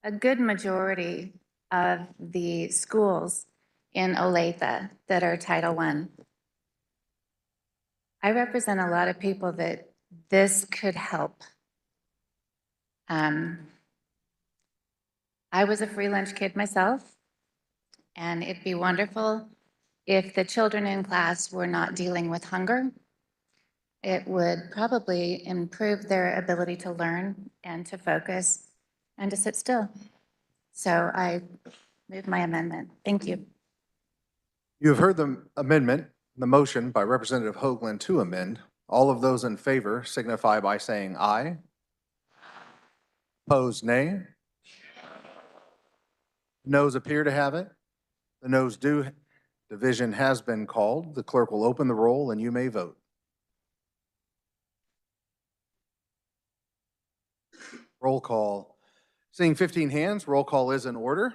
[SPEAKER 23] a good majority of the schools in Olathe that are Title I. I represent a lot of people that this could help. I was a free lunch kid myself, and it'd be wonderful if the children in class were not dealing with hunger. It would probably improve their ability to learn and to focus and to sit still. So I move my amendment. Thank you.
[SPEAKER 6] You have heard the amendment, the motion by Representative Hoagland to amend. All of those in favor signify by saying aye. Opposed, nay. Noes appear to have it. The noes do. Division has been called. The clerk will open the roll and you may vote. Roll call. Seeing 15 hands, roll call is in order.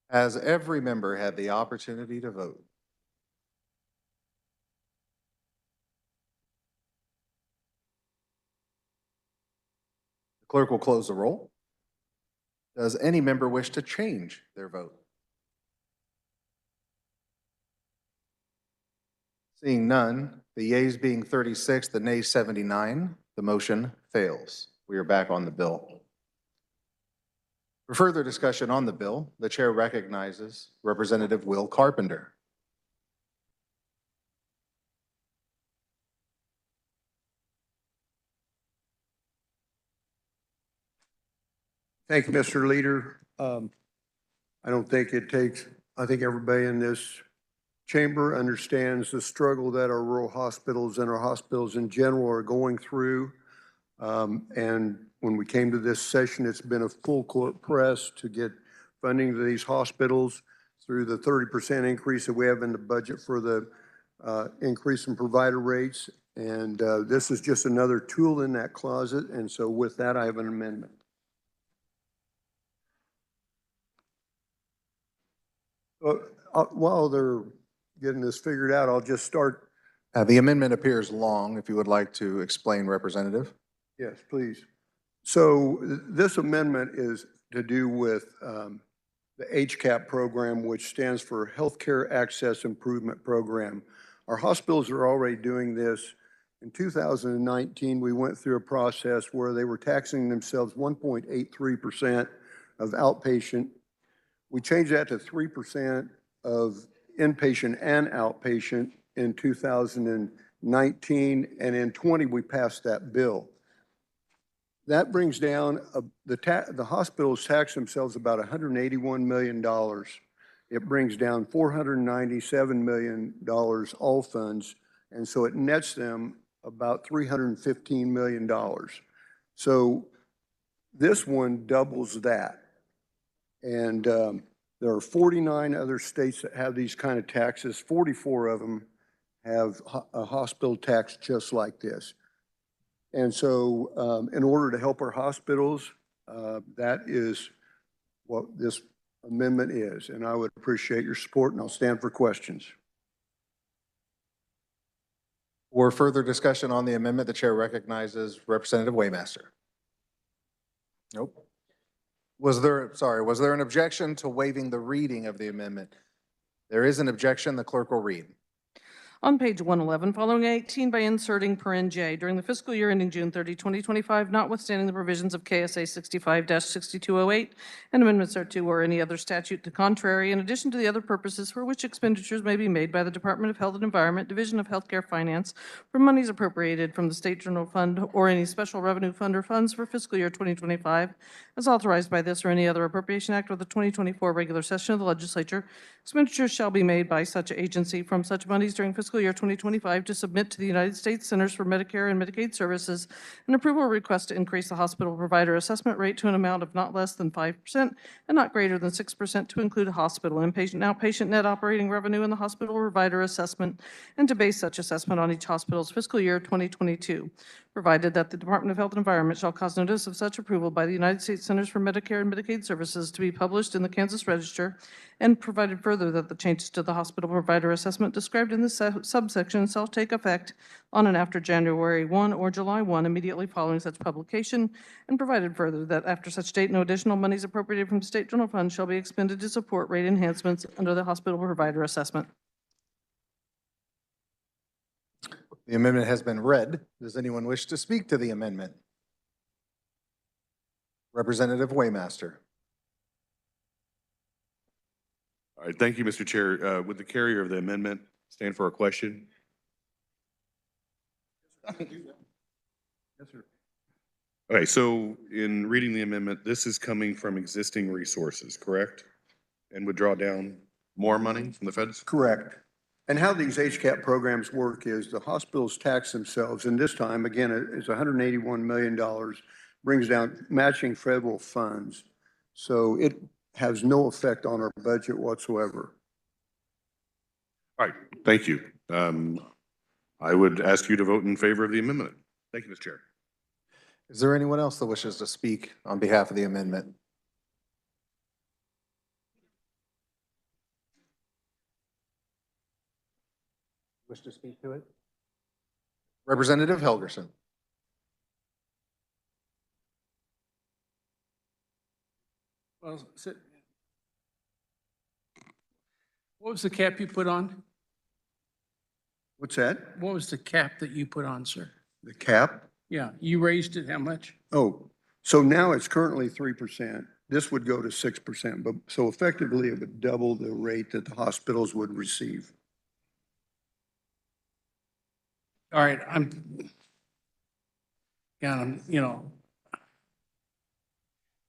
[SPEAKER 6] Has every member had the opportunity to vote? The clerk will close the roll. Does any member wish to change their vote? Seeing none, the yeas being 36, the nays 79, the motion fails. We are back on the bill. For further discussion on the bill, the chair recognizes Representative Will Carpenter.
[SPEAKER 18] Thank you, Mr. Leader. I don't think it takes, I think everybody in this chamber understands the struggle that our rural hospitals and our hospitals in general are going through. And when we came to this session, it's been a full court press to get funding to these hospitals through the 30% increase that we have in the budget for the increase in provider rates. And this is just another tool in that closet. And so with that, I have an amendment. While they're getting this figured out, I'll just start.
[SPEAKER 6] The amendment appears long. If you would like to explain, Representative.
[SPEAKER 18] Yes, please. So this amendment is to do with the HCAP program, which stands for Healthcare Access Improvement Program. Our hospitals are already doing this. In 2019, we went through a process where they were taxing themselves 1.83% of outpatient. We changed that to 3% of inpatient and outpatient in 2019, and in 20 we passed that bill. That brings down the hospitals tax themselves about $181 million. It brings down $497 million all funds, and so it nets them about $315 million. So this one doubles that. And there are 49 other states that have these kind of taxes. 44 of them have a hospital tax just like this. And so in order to help our hospitals, that is what this amendment is. And I would appreciate your support, and I'll stand for questions.
[SPEAKER 6] For further discussion on the amendment, the chair recognizes Representative Waymaster. Nope. Was there an objection to waiving the reading of the amendment? There is an objection. The clerk will read.
[SPEAKER 4] On page 111, following 18 by inserting paren J, during the fiscal year ending June 30, 2025, notwithstanding the provisions of KSA 65-6208 and amendments thereto or any other statute to contrary, in addition to the other purposes for which expenditures may be made by the Department of Health and Environment, Division of Healthcare Finance, from monies appropriated from the State General Fund or any special revenue fund or funds for fiscal year 2025, as authorized by this or any other appropriation act or the 2024 regular session of the Legislature, expenditures shall be made by such agency from such monies during fiscal year 2025 to submit to the United States Centers for Medicare and Medicaid Services an approval request to increase the hospital provider assessment rate to an amount of not less than 5% and not greater than 6% to include a hospital inpatient and outpatient net operating revenue in the hospital provider assessment, and to base such assessment on each hospital's fiscal year 2022, provided that the Department of Health and Environment shall cause notice of such approval by the United States Centers for Medicare and Medicaid Services to be published in the Kansas Register, and provided further that the changes to the hospital provider assessment described in this subsection shall take effect on and after January 1 or July 1 immediately following such publication, and provided further that after such date no additional monies appropriated from the State General Fund shall be expended to support rate enhancements under the hospital provider assessment.
[SPEAKER 6] The amendment has been read. Does anyone wish to speak to the amendment? Representative Waymaster.
[SPEAKER 7] All right, thank you, Mr. Chair. Would the carrier of the amendment stand for a question? Yes, sir. Okay, so in reading the amendment, this is coming from existing resources, correct? And would draw down more money from the feds?
[SPEAKER 18] Correct. And how these HCAP programs work is the hospitals tax themselves, and this time, again, it's $181 million, brings down matching federal funds. So it has no effect on our budget whatsoever.
[SPEAKER 7] All right, thank you. I would ask you to vote in favor of the amendment. Thank you, Mr. Chair.
[SPEAKER 6] Is there anyone else that wishes to speak on behalf of the amendment? Wish to speak to it? Representative Helgerson.
[SPEAKER 12] Well, what was the cap you put on?
[SPEAKER 18] What's that?
[SPEAKER 12] What was the cap that you put on, sir?
[SPEAKER 18] The cap?
[SPEAKER 12] Yeah, you raised it how much?
[SPEAKER 18] Oh, so now it's currently 3%. This would go to 6%, but so effectively it would double the rate that the hospitals would receive.
[SPEAKER 12] All right,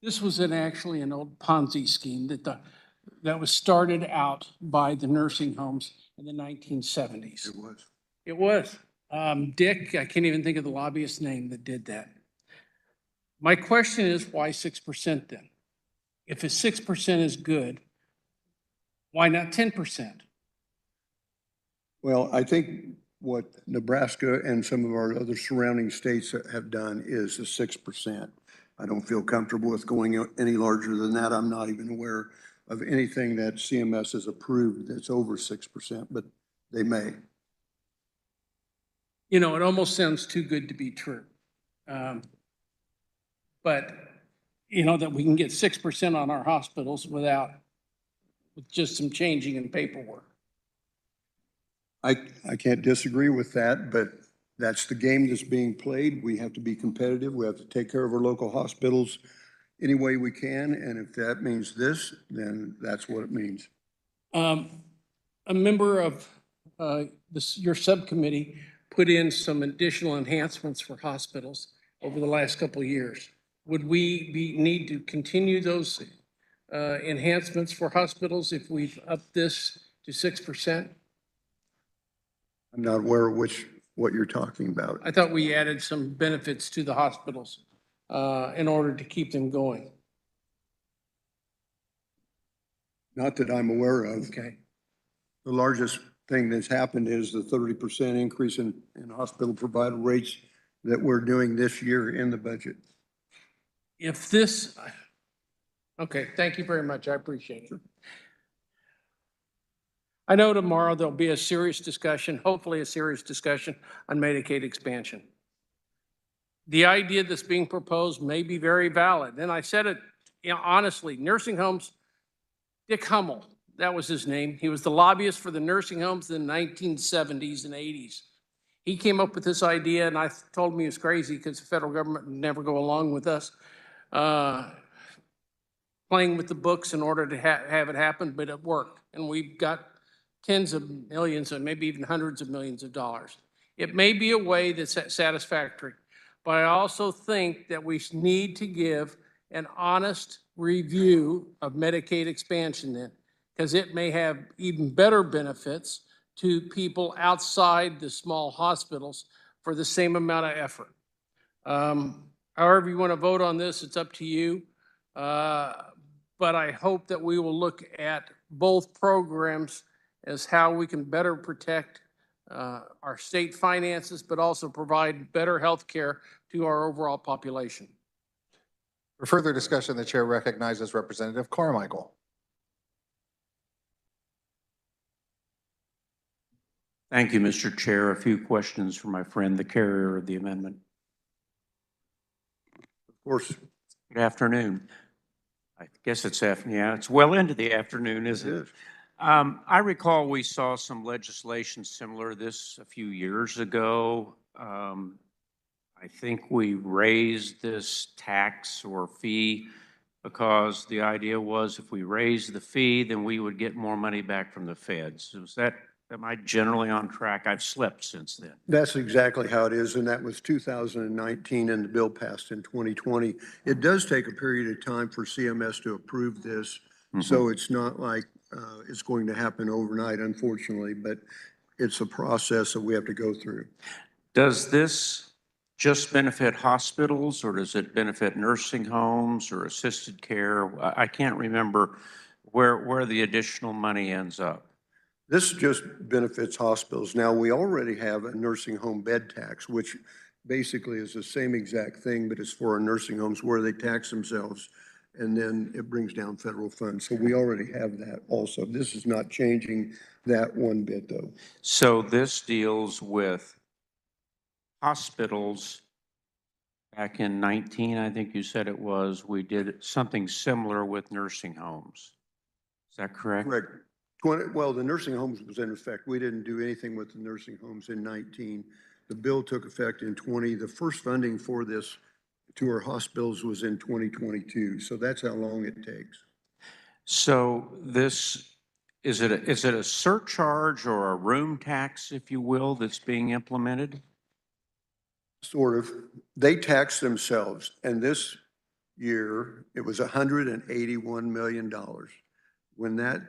[SPEAKER 12] this was actually an old Ponzi scheme that was started out by the nursing homes in the 1970s.
[SPEAKER 18] It was.
[SPEAKER 12] It was. Dick, I can't even think of the lobbyist's name that did that. My question is, why 6% then? If a 6% is good, why not 10%?
[SPEAKER 18] Well, I think what Nebraska and some of our other surrounding states have done is the 6%. I don't feel comfortable with going any larger than that. I'm not even aware of anything that CMS has approved that's over 6%, but they may.
[SPEAKER 12] You know, it almost sounds too good to be true. But, you know, that we can get 6% on our hospitals with just some changing in paperwork.
[SPEAKER 18] I can't disagree with that, but that's the game that's being played. We have to be competitive. We have to take care of our local hospitals any way we can. And if that means this, then that's what it means.
[SPEAKER 12] A member of your subcommittee put in some additional enhancements for hospitals over the last couple of years. Would we need to continue those enhancements for hospitals if we've upped this to 6%?
[SPEAKER 18] I'm not aware of what you're talking about.
[SPEAKER 12] I thought we added some benefits to the hospitals in order to keep them going.
[SPEAKER 18] Not that I'm aware of.
[SPEAKER 12] Okay.
[SPEAKER 18] The largest thing that's happened is the 30% increase in hospital provider rates that we're doing this year in the budget.
[SPEAKER 12] If this, okay, thank you very much. I appreciate it. I know tomorrow there'll be a serious discussion, hopefully a serious discussion on Medicaid expansion. The idea that's being proposed may be very valid. And I said it, you know, honestly, nursing homes, Dick Hummel, that was his name. He was the lobbyist for the nursing homes in the 1970s and 80s. He came up with this idea, and I told him he was crazy because the federal government would never go along with us playing with the books in order to have it happen, but it worked. And we've got tens of millions and maybe even hundreds of millions of dollars. It may be a way that's satisfactory, but I also think that we need to give an honest review of Medicaid expansion then, because it may have even better benefits to people outside the small hospitals for the same amount of effort. However you want to vote on this, it's up to you. But I hope that we will look at both programs as how we can better protect our state finances, but also provide better health care to our overall population.
[SPEAKER 6] For further discussion, the chair recognizes Representative Carmichael.
[SPEAKER 14] Thank you, Mr. Chair. A few questions for my friend, the carrier of the amendment.
[SPEAKER 18] Of course.
[SPEAKER 14] Good afternoon. I guess it's afternoon. Yeah, it's well into the afternoon, isn't it? I recall we saw some legislation similar to this a few years ago. I think we raised this tax or fee because the idea was if we raised the fee, then we would get more money back from the feds. Am I generally on track? I've slept since then.
[SPEAKER 18] That's exactly how it is, and that was 2019, and the bill passed in 2020. It does take a period of time for CMS to approve this, so it's not like it's going to happen overnight, unfortunately, but it's a process that we have to go through.
[SPEAKER 14] Does this just benefit hospitals, or does it benefit nursing homes or assisted care? I can't remember where the additional money ends up.
[SPEAKER 18] This just benefits hospitals. Now, we already have a nursing home bed tax, which basically is the same exact thing, but it's for our nursing homes where they tax themselves, and then it brings down federal funds. So we already have that also. This is not changing that one bit, though.
[SPEAKER 14] So this deals with hospitals. Back in 19, I think you said it was, we did something similar with nursing homes. Is that correct?
[SPEAKER 18] Correct. Well, the nursing homes was in effect. We didn't do anything with the nursing homes in 19. The bill took effect in 20. The first funding for this to our hospitals was in 2022. So that's how long it takes.
[SPEAKER 14] So this, is it a surcharge or a room tax, if you will, that's being implemented?
[SPEAKER 18] Sort of. They tax themselves, and this year it was $181 million. When that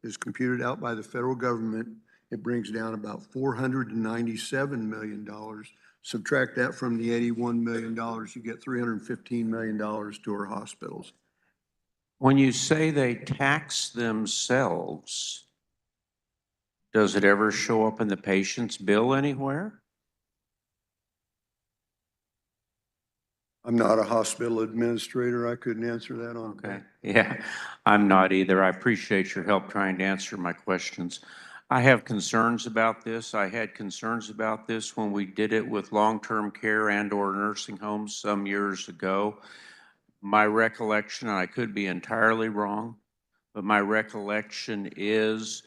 [SPEAKER 18] is computed out by the federal government, it brings down about $497 million. Subtract that from the $81 million, you get $315 million to our hospitals.
[SPEAKER 14] When you say they tax themselves, does it ever show up in the patient's bill anywhere?
[SPEAKER 18] I'm not a hospital administrator. I couldn't answer that on.
[SPEAKER 14] Okay. Yeah, I'm not either. I appreciate your help trying to answer my questions. I have concerns about this. I had concerns about this when we did it with long-term care and/or nursing homes some years ago. My recollection, and I could be entirely wrong, but my recollection is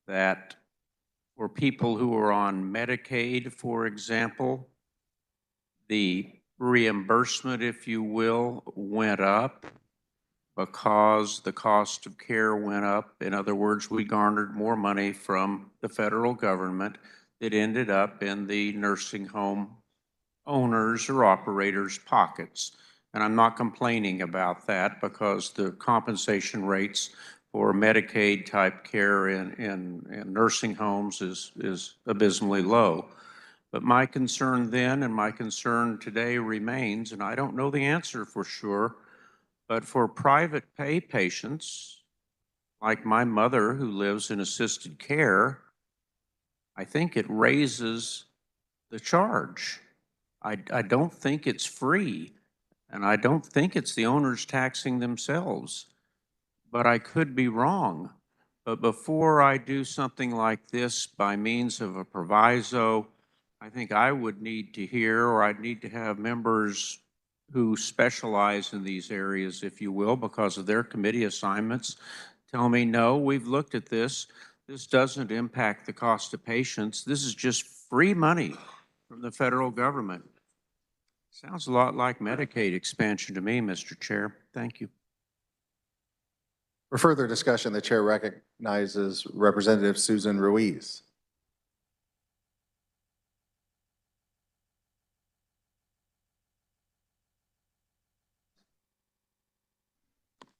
[SPEAKER 14] that for people who are on Medicaid, for example, the reimbursement, if you will, went up because the cost of care went up. In other words, we garnered more money from the federal government that ended up in the nursing home owners or operators' pockets. And I'm not complaining about that because the compensation rates for Medicaid-type care in nursing homes is abysmally low. But my concern then and my concern today remains, and I don't know the answer for sure, but for private pay patients, like my mother who lives in assisted care, I think it raises the charge. I don't think it's free, and I don't think it's the owners taxing themselves, but I could be wrong. But before I do something like this by means of a proviso, I think I would need to hear, or I'd need to have members who specialize in these areas, if you will, because of their committee assignments, tell me, no, we've looked at this. This doesn't impact the cost of patients. This is just free money from the federal government. Sounds a lot like Medicaid expansion to me, Mr. Chair. Thank you.
[SPEAKER 6] For further discussion, the chair recognizes Representative Susan Ruiz.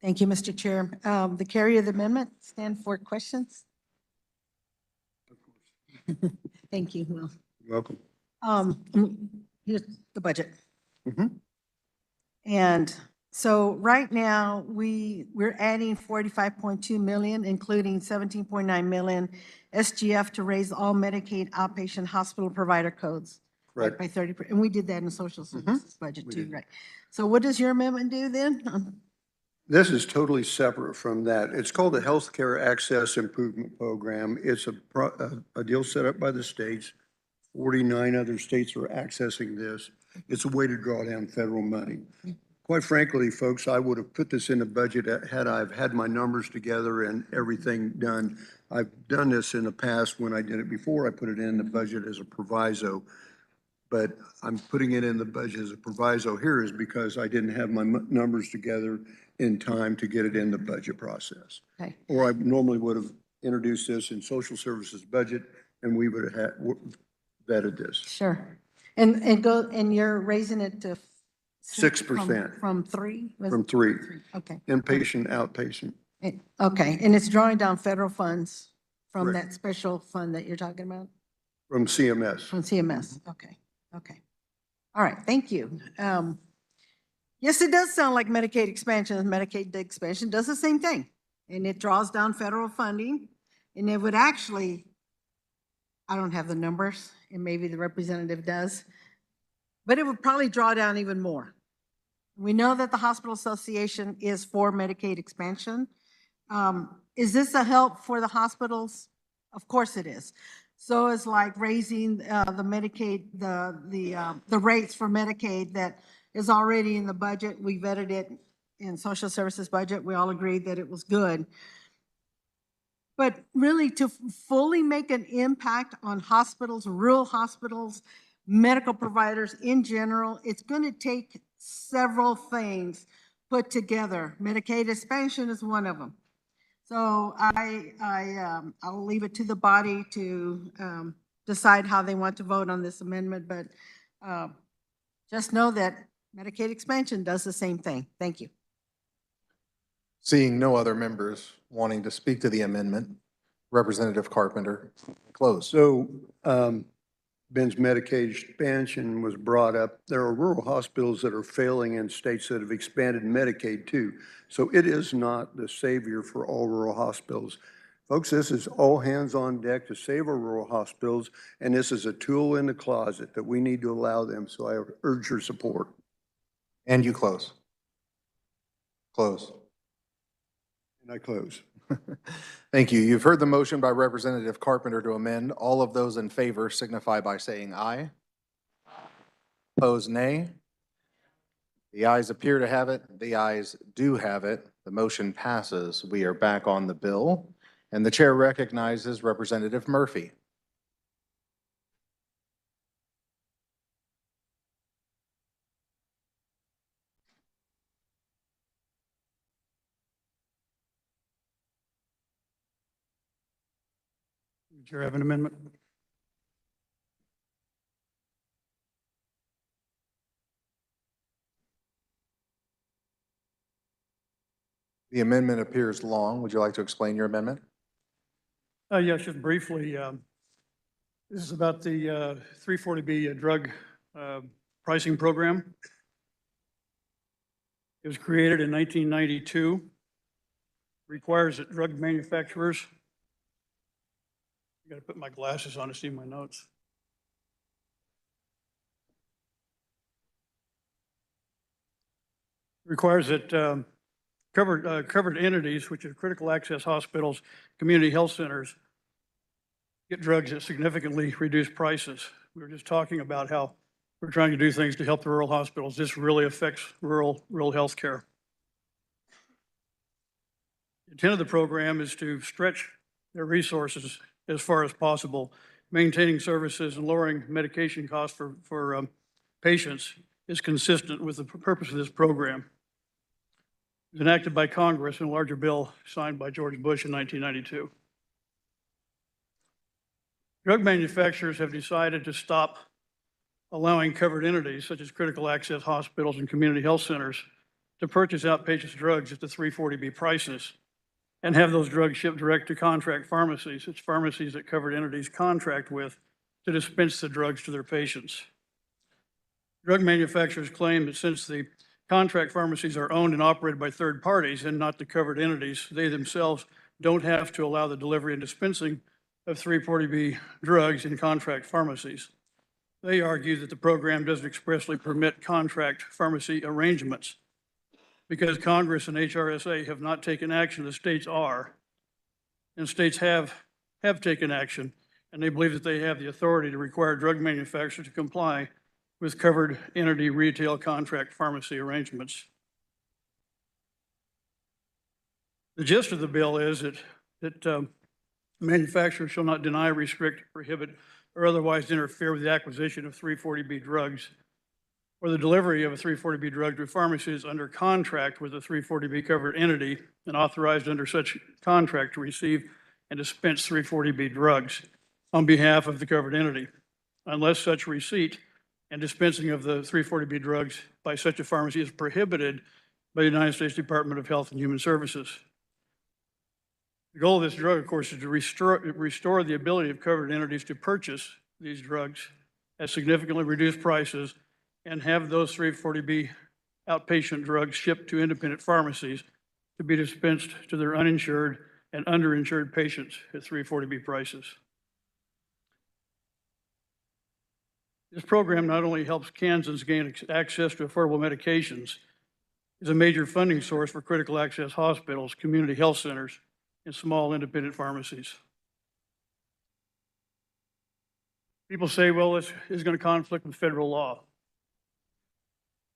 [SPEAKER 11] Thank you, Mr. Chair. The carrier of the amendment stand for questions. Thank you, Will.
[SPEAKER 18] Welcome.
[SPEAKER 11] Here's the budget. And so right now, we're adding 45.2 million, including 17.9 million SGF to raise all Medicaid outpatient hospital provider codes.
[SPEAKER 18] Correct.
[SPEAKER 11] By 30%. And we did that in the social services budget too, right? So what does your amendment do then?
[SPEAKER 18] This is totally separate from that. It's called the Healthcare Access Improvement Program. It's a deal set up by the states. 49 other states are accessing this. It's a way to draw down federal money. Quite frankly, folks, I would have put this in the budget had I've had my numbers together and everything done. I've done this in the past when I did it before. I put it in the budget as a proviso. but I'm putting it in the budget as a proviso here is because I didn't have my numbers together in time to get it in the budget process.
[SPEAKER 11] Okay.
[SPEAKER 18] Or I normally would have introduced this in social services budget, and we would have vetted this.
[SPEAKER 11] Sure. And you're raising it to
[SPEAKER 18] 6%.
[SPEAKER 11] From 3?
[SPEAKER 18] From 3.
[SPEAKER 11] Okay.
[SPEAKER 18] Inpatient, outpatient.
[SPEAKER 11] Okay, and it's drawing down federal funds from
[SPEAKER 18] Correct.
[SPEAKER 11] that special fund that you're talking about?
[SPEAKER 18] From CMS.
[SPEAKER 11] From CMS, okay, okay. All right, thank you. Yes, it does sound like Medicaid expansion. Medicaid expansion does the same thing. And it draws down federal funding, and it would actually, I don't have the numbers, and maybe the representative does, but it would probably draw down even more. We know that the Hospital Association is for Medicaid expansion. Is this a help for the hospitals? Of course it is. So it's like raising the Medicaid, the rates for Medicaid that is already in the budget. We vetted it in social services budget. We all agreed that it was good. But really to fully make an impact on hospitals, rural hospitals, medical providers in general, it's going to take several things put together. Medicaid expansion is one of them. So I'll leave it to the body to decide how they want to vote on this amendment, but just know that Medicaid expansion does the same thing. Thank you.
[SPEAKER 6] Seeing no other members wanting to speak to the amendment, Representative Carpenter, close.
[SPEAKER 18] So Ben's Medicaid expansion was brought up. There are rural hospitals that are failing in states that have expanded Medicaid too. So it is not the savior for all rural hospitals. Folks, this is all hands on deck to save our rural hospitals, and this is a tool in the closet that we need to allow them. So I urge your support.
[SPEAKER 6] And you close. Close.
[SPEAKER 18] And I close.
[SPEAKER 6] Thank you. You've heard the motion by Representative Carpenter to amend. All of those in favor signify by saying aye. Opposed, nay. The ayes appear to have it. The ayes do have it. The motion passes. We are back on the bill, and the chair recognizes Representative Murphy.
[SPEAKER 15] Chair, have an amendment.
[SPEAKER 6] The amendment appears long. Would you like to explain your amendment?
[SPEAKER 15] Yes, just briefly. This is about the 340B drug pricing program. It was created in 1992. Requires that drug manufacturers, I got to put my glasses on to see my notes. Requires that covered entities, which are critical access hospitals, community health centers, get drugs at significantly reduced prices. We were just talking about how we're trying to do things to help the rural hospitals. This really affects rural health care. The intent of the program is to stretch their resources as far as possible. Maintaining services and lowering medication costs for patients is consistent with the purpose of this program. It was enacted by Congress in a larger bill signed by George Bush in 1992. Drug manufacturers have decided to stop allowing covered entities such as critical access hospitals and community health centers to purchase outpatient drugs at the 340B prices and have those drugs shipped direct to contract pharmacies. It's pharmacies that covered entities contract with to dispense the drugs to their patients. Drug manufacturers claim that since the contract pharmacies are owned and operated by third parties and not the covered entities, they themselves don't have to allow the delivery and dispensing of 340B drugs in contract pharmacies. They argue that the program doesn't expressly permit contract pharmacy arrangements because Congress and HRSA have not taken action. The states are, and states have taken action, and they believe that they have the authority to require drug manufacturers to comply with covered entity retail contract pharmacy arrangements. The gist of the bill is that manufacturers shall not deny, restrict, prohibit, or otherwise interfere with the acquisition of 340B drugs or the delivery of a 340B drug to pharmacies under contract with a 340B covered entity and authorized under such contract to receive and dispense 340B drugs on behalf of the covered entity, unless such receipt and dispensing of the 340B drugs by such a pharmacy is prohibited by the United States Department of Health and Human Services. The goal of this drug, of course, is to restore the ability of covered entities to purchase these drugs at significantly reduced prices and have those 340B outpatient drugs shipped to independent pharmacies to be dispensed to their uninsured and underinsured patients at 340B prices. This program not only helps Kansans gain access to affordable medications, is a major funding source for critical access hospitals, community health centers, and small independent pharmacies. People say, well, this is going to conflict with federal law.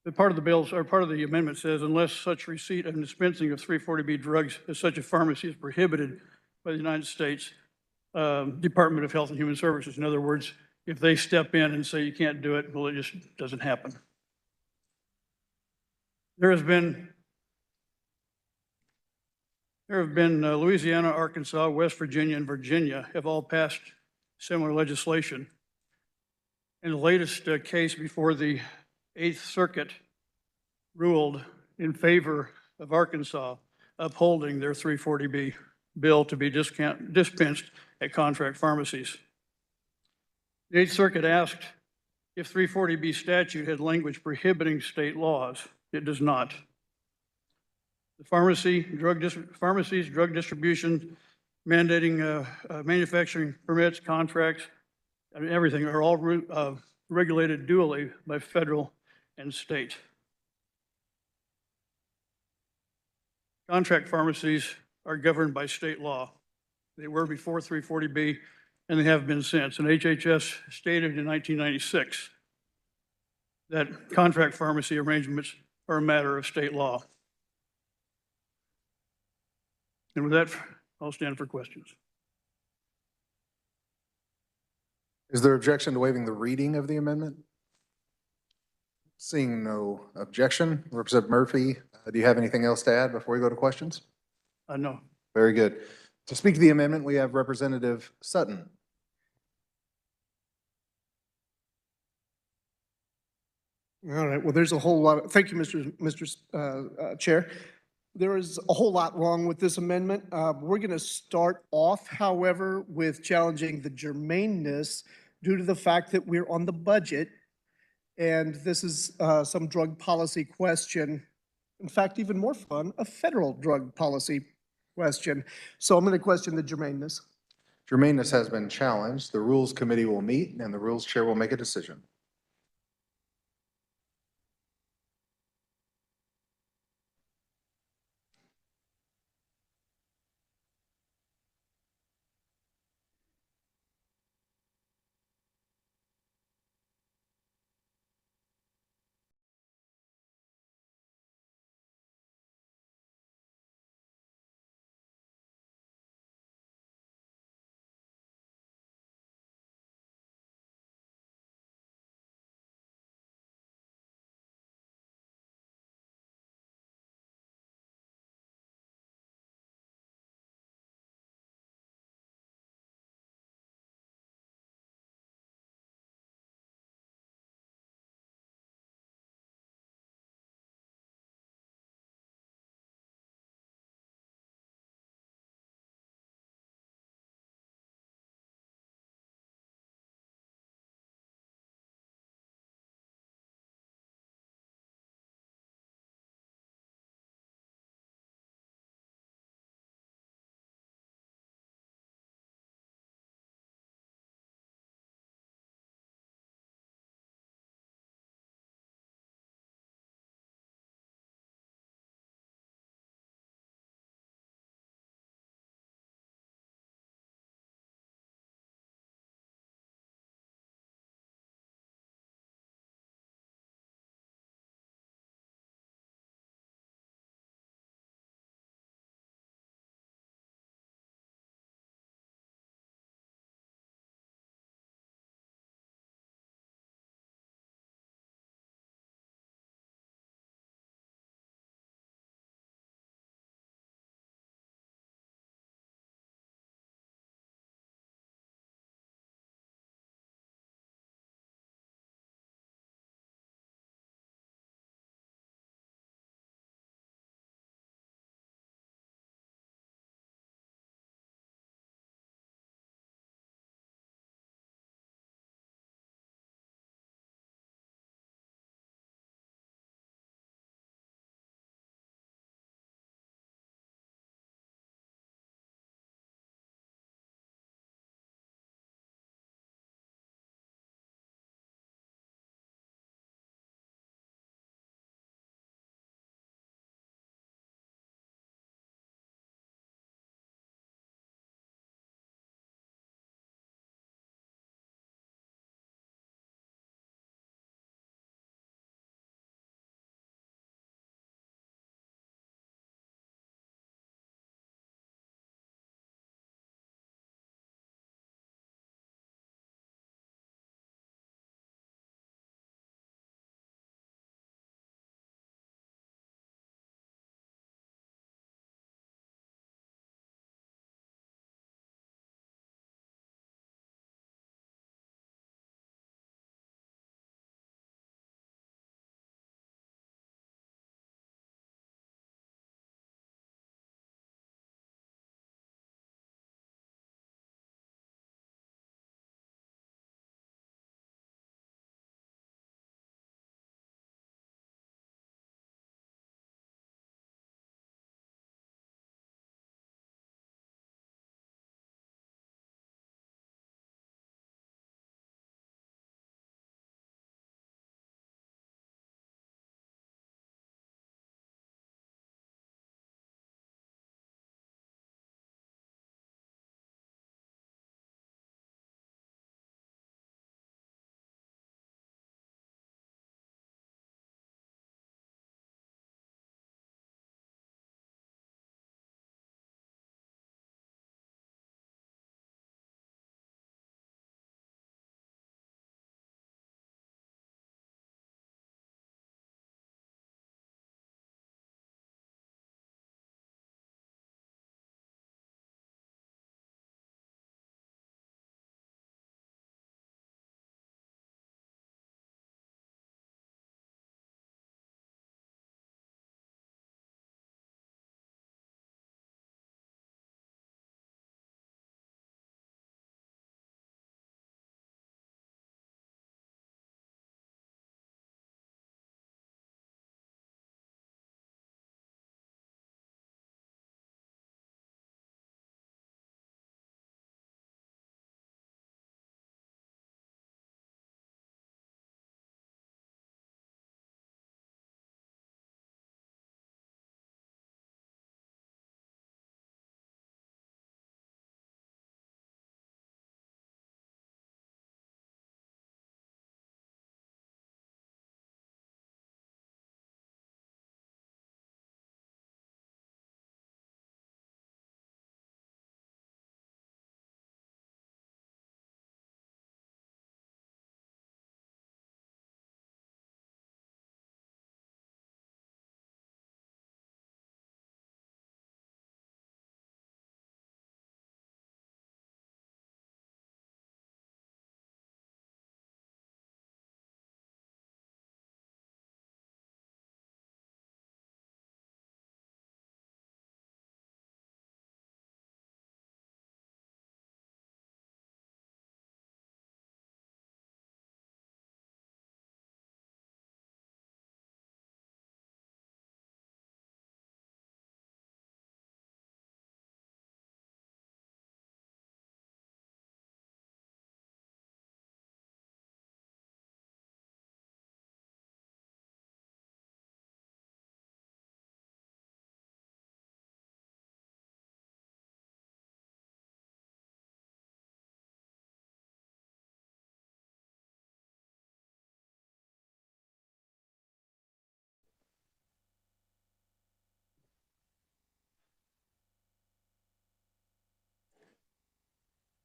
[SPEAKER 15] But part of the bills, or part of the amendment says, unless such receipt and dispensing of 340B drugs as such a pharmacy is prohibited by the United States Department of Health and Human Services. In other words, if they step in and say you can't do it, well, it just doesn't happen. There have been Louisiana, Arkansas, West Virginia, and Virginia have all passed similar legislation. In the latest case before the 8th Circuit ruled in favor of Arkansas, upholding their 340B bill to be dispensed at contract pharmacies. The 8th Circuit asked if 340B statute had language prohibiting state laws. It does not. The pharmacies, drug distribution, mandating manufacturing permits, contracts, I mean, everything are all regulated dually by federal and state. Contract pharmacies are governed by state law. They were before 340B, and they have been since. And HHS stated in 1996 that contract pharmacy arrangements are a matter of state law. And with that, I'll stand for questions.
[SPEAKER 6] Is there objection to waiving the reading of the amendment? Seeing no objection, Representative Murphy, do you have anything else to add before we go to questions?
[SPEAKER 15] No.
[SPEAKER 6] Very good. To speak to the amendment, we have Representative Sutton.
[SPEAKER 3] All right, well, there's a whole lot, thank you, Mr. Chair. There is a whole lot wrong with this amendment. We're going to start off, however, with challenging the germaneness due to the fact that we're on the budget, and this is some drug policy question. In fact, even more fun, a federal drug policy question. So I'm going to question the germaneness.
[SPEAKER 6] Germaneness has been challenged. The Rules Committee will meet, and the Rules Chair will make a decision.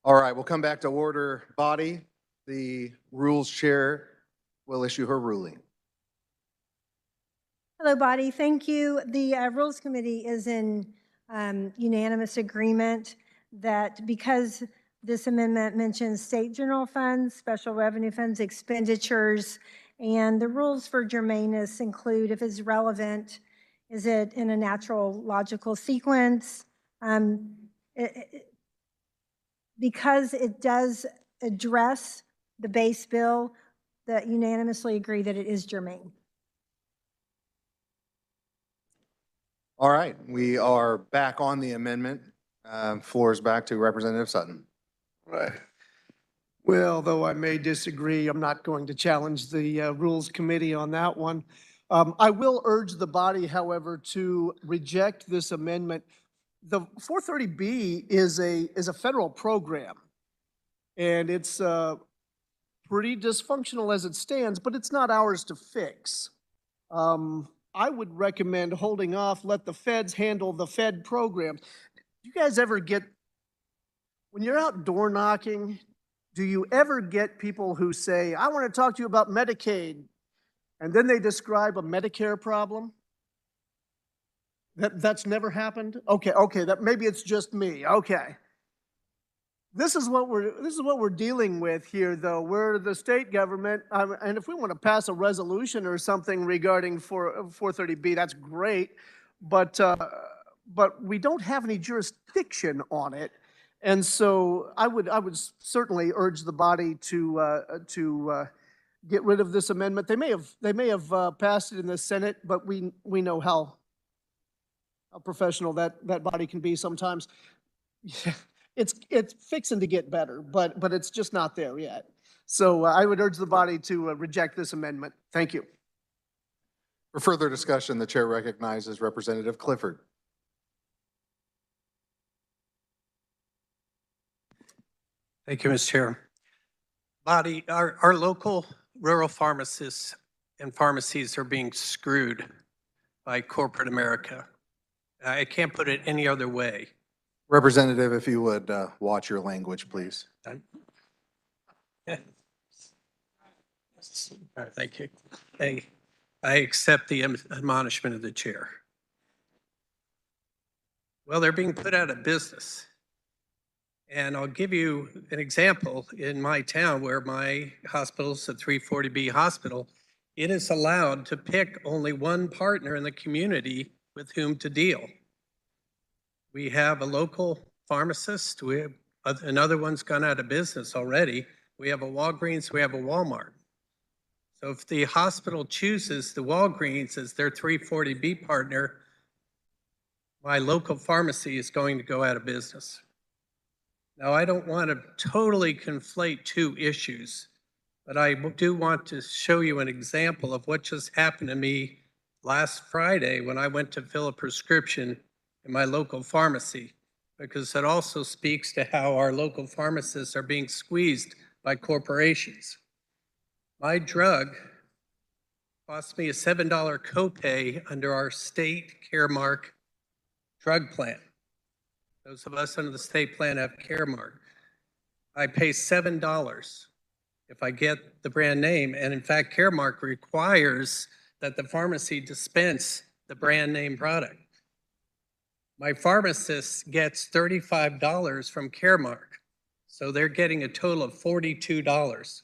[SPEAKER 6] All right, we'll come back to order. Body, the Rules Chair will issue her ruling.
[SPEAKER 10] Hello, body. Thank you. The Rules Committee is in unanimous agreement that because this amendment mentions state general funds, special revenue funds, expenditures, and the rules for germaneness include if it's relevant, is it in a natural logical sequence? Because it does address the base bill, that unanimously agree that it is germane.
[SPEAKER 6] All right, we are back on the amendment. Floor is back to Representative Sutton.
[SPEAKER 3] Right. Well, though I may disagree, I'm not going to challenge the Rules Committee on that one. I will urge the body, however, to reject this amendment. The 430B is a federal program, and it's pretty dysfunctional as it stands, but it's not ours to fix. I would recommend holding off, let the feds handle the Fed programs. Do you guys ever get, when you're out door knocking, do you ever get people who say, I want to talk to you about Medicaid, and then they describe a Medicare problem? That's never happened? Okay, that maybe it's just me. Okay. This is what we're dealing with here, though. We're the state government, and if we want to pass a resolution or something regarding 430B, that's great, but we don't have any jurisdiction on it, and so I would certainly urge the body to get rid of this amendment. They may have passed it in the Senate, but we know how professional that body can be sometimes. It's fixing to get better, but it's just not there yet. So I would urge the body to reject this amendment. Thank you.
[SPEAKER 6] For further discussion, the chair recognizes Representative Clifford.
[SPEAKER 17] Thank you, Mr. Chair. Body, our local rural pharmacists and pharmacies are being screwed by corporate America. I can't put it any other way.
[SPEAKER 6] Representative, if you would watch your language, please.
[SPEAKER 17] Thank you. I accept the admonishment of the chair. Well, they're being put out of business. And I'll give you an example. In my town where my hospital is a 340B hospital, it is allowed to pick only one partner in the community with whom to deal. We have a local pharmacist. We have another one's gone out of business already. We have a Walgreens, we have a Walmart. So if the hospital chooses the Walgreens as their 340B partner, my local pharmacy is going to go out of business. Now, I don't want to totally conflate two issues, but I do want to show you an example of what just happened to me last Friday when I went to fill a prescription in my local pharmacy, because it also speaks to how our local pharmacists are being squeezed by corporations. My drug cost me a $7 copay under our state Caremark drug plan. Those of us under the state plan have Caremark. I pay $7 if I get the brand name, and in fact, Caremark requires that the pharmacy dispense the brand name product. My pharmacist gets $35 from Caremark, so they're getting a total of $42.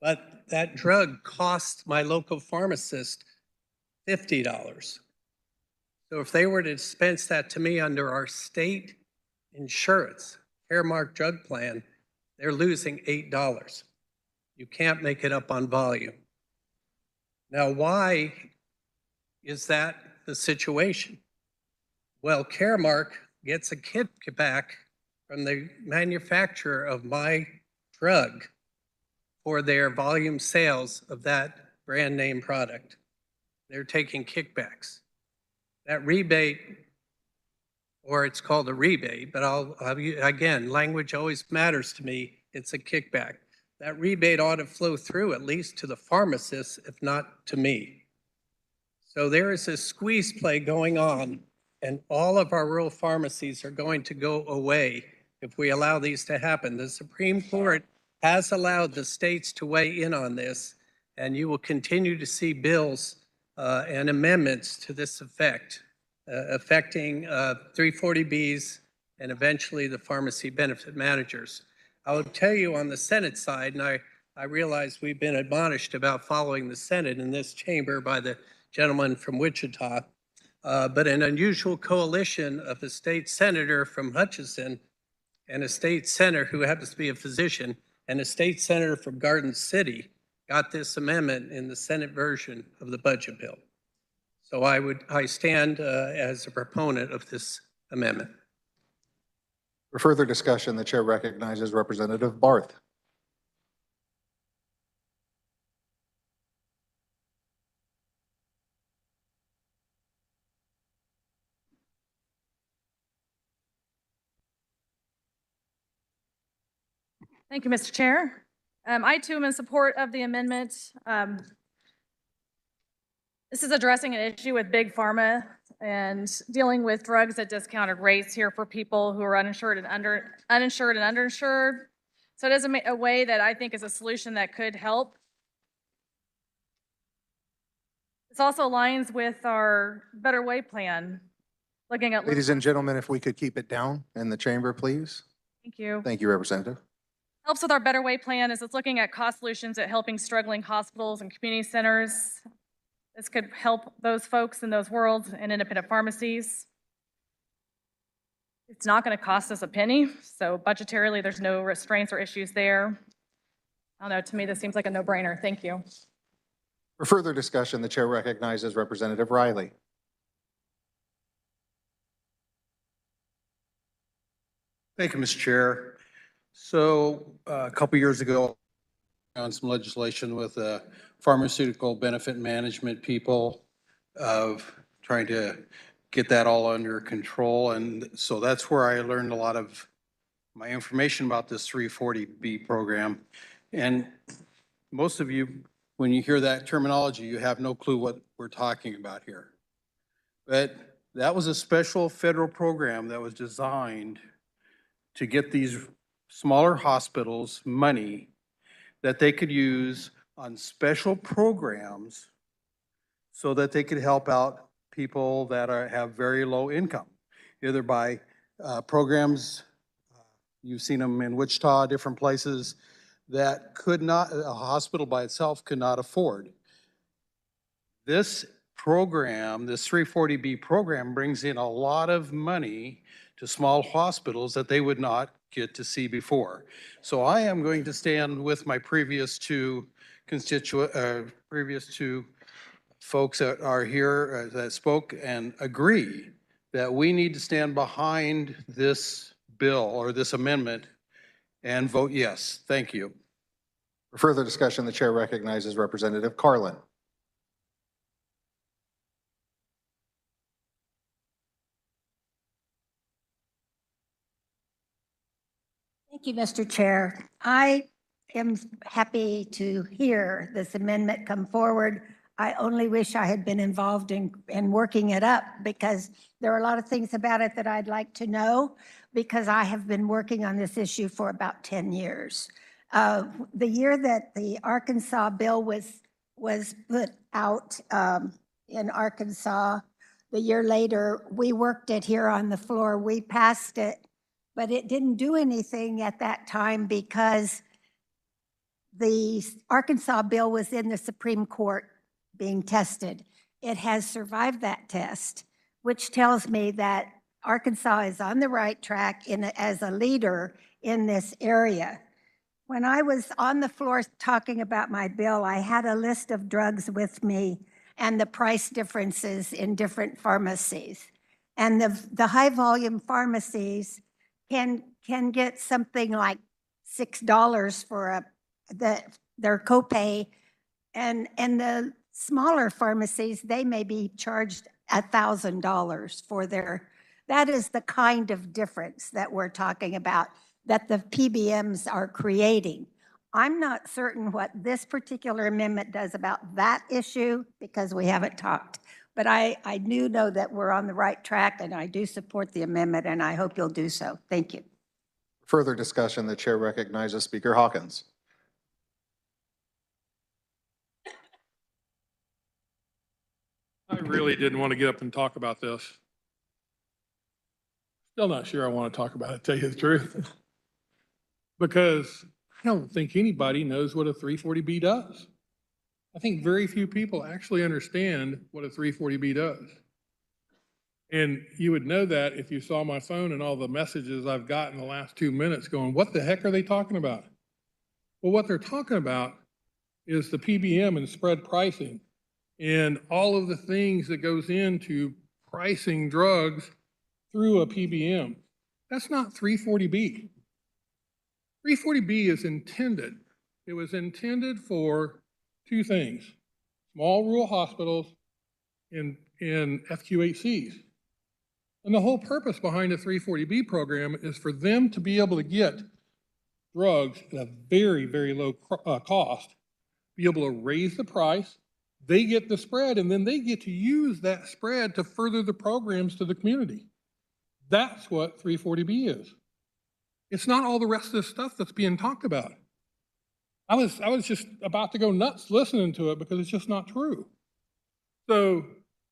[SPEAKER 17] But that drug cost my local pharmacist $50. So if they were to dispense that to me under our state insurance, Caremark drug plan, they're losing $8. You can't make it up on volume. Now, why is that the situation? Well, Caremark gets a kickback from the manufacturer of my drug for their volume sales of that brand name product. They're taking kickbacks. That rebate, or it's called a rebate, but again, language always matters to me. It's a kickback. That rebate ought to flow through at least to the pharmacist, if not to me. So there is a squeeze play going on, and all of our rural pharmacies are going to go away if we allow these to happen. The Supreme Court has allowed the states to weigh in on this, and you will continue to see bills and amendments to this effect, affecting 340Bs and eventually the pharmacy benefit managers. I will tell you on the Senate side, and I realize we've been admonished about following the Senate in this chamber by the gentleman from Wichita, but an unusual coalition of a state senator from Hutchinson and a state senator who happens to be a physician and a state senator from Garden City got this amendment in the Senate version of the budget bill. So I stand as a proponent of this amendment.
[SPEAKER 6] For further discussion, the chair recognizes Representative Barth.
[SPEAKER 9] Thank you, Mr. Chair. I too am in support of the amendment. This is addressing an issue with big pharma and dealing with drugs at discounted rates here for people who are uninsured and underinsured. So it is a way that I think is a solution that could help. This also aligns with our Better Way plan, looking at.
[SPEAKER 6] Ladies and gentlemen, if we could keep it down in the chamber, please.
[SPEAKER 9] Thank you.
[SPEAKER 6] Thank you, Representative.
[SPEAKER 9] Helps with our Better Way plan is it's looking at cost solutions at helping struggling hospitals and community centers. This could help those folks in those worlds and independent pharmacies. It's not going to cost us a penny, so budgetarily there's no restraints or issues there. I don't know, to me this seems like a no-brainer. Thank you.
[SPEAKER 6] For further discussion, the chair recognizes Representative Riley.
[SPEAKER 13] Thank you, Mr. Chair. So a couple years ago, on some legislation with pharmaceutical benefit management people of trying to get that all under control. And so that's where I learned a lot of my information about this 340B program. And most of you, when you hear that terminology, you have no clue what we're talking about here. But that was a special federal program that was designed to get these smaller hospitals money that they could use on special programs so that they could help out people that have very low income, either by programs, you've seen them in Wichita, different places, that could not, a hospital by itself could not afford. This program, this 340B program, brings in a lot of money to small hospitals that they would not get to see before. So I am going to stand with my previous two folks that are here that spoke and agree that we need to stand behind this bill or this amendment and vote yes. Thank you.
[SPEAKER 6] For further discussion, the chair recognizes Representative Carlin.
[SPEAKER 19] Thank you, Mr. Chair. I am happy to hear this amendment come forward. I only wish I had been involved in working it up, because there are a lot of things about it that I'd like to know, because I have been working on this issue for about 10 years. The year that the Arkansas bill was put out in Arkansas, the year later, we worked it here on the floor. We passed it, but it didn't do anything at that time because the Arkansas bill was in the Supreme Court being tested. It has survived that test, which tells me that Arkansas is on the right track as a leader in this area. When I was on the floor talking about my bill, I had a list of drugs with me and the price differences in different pharmacies. And the high volume pharmacies can get something like $6 for their copay, and the smaller pharmacies, they may be charged $1,000 for their. That is the kind of difference that we're talking about, that the PBMs are creating. I'm not certain what this particular amendment does about that issue, because we haven't talked. But I do know that we're on the right track, and I do support the amendment, and I hope you'll do so. Thank you.
[SPEAKER 6] Further discussion, the chair recognizes Speaker Hawkins.
[SPEAKER 15] I really didn't want to get up and talk about this. Still not sure I want to talk about it, to tell you the truth. Because I don't think anybody knows what a 340B does. I think very few people actually understand what a 340B does. And you would know that if you saw my phone and all the messages I've got in the last 2 minutes going, what the heck are they talking about? Well, what they're talking about is the PBM and spread pricing and all of the things that goes into pricing drugs through a PBM. That's not 340B. 340B is intended. It was intended for two things: small rural hospitals and FQHCs. And the whole purpose behind the 340B program is for them to be able to get drugs at a very, very low cost, be able to raise the price, they get the spread, and then they get to use that spread to further the programs to the community. That's what 340B is. It's not all the rest of this stuff that's being talked about. I was just about to go nuts listening to it because it's just not true. So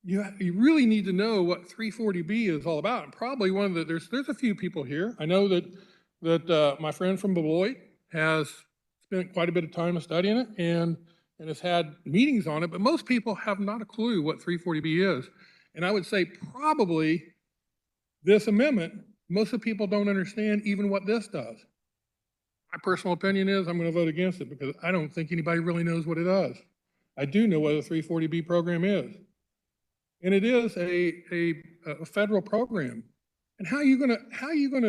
[SPEAKER 15] you really need to know what 340B is all about. And probably one of the, there's a few people here. I know that my friend from Beloit has spent quite a bit of time studying it and has had meetings on it, but most people have not a clue what 340B is. And I would say probably this amendment, most of the people don't understand even what this does. My personal opinion is I'm going to vote against it because I don't think anybody really knows what it does. I do know what a 340B program is. And it is a federal program. And how are you going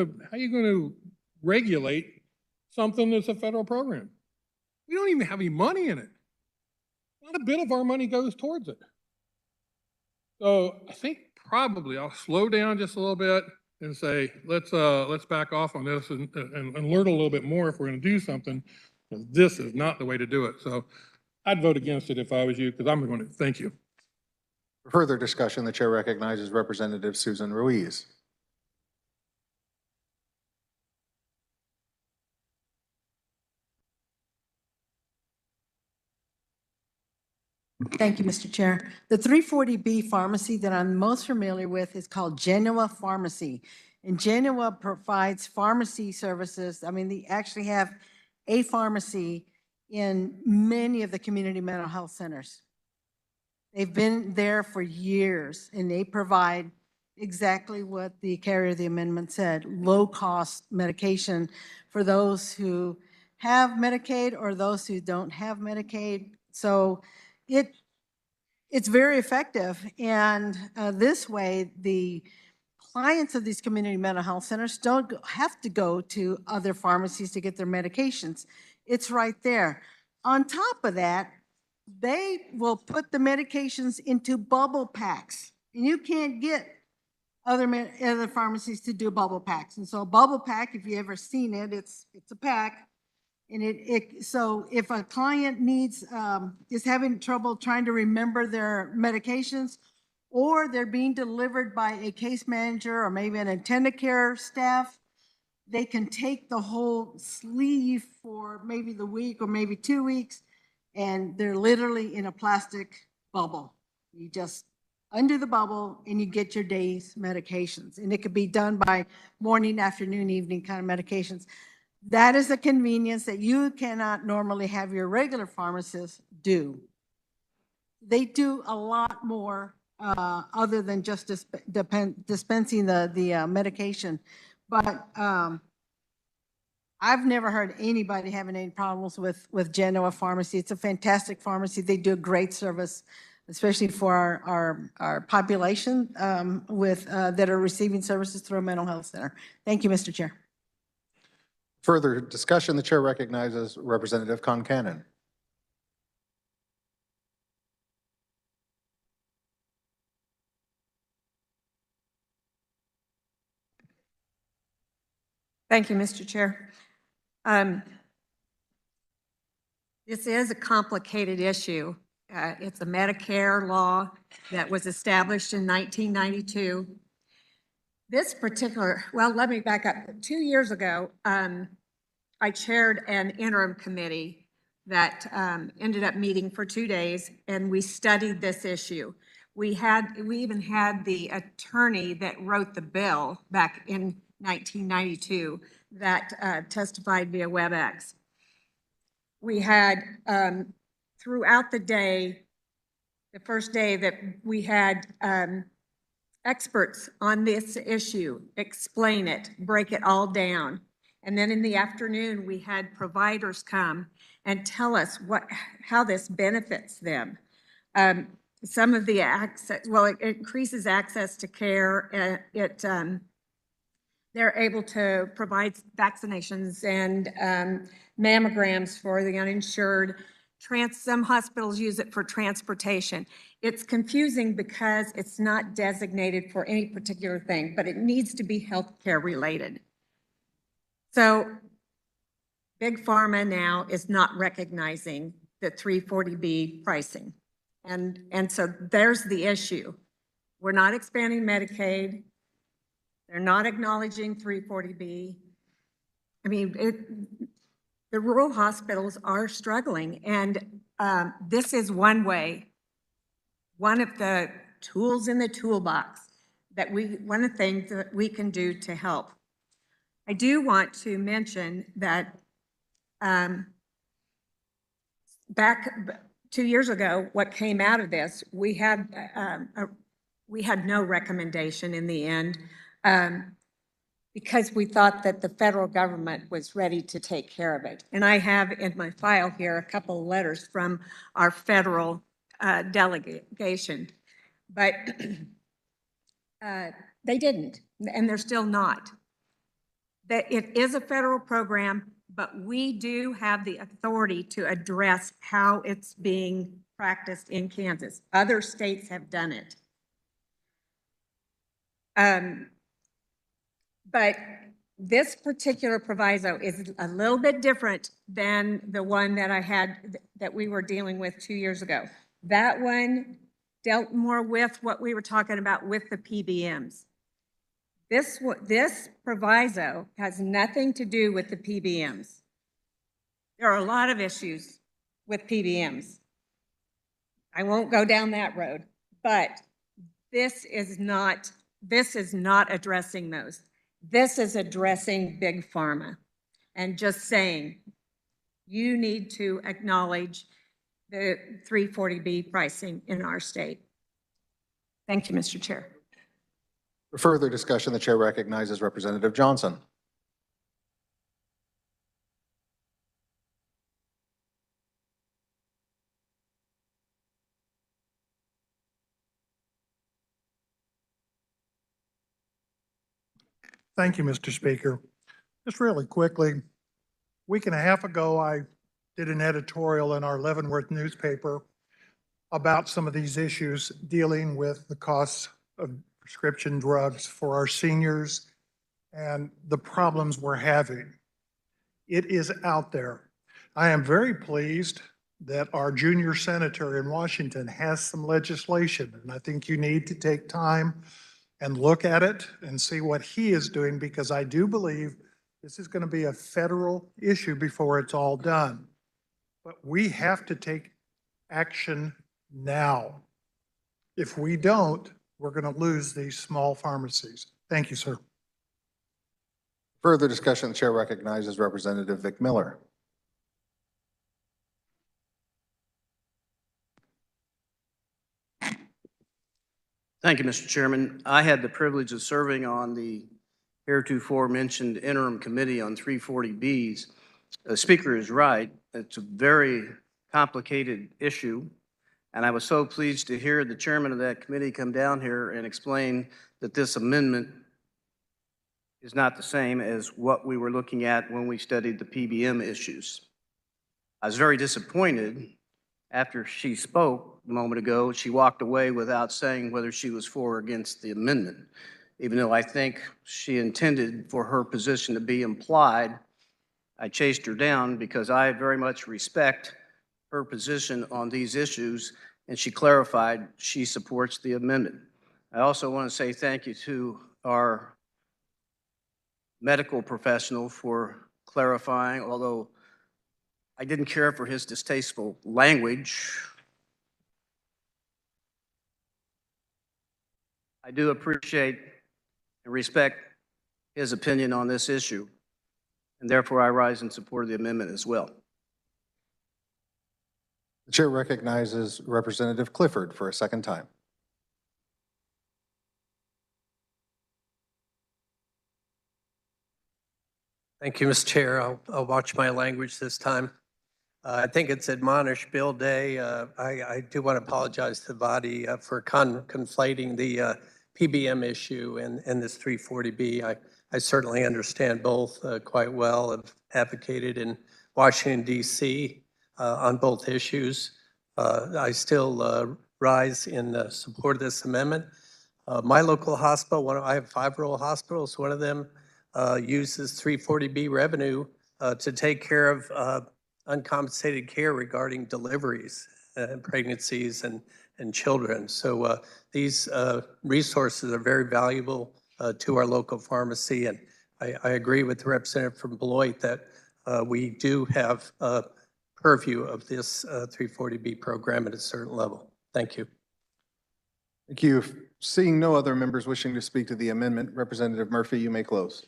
[SPEAKER 15] to regulate something that's a federal program? We don't even have any money in it. Not a bit of our money goes towards it. So I think probably I'll slow down just a little bit and say, let's back off on this and learn a little bit more if we're going to do something. This is not the way to do it. So I'd vote against it if I was you, because I'm going to. Thank you.
[SPEAKER 6] For further discussion, the chair recognizes Representative Susan Ruiz.
[SPEAKER 11] Thank you, Mr. Chair. The 340B pharmacy that I'm most familiar with is called Genoa Pharmacy. And Genoa provides pharmacy services. I mean, they actually have a pharmacy in many of the community mental health centers. They've been there for years, and they provide exactly what the carrier of the amendment said: low-cost medication for those who have Medicaid or those who don't have Medicaid. So it's very effective, and this way, the clients of these community mental health centers don't have to go to other pharmacies to get their medications. It's right there. On top of that, they will put the medications into bubble packs, and you can't get other pharmacies to do bubble packs. And so a bubble pack, if you ever seen it, it's a pack. And so if a client is having trouble trying to remember their medications, or they're being delivered by a case manager or maybe an intended care staff, they can take the whole sleeve for maybe the week or maybe 2 weeks, and they're literally in a plastic bubble. You just undo the bubble and you get your day's medications. And it could be done by morning, afternoon, evening kind of medications. That is a convenience that you cannot normally have your regular pharmacist do. They do a lot more other than just dispensing the medication. But I've never heard anybody having any problems with Genoa Pharmacy. It's a fantastic pharmacy. They do a great service, especially for our population that are receiving services through a mental health center. Thank you, Mr. Chair.
[SPEAKER 6] Further discussion, the chair recognizes Representative Concanon.
[SPEAKER 1] Thank you, Mr. Chair. This is a complicated issue. It's a Medicare law that was established in 1992. This particular, well, let me back up. 2 years ago, I chaired an interim committee that ended up meeting for 2 days, and we studied this issue. We even had the attorney that wrote the bill back in 1992 that testified via WebEx. We had, throughout the day, the first day that we had experts on this issue explain it, break it all down. And then in the afternoon, we had providers come and tell us how this benefits them. Some of the access, well, it increases access to care. They're able to provide vaccinations and mammograms for the uninsured. Some hospitals use it for transportation. It's confusing because it's not designated for any particular thing, but it needs to be healthcare related. So Big Pharma now is not recognizing the 340B pricing. And so there's the issue. We're not expanding Medicaid. They're not acknowledging 340B. I mean, the rural hospitals are struggling, and this is one way, one of the tools in the toolbox that one of the things that we can do to help. I do want to mention that back 2 years ago, what came out of this, we had no recommendation in the end because we thought that the federal government was ready to take care of it. And I have in my file here a couple of letters from our federal delegation, but they didn't, and they're still not. That it is a federal program, but we do have the authority to address how it's being practiced in Kansas. Other states have done it. But this particular proviso is a little bit different than the one that we were dealing with 2 years ago. That one dealt more with what we were talking about with the PBMs. This proviso has nothing to do with the PBMs. There are a lot of issues with PBMs. I won't go down that road, but this is not addressing those. This is addressing Big Pharma and just saying, you need to acknowledge the 340B pricing in our state. Thank you, Mr. Chair.
[SPEAKER 6] For further discussion, the chair recognizes Representative Johnson.
[SPEAKER 5] Thank you, Mr. Speaker. Just really quickly, a week and a half ago, I did an editorial in our Leavenworth newspaper about some of these issues dealing with the costs of prescription drugs for our seniors and the problems we're having. It is out there. I am very pleased that our junior senator in Washington has some legislation, and I think you need to take time and look at it and see what he is doing, because I do believe this is going to be a federal issue before it's all done. But we have to take action now. If we don't, we're going to lose these small pharmacies. Thank you, sir.
[SPEAKER 6] Further discussion, the chair recognizes Representative Vic Miller.
[SPEAKER 16] Thank you, Mr. Chairman. I had the privilege of serving on the heretofore mentioned interim committee on 340Bs. The speaker is right. It's a very complicated issue. And I was so pleased to hear the chairman of that committee come down here and explain that this amendment is not the same as what we were looking at when we studied the PBM issues. I was very disappointed after she spoke a moment ago. She walked away without saying whether she was for or against the amendment, even though I think she intended for her position to be implied. I chased her down because I very much respect her position on these issues, and she clarified she supports the amendment. I also want to say thank you to our medical professional for clarifying, although I didn't care for his distasteful language. I do appreciate and respect his opinion on this issue, and therefore I rise in support of the amendment as well.
[SPEAKER 6] The chair recognizes Representative Clifford for a second time.
[SPEAKER 17] Thank you, Mr. Chair. I'll watch my language this time. I think it's Admonish Bill Day. I do want to apologize to the body for conflating the PBM issue and this 340B. I certainly understand both quite well. I've advocated in Washington, D.C. On both issues. I still rise in support of this amendment. My local hospital, I have 5 rural hospitals. One of them uses 340B revenue to take care of uncompensated care regarding deliveries, pregnancies, and children. So these resources are very valuable to our local pharmacy. And I agree with the representative from Beloit that we do have purview of this 340B program at a certain level. Thank you.
[SPEAKER 6] Thank you. Seeing no other members wishing to speak to the amendment, Representative Murphy, you may close.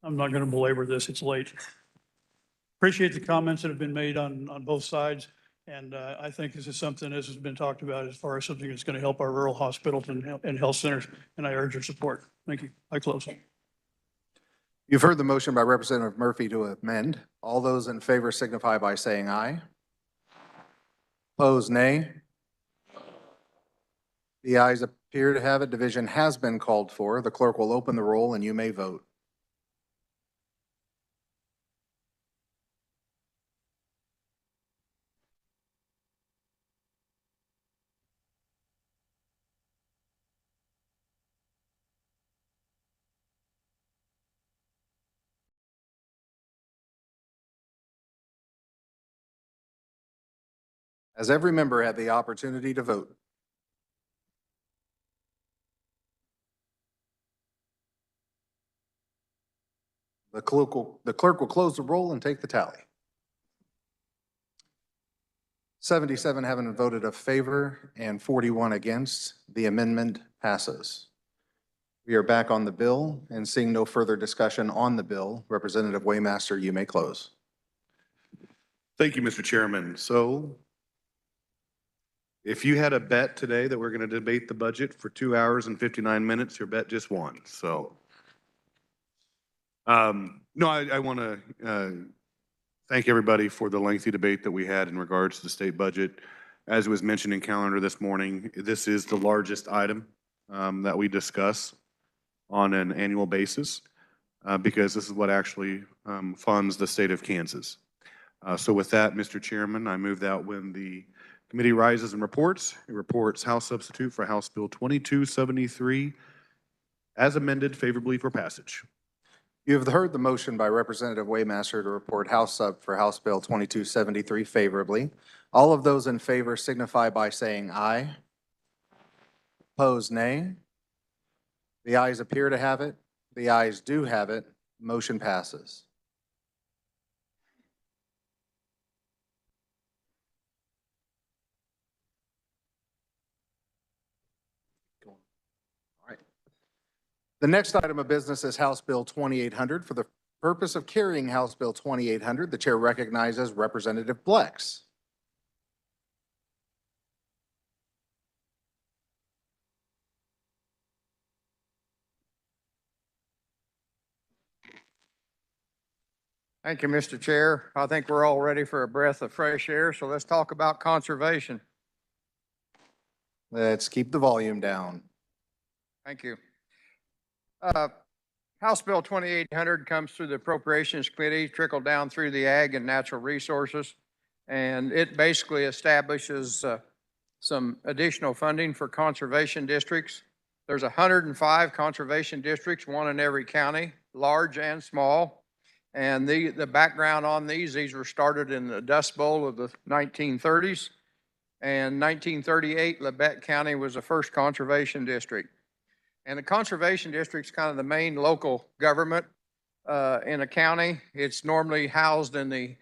[SPEAKER 15] I'm not going to belabor this, it's late. Appreciate the comments that have been made on both sides. And I think this is something, as has been talked about, as far as something that's going to help our rural hospitals and health centers. And I urge your support. Thank you. I close.
[SPEAKER 6] You've heard the motion by Representative Murphy to amend. All those in favor signify by saying aye. Opposed, nay. The ayes appear to have it. Division has been called for. The clerk will open the roll and you may vote. Has every member had the opportunity to vote? The clerk will close the roll and take the tally. 77 having voted in favor and 41 against. The amendment passes. We are back on the bill, and seeing no further discussion on the bill, Representative Waymaster, you may close.
[SPEAKER 7] Thank you, Mr. Chairman. So if you had a bet today that we're going to debate the budget for 2 hours and 59 minutes, your bet just won. So, no, I want to thank everybody for the lengthy debate that we had in regards to the state budget. As was mentioned in calendar this morning, this is the largest item that we discuss on an annual basis because this is what actually funds the state of Kansas. So with that, Mr. Chairman, I move that when the committee rises and reports, it reports House substitute for House Bill 2273 as amended favorably for passage.
[SPEAKER 6] You have heard the motion by Representative Waymaster to report House sub for House Bill 2273 favorably. All of those in favor signify by saying aye. Opposed, nay. The ayes appear to have it. The ayes do have it. Motion passes. The next item of business is House Bill 2800. For the purpose of carrying House Bill 2800, the chair recognizes Representative Blex.
[SPEAKER 20] Thank you, Mr. Chair. I think we're all ready for a breath of fresh air, so let's talk about conservation.
[SPEAKER 6] Let's keep the volume down.
[SPEAKER 20] Thank you. House Bill 2800 comes through the Appropriations Committee, trickled down through the Ag and Natural Resources, and it basically establishes some additional funding for conservation districts. There's 105 conservation districts, one in every county, large and small. And the background on these were started in the Dust Bowl of the 1930s. And 1938, Labette County was the first conservation district. And the conservation district's kind of the main local government in a county. It's normally housed in the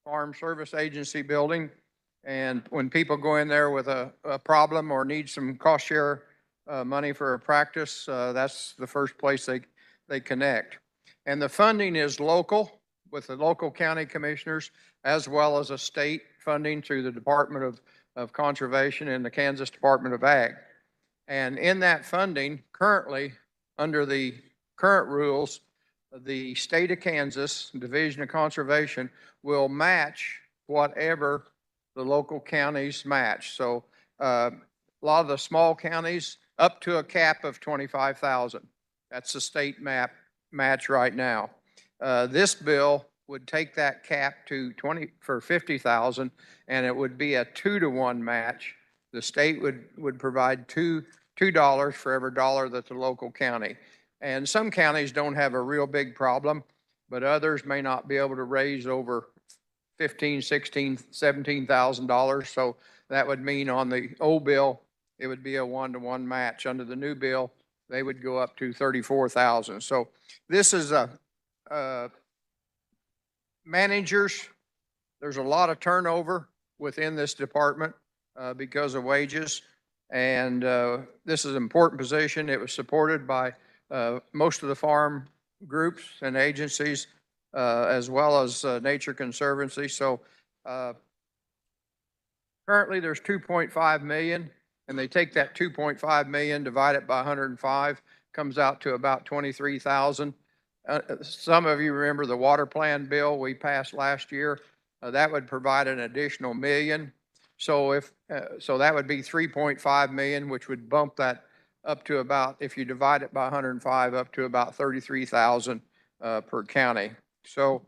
[SPEAKER 20] Farm Service Agency building. And when people go in there with a problem or need some cost share money for a practice, that's the first place they connect. And the funding is local with the local county commissioners, as well as a state funding through the Department of Conservation and the Kansas Department of Ag. And in that funding, currently, under the current rules, the state of Kansas Division of Conservation will match whatever the local counties match. So a lot of the small counties up to a cap of 25,000. That's the state match right now. This bill would take that cap to 50,000, and it would be a 2-to-1 match. The state would provide $2 for every dollar that the local county. And some counties don't have a real big problem, but others may not be able to raise over $15,000, $16,000, $17,000. So that would mean on the old bill, it would be a 1-to-1 match. Under the new bill, they would go up to 34,000. So this is managers. There's a lot of turnover within this department because of wages. And this is an important position. It was supported by most of the farm groups and agencies, as well as Nature Conservancy. So currently there's 2.5 million, and they take that 2.5 million, divide it by 105, comes out to about 23,000. Some of you remember the water plan bill we passed last year. That would provide an additional million. So so that would be 3.5 million, which would bump that up to about, if you divide it by 105, up to about 33,000 per county. So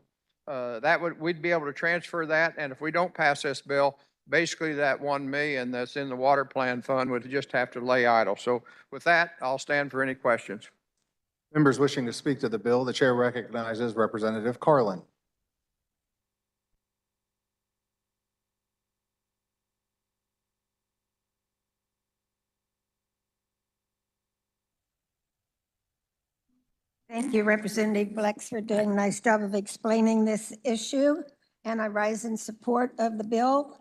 [SPEAKER 20] we'd be able to transfer that. And if we don't pass this bill, basically that 1 million that's in the water plan fund would just have to lay idle. So with that, I'll stand for any questions.
[SPEAKER 6] Members wishing to speak to the bill, the chair recognizes Representative Carlin.
[SPEAKER 19] Thank you, Representative Blex, for doing a nice job of explaining this issue. And I rise in support of the bill.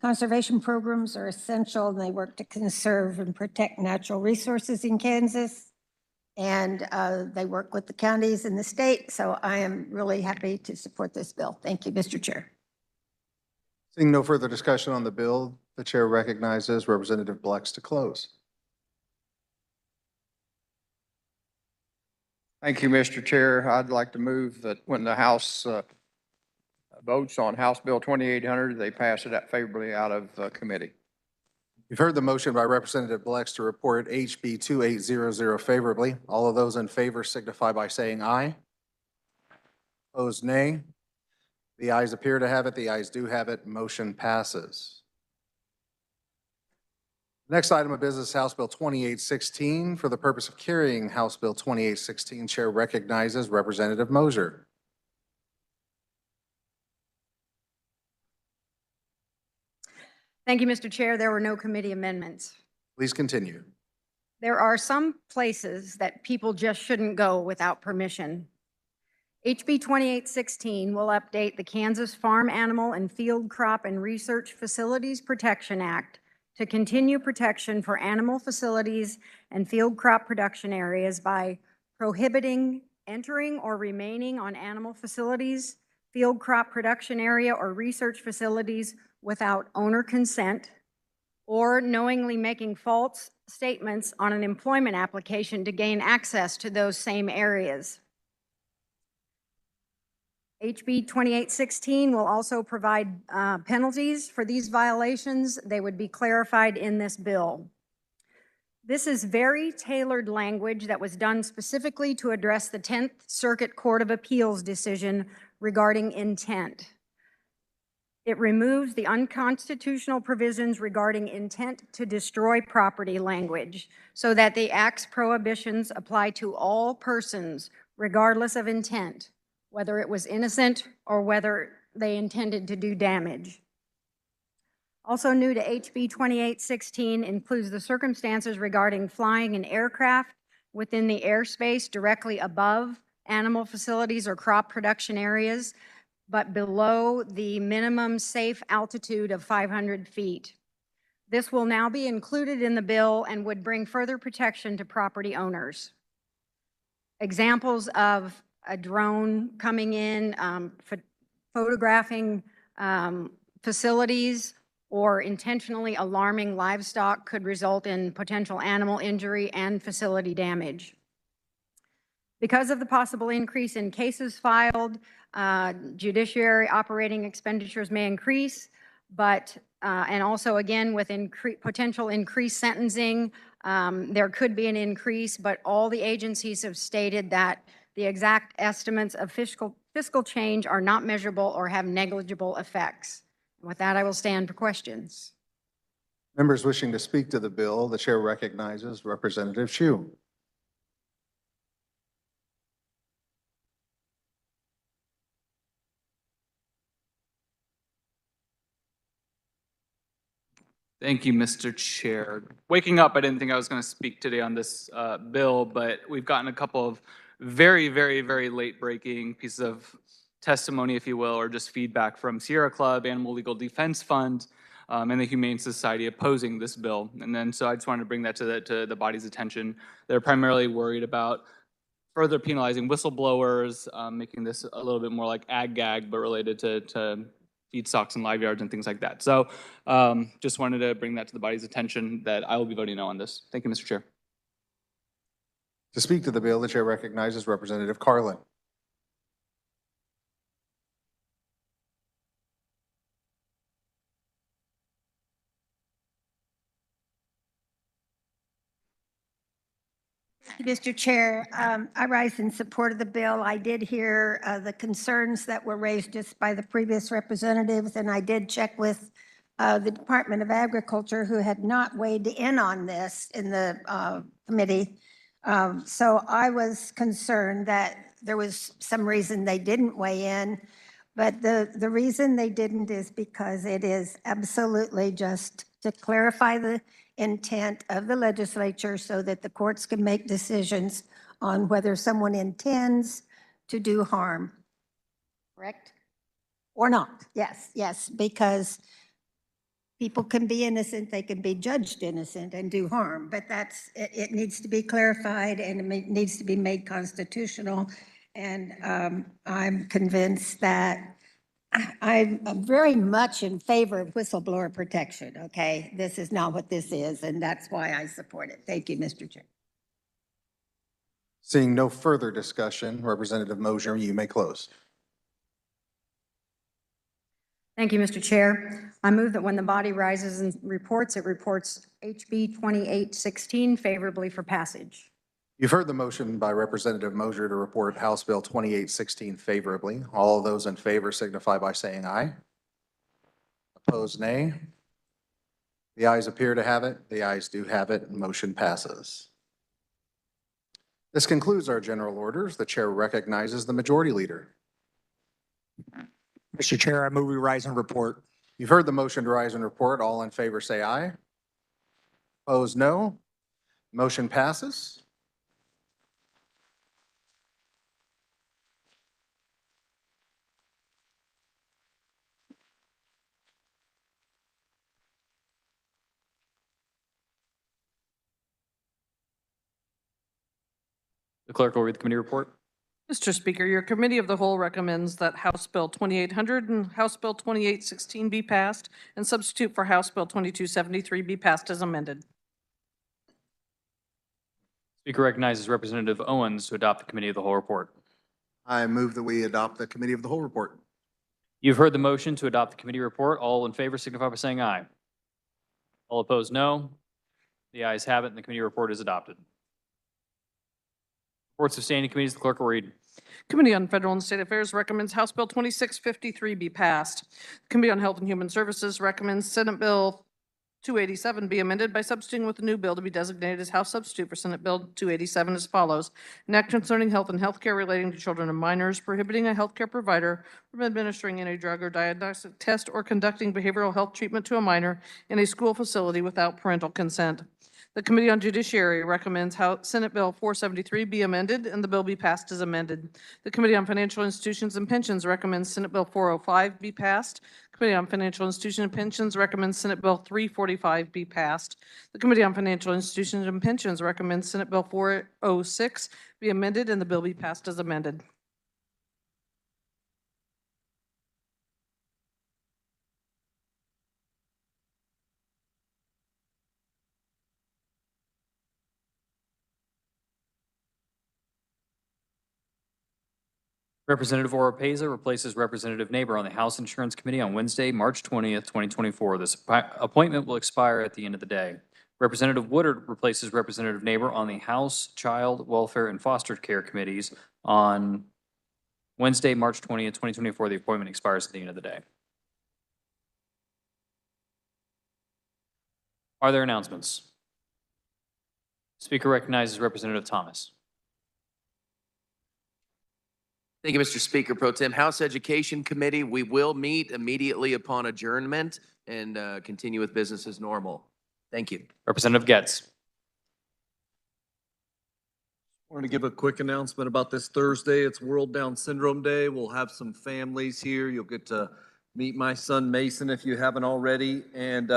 [SPEAKER 19] Conservation programs are essential, and they work to conserve and protect natural resources in Kansas. And they work with the counties and the state. So I am really happy to support this bill. Thank you, Mr. Chair.
[SPEAKER 6] Seeing no further discussion on the bill, the chair recognizes Representative Blex to close.
[SPEAKER 20] Thank you, Mr. Chair. I'd like to move that when the House votes on House Bill 2800, they pass it favorably out of committee.
[SPEAKER 6] You've heard the motion by Representative Blex to report HB 2800 favorably. All of those in favor signify by saying aye. Opposed, nay. The ayes appear to have it. The ayes do have it. Motion passes. Next item of business, House Bill 2816. For the purpose of carrying House Bill 2816, Chair recognizes Representative Moser.
[SPEAKER 2] Thank you, Mr. Chair. There were no committee amendments.
[SPEAKER 6] Please continue.
[SPEAKER 2] There are some places that people just shouldn't go without permission. HB 2816 will update the Kansas Farm Animal and Field Crop and Research Facilities Protection Act to continue protection for animal facilities and field crop production areas by prohibiting entering or remaining on animal facilities, field crop production area, or research facilities without owner consent, or knowingly making false statements on an employment application to gain access to those same areas. HB 2816 will also provide penalties for these violations. They would be clarified in this bill. This is very tailored language that was done specifically to address the 10th Circuit Court of Appeals decision regarding intent. It removes the unconstitutional provisions regarding intent to destroy property language so that the Act's prohibitions apply to all persons regardless of intent, whether it was innocent or whether they intended to do damage. Also new to HB 2816 includes the circumstances regarding flying an aircraft within the airspace directly above animal facilities or crop production areas, but below the minimum safe altitude of 500 feet. This will now be included in the bill and would bring further protection to property owners. Examples of a drone coming in, photographing facilities, or intentionally alarming livestock could result in potential animal injury and facility damage. Because of the possible increase in cases filed, judiciary operating expenditures may increase, but, and also again with potential increased sentencing, there could be an increase, but all the agencies have stated that the exact estimates of fiscal change are not measurable or have negligible effects. With that, I will stand for questions.
[SPEAKER 6] Members wishing to speak to the bill, the chair recognizes Representative Shu.
[SPEAKER 8] Thank you, Mr. Chair. Waking up, I didn't think I was going to speak today on this bill, but we've gotten a couple of very, very, very late-breaking pieces of testimony, if you will, or just feedback from Sierra Club, Animal Legal Defense Fund, and the Humane Society opposing this bill. And then, so I just wanted to bring that to the body's attention. They're primarily worried about further penalizing whistleblowers, making this a little bit more like ag-gag, but related to feedstocks and live yards and things like that. So just wanted to bring that to the body's attention that I will be voting no on this. Thank you, Mr. Chair.
[SPEAKER 6] To speak to the bill, the chair recognizes Representative Carlin.
[SPEAKER 19] Mr. Chair, I rise in support of the bill. I did hear the concerns that were raised just by the previous representatives, and I did check with the Department of Agriculture, who had not weighed in on this in the committee. So I was concerned that there was some reason they didn't weigh in, but the reason they didn't is because it is absolutely just to clarify the intent of the legislature so that the courts can make decisions on whether someone intends to do harm. Correct? Or not? Yes, yes, because people can be innocent, they can be judged innocent and do harm, but it needs to be clarified and it needs to be made constitutional. And I'm convinced that I'm very much in favor of whistleblower protection, okay? This is not what this is, and that's why I support it. Thank you, Mr. Chair.
[SPEAKER 6] Seeing no further discussion, Representative Mosier, you may close.
[SPEAKER 2] Thank you, Mr. Chair. I move that when the body rises and reports, it reports HB 2816 favorably for passage.
[SPEAKER 6] You've heard the motion by Representative Mosier to report House Bill 2816 favorably. All of those in favor signify by saying aye. Opposed, nay. The ayes appear to have it. The ayes do have it. Motion passes. This concludes our general orders. The chair recognizes the majority leader.
[SPEAKER 21] Mr. Chair, I move we rise and report.
[SPEAKER 6] You've heard the motion to rise and report. All in favor say aye. Opposed, no. Motion passes.
[SPEAKER 8] The clerk will read the committee report.
[SPEAKER 4] Mr. Speaker, your committee of the whole recommends that House Bill 2800 and House Bill 2816 be passed and substitute for House Bill 2273 be passed as amended.
[SPEAKER 8] Speaker recognizes Representative Owens to adopt the committee of the whole report.
[SPEAKER 6] I move that we adopt the committee of the whole report.
[SPEAKER 8] You've heard the motion to adopt the committee report. All in favor signify by saying aye. All opposed, no. The ayes have it, and the committee report is adopted. Reports of standing committees, the clerk will read.
[SPEAKER 4] Committee on Federal and State Affairs recommends House Bill 2653 be passed. Committee on Health and Human Services recommends Senate Bill 287 be amended by substituting with a new bill to be designated as House substitute for Senate Bill 287 as follows. An act concerning health and healthcare relating to children and minors, prohibiting a healthcare provider from administering any drug or diagnostic test or conducting behavioral health treatment to a minor in a school facility without parental consent. The Committee on Judiciary recommends Senate Bill 473 be amended and the bill be passed as amended. The Committee on Financial Institutions and Pensions recommends Senate Bill 405 be passed. Committee on Financial Institutions and Pensions recommends Senate Bill 345 be passed. The Committee on Financial Institutions and Pensions recommends Senate Bill 406 be amended and the bill be passed as amended.
[SPEAKER 12] Representative Oropeza replaces Representative Neighbor on the House Insurance Committee on Wednesday, March 20th, 2024. This appointment will expire at the end of the day. Representative Woodard replaces Representative Neighbor on the House Child Welfare and Foster Care Committees on Wednesday, March 20th, 2024. The appointment expires at the end of the day. Are there announcements? Speaker recognizes Representative Thomas.
[SPEAKER 22] Thank you, Mr. Speaker Pro Tem. House Education Committee, we will meet immediately upon adjournment and continue with business as normal. Thank you.
[SPEAKER 12] Representative Getz.
[SPEAKER 23] I want to give a quick announcement about this Thursday. It's World Down Syndrome Day. We'll have some families here. You'll get to meet my son Mason if you haven't already. And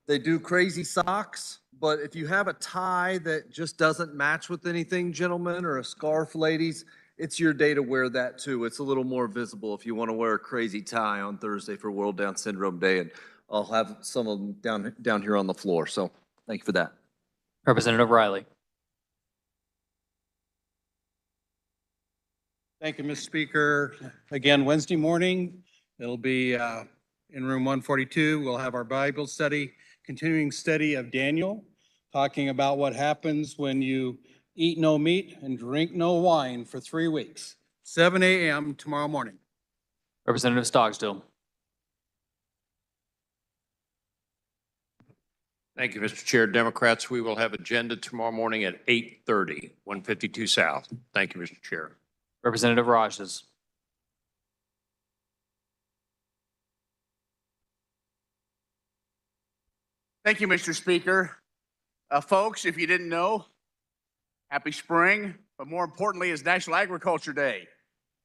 [SPEAKER 23] they do crazy socks, but if you have a tie that just doesn't match with anything, gentlemen, or a scarf, ladies, it's your day to wear that too. It's a little more visible if you want to wear a crazy tie on Thursday for World Down Syndrome Day. And I'll have some of them down here on the floor. So thank you for that.
[SPEAKER 12] Representative Riley.
[SPEAKER 13] Thank you, Mr. Speaker. Again, Wednesday morning, it'll be in room 142. We'll have our Bible study, continuing study of Daniel, talking about what happens when you eat no meat and drink no wine for 3 weeks. 7 a.m. tomorrow morning.
[SPEAKER 12] Representative Stogsdill.
[SPEAKER 24] Thank you, Mr. Chair. Democrats, we will have agenda tomorrow morning at 8:30, 152 South. Thank you, Mr. Chair.
[SPEAKER 12] Representative Rogers.
[SPEAKER 25] Thank you, Mr. Speaker. Folks, if you didn't know, happy spring, but more importantly, it's National Agriculture Day.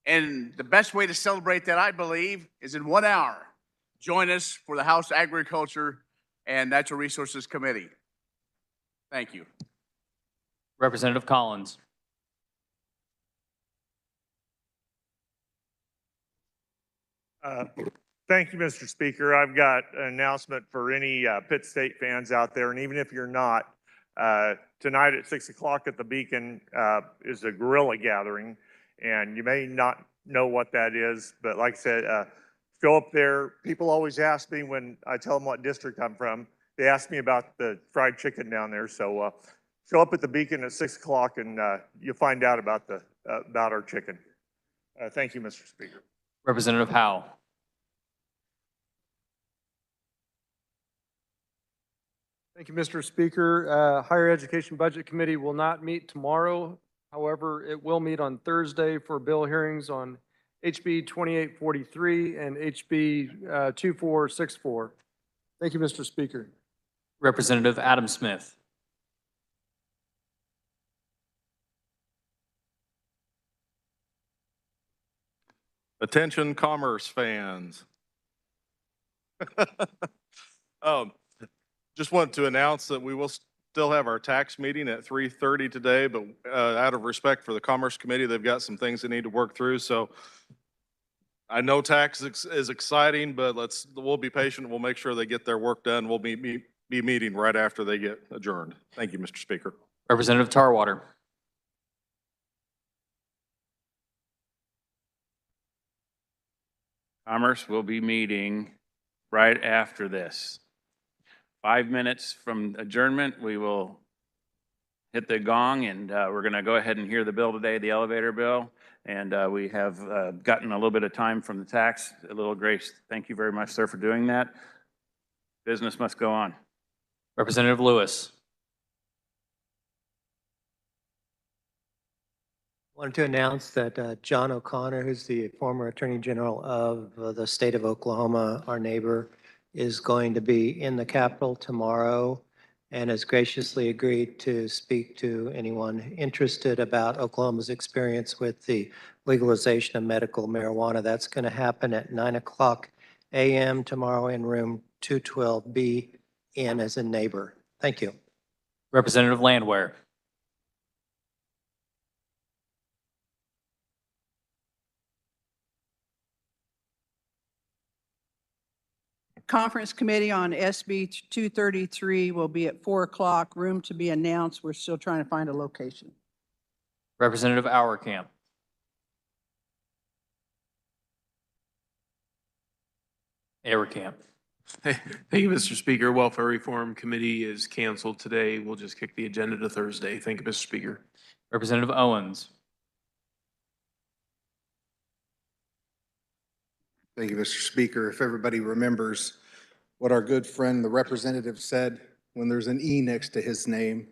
[SPEAKER 25] And the best way to celebrate that, I believe, is in 1 hour. Join us for the House Agriculture and Natural Resources Committee. Thank you.
[SPEAKER 12] Representative Collins.
[SPEAKER 26] Thank you, Mr. Speaker. I've got an announcement for any Pitt State fans out there, and even if you're not, tonight at 6 o'clock at the Beacon is a gorilla gathering, and you may not know what that is, but like I said, show up there. People always ask me when I tell them what district I'm from, they ask me about the fried chicken down there, so show up at the Beacon at 6 o'clock and you'll find out about our chicken. Thank you, Mr. Speaker.
[SPEAKER 12] Representative Howe.
[SPEAKER 27] Thank you, Mr. Speaker. Higher Education Budget Committee will not meet tomorrow. However, it will meet on Thursday for bill hearings on HB 2843 and HB 2464. Thank you, Mr. Speaker.
[SPEAKER 12] Representative Adam Smith.
[SPEAKER 28] Attention commerce fans. Just want to announce that we will still have our tax meeting at 3:30 today, but out of respect for the Commerce Committee, they've got some things they need to work through. So I know tax is exciting, but we'll be patient. We'll make sure they get their work done. We'll be meeting right after they get adjourned. Thank you, Mr. Speaker.
[SPEAKER 12] Representative Tarwater.
[SPEAKER 29] Commerce will be meeting right after this. 5 minutes from adjournment, we will hit the gong, and we're going to go ahead and hear the bill today, the elevator bill. And we have gotten a little bit of time from the tax, a little grace. Thank you very much, sir, for doing that. Business must go on.
[SPEAKER 12] Representative Lewis.
[SPEAKER 1] Wanted to announce that John O'Connor, who's the former Attorney General of the state of Oklahoma, our neighbor, is going to be in the Capitol tomorrow and has graciously agreed to speak to anyone interested about Oklahoma's experience with the legalization of medical marijuana. That's going to happen at 9:00 a.m. tomorrow in room 212B, in as in neighbor. Thank you.
[SPEAKER 12] Representative Landwehr.
[SPEAKER 3] Conference Committee on SB 233 will be at 4 o'clock, room to be announced. We're still trying to find a location.
[SPEAKER 12] Representative Auerkamp. Auerkamp.
[SPEAKER 5] Thank you, Mr. Speaker. Welfare Reform Committee is canceled today. We'll just kick the agenda to Thursday. Thank you, Mr. Speaker.
[SPEAKER 12] Representative Owens.
[SPEAKER 6] Thank you, Mr. Speaker. If everybody remembers what our good friend, the representative, said, when there's an E next to his name,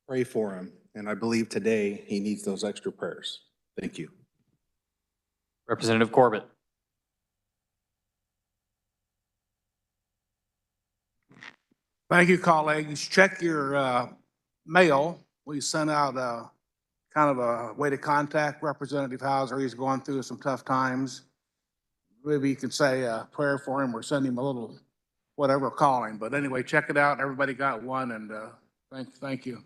[SPEAKER 6] pray for him. And I believe today he needs those extra prayers. Thank you.
[SPEAKER 12] Representative Corbett.
[SPEAKER 9] Thank you, colleagues. Check your mail. We sent out kind of a way to contact Representative Hauser. He's going through some tough times. Maybe you could say a prayer for him or send him a little whatever calling. But anyway, check it out. Everybody got one, and thank you.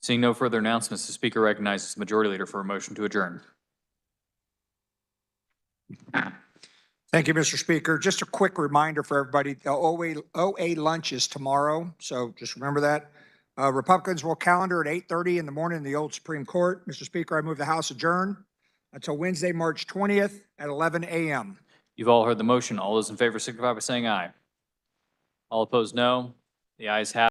[SPEAKER 12] Seeing no further announcements, the Speaker recognizes the Majority Leader for a motion to adjourn.
[SPEAKER 21] Thank you, Mr. Speaker. Just a quick reminder for everybody, the OA lunch is tomorrow, so just remember that. Republicans will calendar at 8:30 in the morning in the old Supreme Court. Mr. Speaker, I move the House adjourn until Wednesday, March 20th at 11 a.m.
[SPEAKER 12] You've all heard the motion. All those in favor signify by saying aye. All opposed, no. The ayes have it.